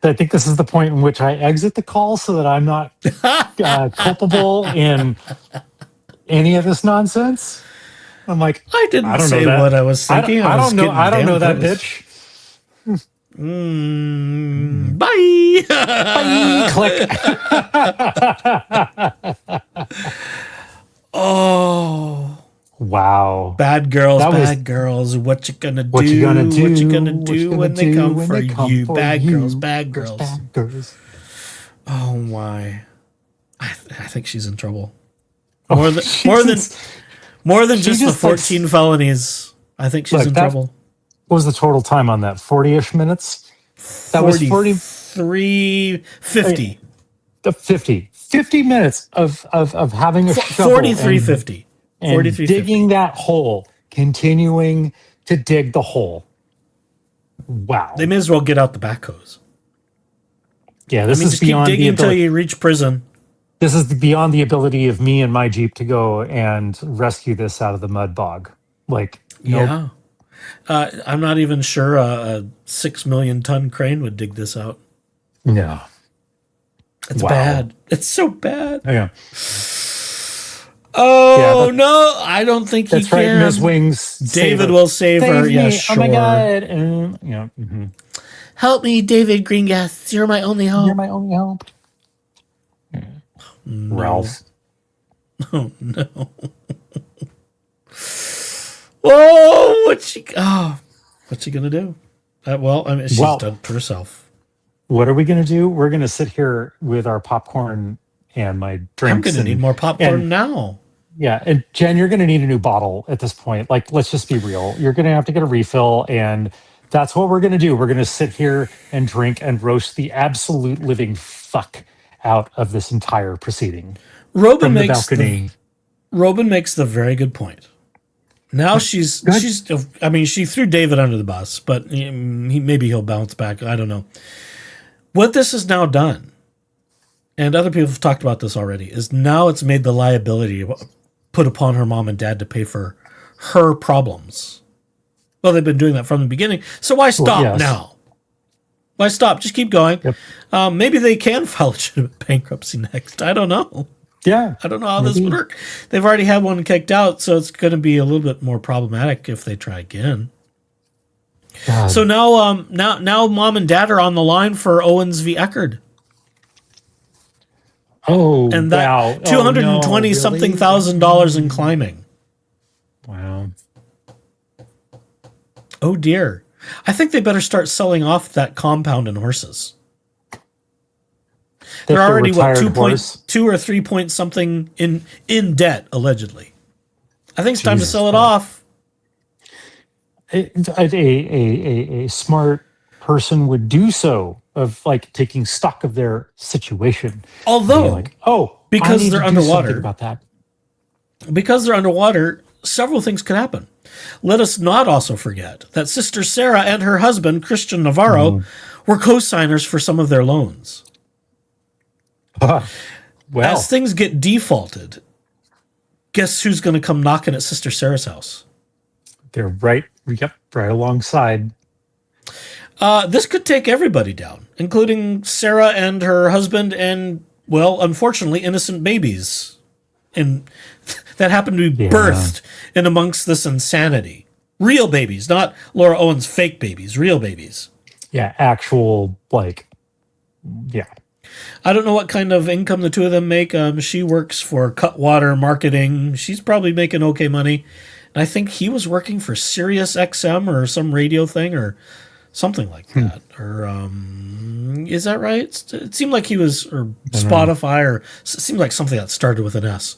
think this is the point in which I exit the call so that I'm not culpable in any of this nonsense. I'm like, I didn't say what I was thinking. I don't know. I don't know that close. bitch. Bye. Bye. Click. Oh. Wow. Bad girls, girls. What you gonna do? What you gonna do? What you gonna do when they come for you? Bad girls, bad girls. Bad girls. Oh my. I think she's in trouble. Oh, More than just the just 14 felonies. I think she's in trouble. What was the total time on that? 40-ish minutes? That was 43, 50. 50 minutes of having a shovel 43.50. and 43.50. digging that hole, continuing to dig the hole. Wow. They may as well get out the backhoes. Yeah, this is just beyond keep digging until you reach prison. This is beyond the ability of me and my Jeep to go and rescue this out of the mud bog. Like, yeah. I'm not even sure a 6 million ton crane would dig this out. No. It's bad. It's so bad. Yeah. Oh, no. I don't think he that's right, can. Ms. Wings. David will save her. Yeah, sure. Oh, my God. Yeah. Mm-hmm. Help me, David Greengrass. You're my only hope. You're my only hope. No. Ralph. Oh, no. Whoa, what's she gonna do? Well, I mean, she's done for herself. What are we gonna do? We're gonna sit here with our popcorn and my drinks. I'm gonna need more popcorn now. Yeah, and Jen, you're gonna need a new bottle at this point. Like, let's just be real. You're gonna have to get a refill, and that's what we're gonna do. We're gonna sit here and drink and roast the absolute living fuck out of this entire proceeding. Robin makes the very good point. Now she's I mean, she threw David under the bus, but maybe he'll bounce back. I don't know. What this has now done, and other people have talked about this already, is now it's made the liability put upon her mom and dad to pay for her problems. Well, they've been doing that from the beginning. So why stop now? Why stop? Just keep going. Yep. Maybe they can file legitimate bankruptcy next. I don't know. Yeah. I don't know how this would work. They've already had one kicked out, so it's going to be a little bit more problematic if they try again. God. So now mom and dad are on the line for Owens v. Eckerd. Oh, and that wow. $220 something $1,000 and climbing. Wow. Oh dear. I think they better start selling off that compound and horses. They're already what 2.2 or 3 point something in debt allegedly. I think it's time to sell it off. A smart person would do so, of like taking stock of their situation. Although, because they're underwater, about that. Because they're underwater, several things could happen. Let us not also forget that Sister Sarah and her husband, Christian Navarro, were co-signers for some of their loans. As things get defaulted, guess who's going to come knocking at Sister Sarah's house? They're right alongside. This could take everybody down, including Sarah and her husband and, well, unfortunately, innocent babies that happened to be birthed in amongst this insanity. Real babies, not Laura Owens' fake babies, real babies. Yeah, actual, I don't know what kind of income the two of them make. She works for Cutwater Marketing. She's probably making okay money. And I think he was working for Sirius XM or some radio thing or something like that. Or is that right? It seemed like he was, or Spotify, or it seemed like something that started with an S.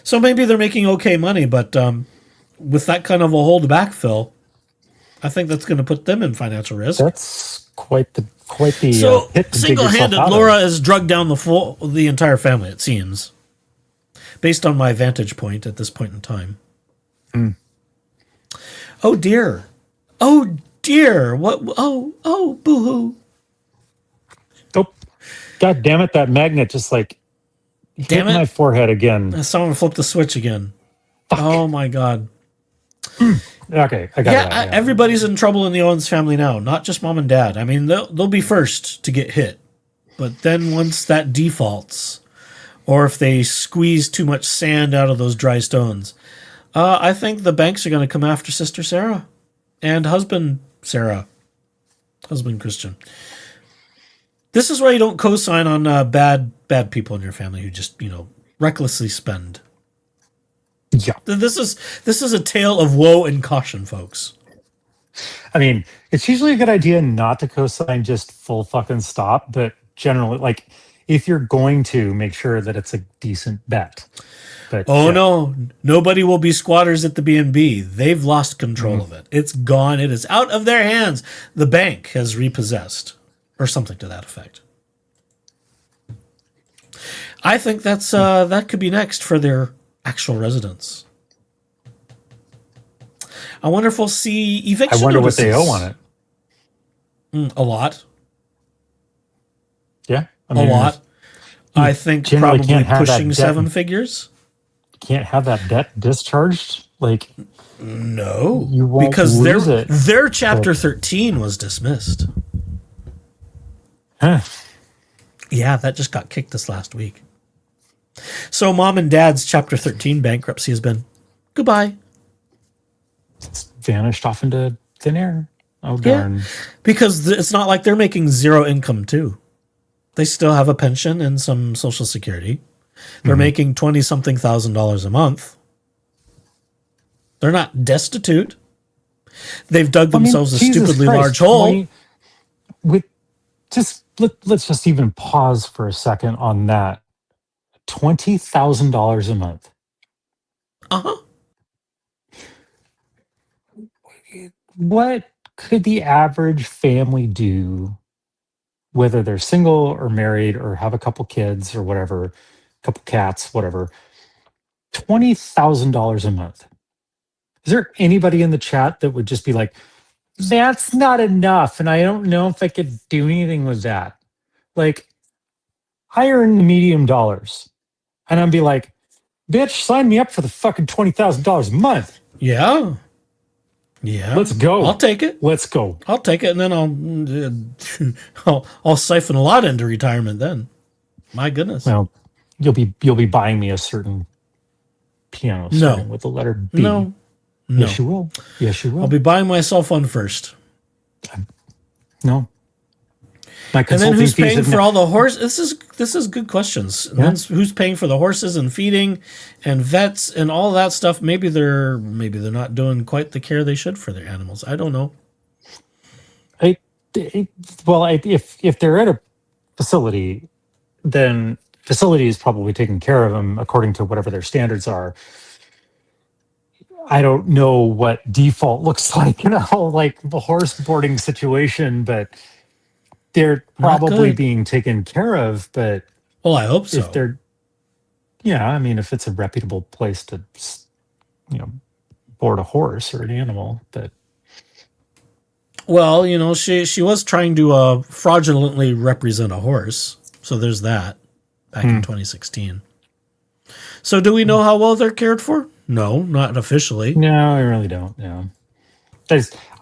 So maybe they're making okay money, but with that kind of a hold backfill, I think that's going to put them in financial risk. That's quite the so hit to single-handed, Laura has drugged down the entire family, it seems, based on my vantage point at this point in time. Oh dear. Oh dear. What? Oh, boo-hoo. Oh, God damn it! That magnet just hit my forehead again. Someone flipped the switch again. Fuck. Oh my God. Okay, I got it. Yeah, everybody's in trouble in the Owens family now, not just mom and dad. I mean, they'll be first to get hit. But then once that defaults, or if they squeeze too much sand out of those dry stones, I think the banks are going to come after Sister Sarah and husband Christian. This is why you don't co-sign on bad people in your family who just, recklessly spend. Yeah. This is a tale of woe and caution, folks. I mean, it's usually a good idea not to co-sign just full fucking stop, but generally, if you're going to, make sure that it's a decent bet. But no, nobody will be squatters at the B&B. They've lost control of it. It's gone. It is out of their hands. The bank has repossessed, or something to that effect. I think that's that could be next for their actual residence. I wonder if we'll see eviction I wonder notices. what they owe on it. A lot. Yeah. A lot. I think probably pushing 7 figures. Can't have that debt discharged? No. You won't because lose it. Their Chapter 13 was dismissed. Huh. Yeah, that just got kicked this last week. So mom and dad's Chapter 13 bankruptcy has been goodbye. It's vanished off into thin air. Oh, darn. Yeah, because it's not like they're making zero income, too. They still have a pension and some Social Security. They're making $20-something thousand a month. They're not destitute. They've dug themselves a stupidly large hole. Let's just even pause for a second on that. $20,000 a month. Uh-huh. What could the average family do, whether they're single or married or have a couple kids or whatever, a couple cats, whatever, $20,000 a month? Is there anybody in the chat that would just be like, that's not enough, and I don't know if I could do anything with that? I earn the medium dollars, and I'd be like, bitch, sign me up for the fucking $20,000 a month. Yeah. Yeah. Let's go. I'll take it. Let's go. I'll take it, and then I'll siphon a lot into retirement then. My goodness. Well, you'll be buying me a certain piano starting with the letter B. No. Yes, you will. Yes, you will. I'll be buying myself one first. No. And then who's paying for all the horses? This is good questions. Yeah. Who's paying for the horses and feeding and vets and all that stuff? Maybe they're not doing quite the care they should for their animals. I don't know. If they're at a facility, then facility is probably taking care of them according to whatever their standards are. I don't know what default looks like, like the horse boarding situation, but they're probably being taken care of. But well, I hope so. If they're, if it's a reputable place to, board a horse or an animal, but. Well, she was trying to fraudulently represent a horse, so there's that back in 2016. So do we know how well they're cared for? No, not officially. No, I really don't. Yeah,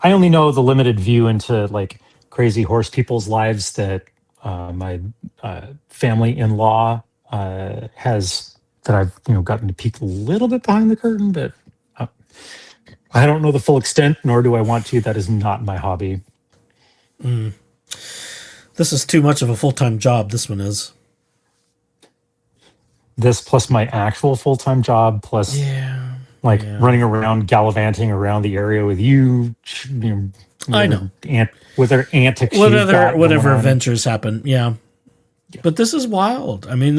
I only know the limited view into like crazy horse people's lives that my family-in-law has, that I've gotten to peek a little bit behind the curtain, but I don't know the full extent, nor do I want to. That is not my hobby. This is too much of a full-time job. This one is. This plus my actual full-time job plus running around gallivanting around the area with you. I know. With her antics. Whatever adventures happen. Yeah. But this is wild. I mean,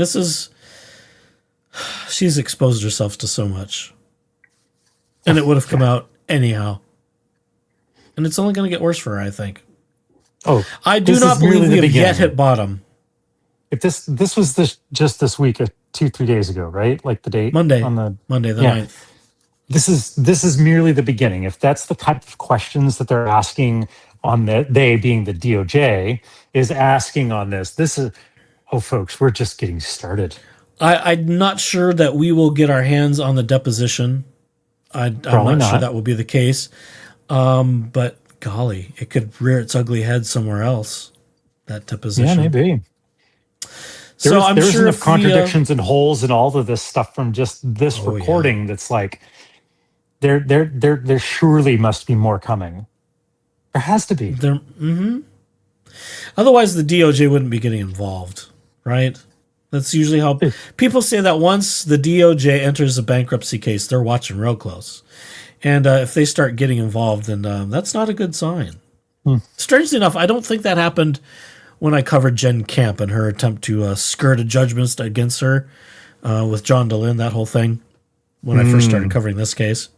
she's exposed herself to so much. And it would have come out anyhow. And it's only going to get worse for her, I think. Oh, I do not believe we have yet hit bottom. If this was just this week, 2-3 days ago, right? Like the date Monday the 9th. This is merely the beginning. If that's the type of questions that they're asking on they being the DOJ is asking on this is, folks, we're just getting started. I'm not sure that we will get our hands on the deposition. I'm not sure that will be the case. But golly, it could rear its ugly head somewhere else. That deposition. Yeah, maybe. There's enough contradictions and holes in all of this stuff from just this recording that's like, there surely must be more coming. There has to be. Otherwise, the DOJ wouldn't be getting involved, right? That's usually how people say that once the DOJ enters a bankruptcy case, they're watching real close. And if they start getting involved, then that's not a good sign. Strangely enough, I don't think that happened when I covered Jen Camp and her attempt to skirt a judgment against her with John DeLynn, that whole thing, when I first started covering this case.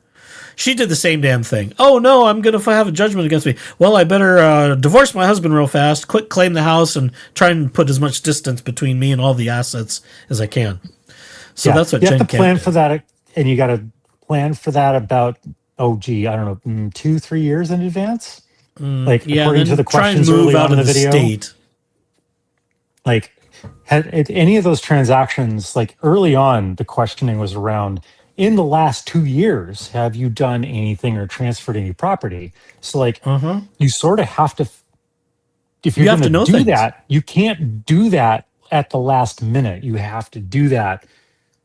She did the same damn thing. Oh, no, I'm going to have a judgment against me. Well, I better divorce my husband real fast, quick claim the house, and try and put as much distance between me and all the assets as I can. So that's what Jen Camp did. You have to plan for that, and you got to plan for that about, I don't know, 2-3 years in advance? According to the questions early on in the video. State. Like, had any of those transactions, like early on, the questioning was around, in the last 2 years, have you done anything or transferred any property? So, you sort of have to, if you're going to do that, you can't do that at the last minute. You have to do that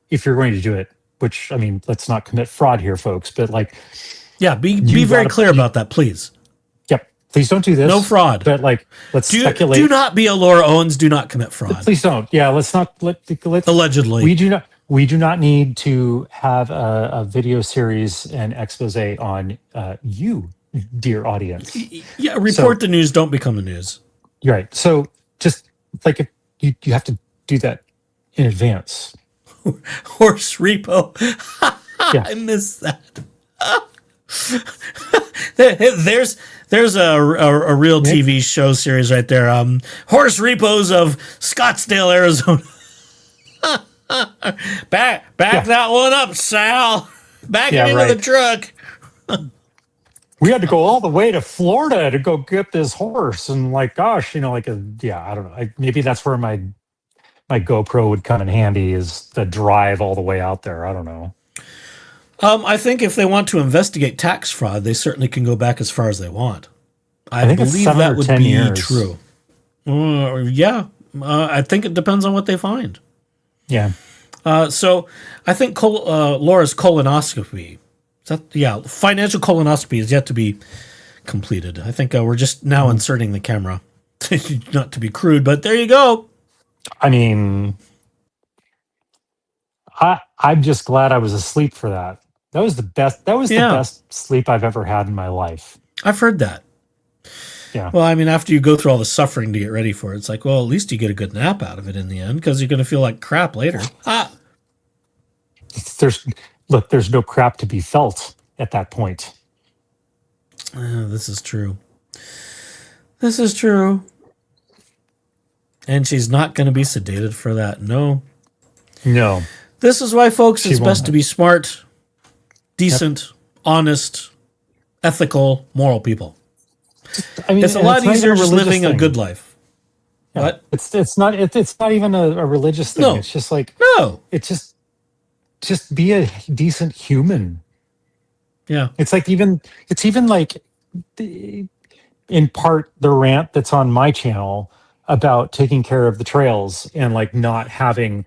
if you're going to do it, which, I mean, let's not commit fraud here, folks, but be very clear about that, please. Yep. Please don't do this. No fraud. But let's speculate. Do not be a Laura Owens. Do not commit fraud. Please don't. Yeah, let's allegedly. We do not need to have a video series and expose on you, dear audience. Yeah, report the news. Don't become the news. You're right. So just if you have to do that in advance. Horse repo. Yeah. I missed that. There's a real TV show series right there. Horse repos of Scottsdale, Arizona. Back that one up, Sal. Back it into the truck. We had to go all the way to Florida to go get this horse, and I don't know. Maybe that's where my my GoPro would come in handy is the drive all the way out there. I don't know. I think if they want to investigate tax fraud, they certainly can go back as far as they want. I think it's believe 7 that or would 10 be years. true. I think it depends on what they find. Yeah. So I think Laura's colonoscopy, financial colonoscopy is yet to be completed. I think we're just now inserting the camera. Not to be crude, but there you go. I mean, I'm just glad I was asleep for that. That was the best. That was the best sleep I've ever had in my life. I've heard that. Yeah. Well, I mean, after you go through all the suffering to get ready for it, it's like, well, at least you get a good nap out of it in the end because you're going to feel like crap later. There's no crap to be felt at that point. This is true. This is true. And she's not going to be sedated for that. No. No. This is why, folks, it's best to be smart, decent, honest, ethical, moral people. I mean, it's a lot easier just living a good life. Yeah. What? It's not even a religious thing. No. It's just like it's just be a decent human. Yeah. It's even like in part the rant that's on my channel about taking care of the trails and like not having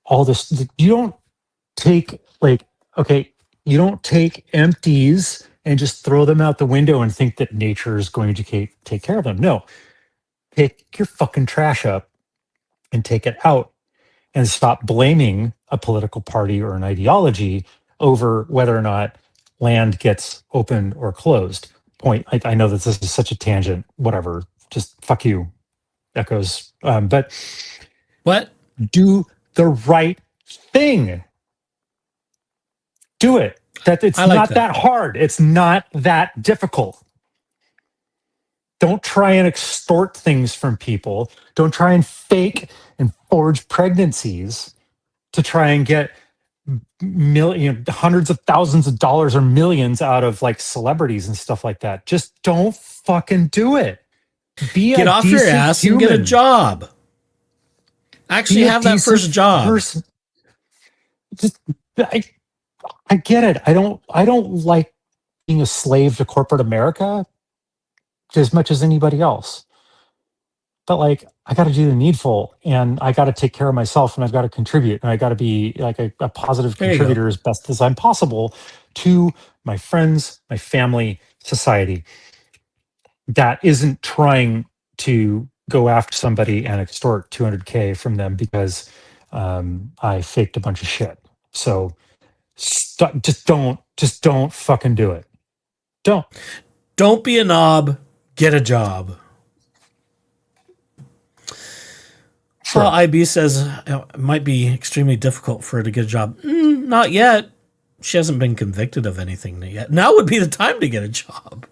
all this. You don't take empties and just throw them out the window and think that nature is going to take care of them. No, pick your fucking trash up and take it out and stop blaming a political party or an ideology over whether or not land gets opened or closed. I know that this is such a tangent, whatever, just fuck you, Echoes. But what? Do the right thing. Do it. It's not that hard. It's not that difficult. Don't try and extort things from people. Don't try and fake and forge pregnancies to try and get hundreds of thousands of dollars or millions out of like celebrities and stuff like that. Just don't fucking do it. Get off your ass and get a job. Actually have that first job. I get it. I don't like being a slave to corporate America as much as anybody else. But like, I got to do the needful, and I got to take care of myself, and I've got to contribute, and I got to be like a positive contributor as best as I'm possible to my friends, my family, society. That isn't trying to go after somebody and extort $200K from them because I faked a bunch of shit. So just don't fucking do it. Don't be a knob. Get a job. Sure. Well, IB says it might be extremely difficult for her to get a job. Not yet. She hasn't been convicted of anything yet. Now would be the time to get a job.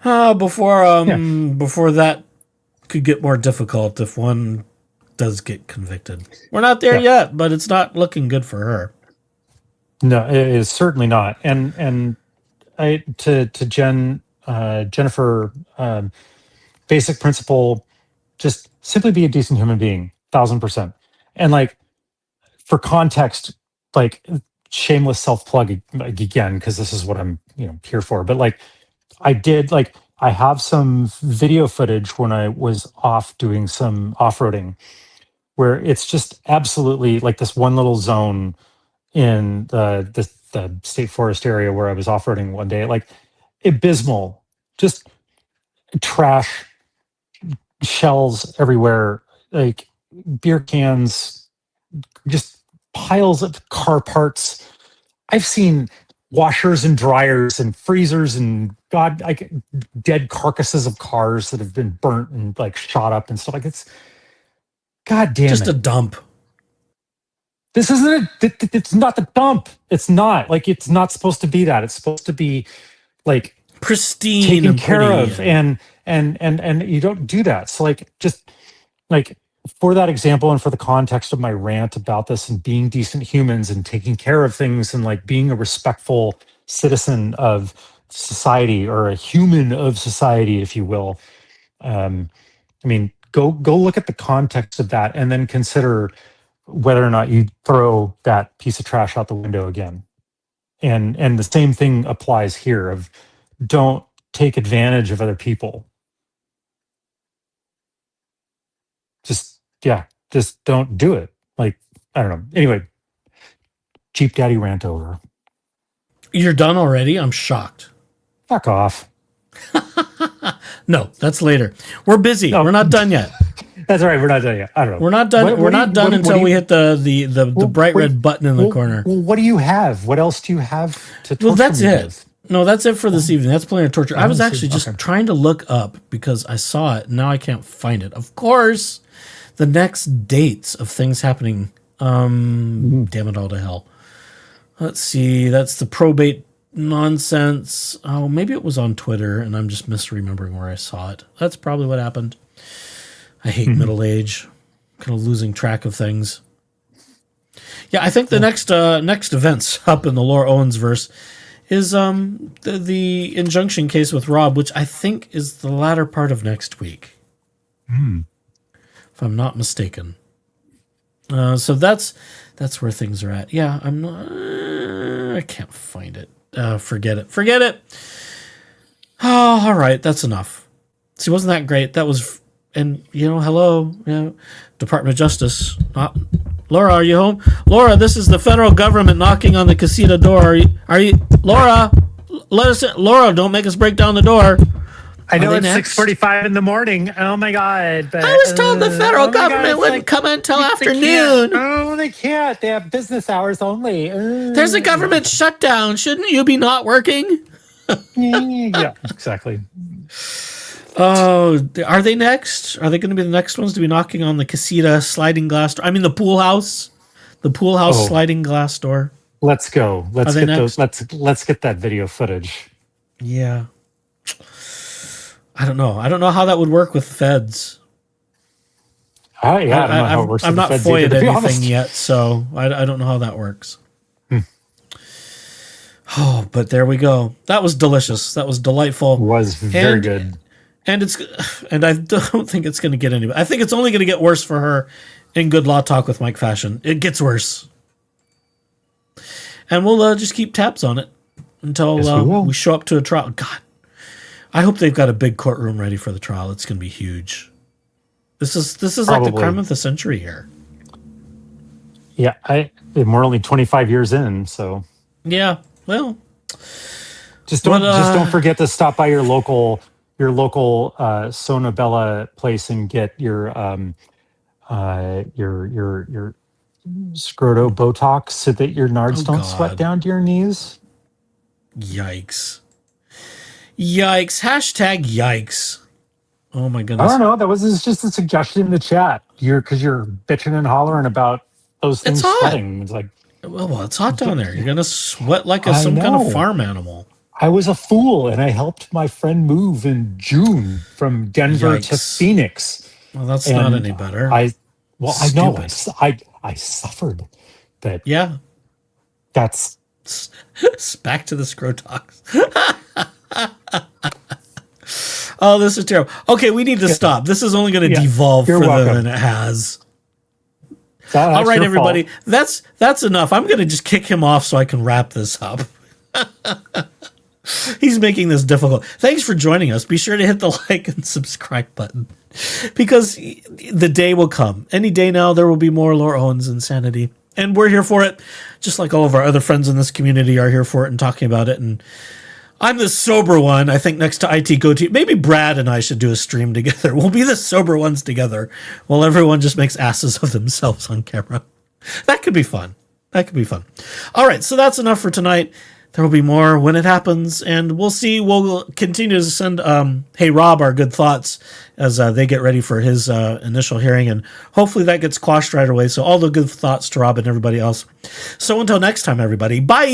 Before that could get more difficult if one does get convicted. We're not there yet, but it's not looking good for her. No, it is certainly not. And I to Jennifer, basic principle, just simply be a decent human being, 1000%. And like, for context, like shameless self-plug again, because this is what I'm here for. But like, I have some video footage when I was off doing some off-roading where it's just absolutely like this one little zone in the state forest area where I was off-roading one day, like abysmal, just trash, shells everywhere, like beer cans, just piles of car parts. I've seen washers and dryers and freezers and dead carcasses of cars that have been burnt and like shot up and stuff. Like, it's goddamn just a dump. This isn't it's not the dump. It's not like, it's not supposed to be that. It's supposed to be like pristine, taken care of, and you don't do that. So like, just like, for that example and for the context of my rant about this and being decent humans and taking care of things and like being a respectful citizen of society, or a human of society, if you will. I mean, go look at the context of that and then consider whether or not you throw that piece of trash out the window again. And the same thing applies here of don't take advantage of other people. Just don't do it. Like, I don't know. Anyway, Cheap Daddy rant over. You're done already? I'm shocked. Fuck off. No, that's later. We're busy. No. We're not done yet. That's all right. We're not done yet. I don't know. We're not done. We're not done until we hit the bright red button in the corner. Well, what do you have? What else do you have to torture Well, that's me it. with? No, that's it for this evening. That's plenty of torture. I was actually just Okay. trying to look up because I saw it. Now I can't find it. Of course, the next dates of things happening. Damn it all to hell. Let's see. That's the probate nonsense. Oh, maybe it was on Twitter and I'm just misremembering where I saw it. That's probably what happened. I hate middle age. Kind of losing track of things. Yeah, I think the next events up in the Laura Owens verse is the injunction case with Rob, which I think is the latter part of next week. If I'm not mistaken. So that's where things are at. Yeah, I can't find it. Forget it. Oh, all right, that's enough. See, wasn't that great? That was, and hello, Department of Justice. Laura, are you home? Laura, this is the federal government knocking on the casita door. Are you Laura? Let us in. Laura, don't make us break down the door. I know it's 6:45 in the morning. Oh my God! But, I was told the federal government wouldn't come in until afternoon. Oh, they can't. They have business hours only. There's a government shutdown. Shouldn't you be not working? Yeah, exactly. Oh, are they next? Are they going to be the next ones to be knocking on the casita sliding glass door? I mean, the pool house sliding glass door. Let's go. Let's Are they get next? those. Let's get that video footage. Yeah. I don't know. I don't know how that would work with feds. Yeah, I don't know how it works. I'm with not the feds either, FOIA'd to be anything honest. yet, so I don't know how that works. Oh, but there we go. That was delicious. That was delightful. It was very good. And I don't think it's going to get any. I think it's only going to get worse for her in Good Law Talk with Mike Fashion. It gets worse. And we'll just keep tabs on it until we show up to a trial. God, I hope they've got a big courtroom ready for the trial. It's going to be huge. This is like the crime of the century here. Yeah, we're only 25 years in, so yeah. Well, just don't forget to stop by your local Sona Bella place and get your scroto Botox so that your nards don't sweat down to your knees. Yikes! Hashtag yikes! Oh my goodness! I don't know. That was just a suggestion in the chat. Because you're bitching and hollering about those things sweating. It's like, well, it's hot down there. You're gonna sweat like some kind of farm animal. I was a fool, and I helped my friend move in June from Denver to Phoenix. Well, that's not any better. I know. I suffered, but yeah, that's back to the Scrotox. Oh, this is terrible. Okay, we need to stop. This is only going to devolve further than it has. All right, everybody. Fault. That's enough. I'm going to just kick him off so I can wrap this up. He's making this difficult. Thanks for joining us. Be sure to hit the like and subscribe button because the day will come. Any day now, there will be more Laura Owens insanity. And we're here for it, just like all of our other friends in this community are here for it and talking about it. And I'm the sober one, I think, next to IT Goatee. Maybe Brad and I should do a stream together. We'll be the sober ones together while everyone just makes asses of themselves on camera. That could be fun. All right, so that's enough for tonight. There will be more when it happens, and we'll see. We'll continue to send Hey Rob our good thoughts as they get ready for his initial hearing, and hopefully that gets quashed right away. So all the good thoughts to Rob and everybody else. So until next time, everybody, bye!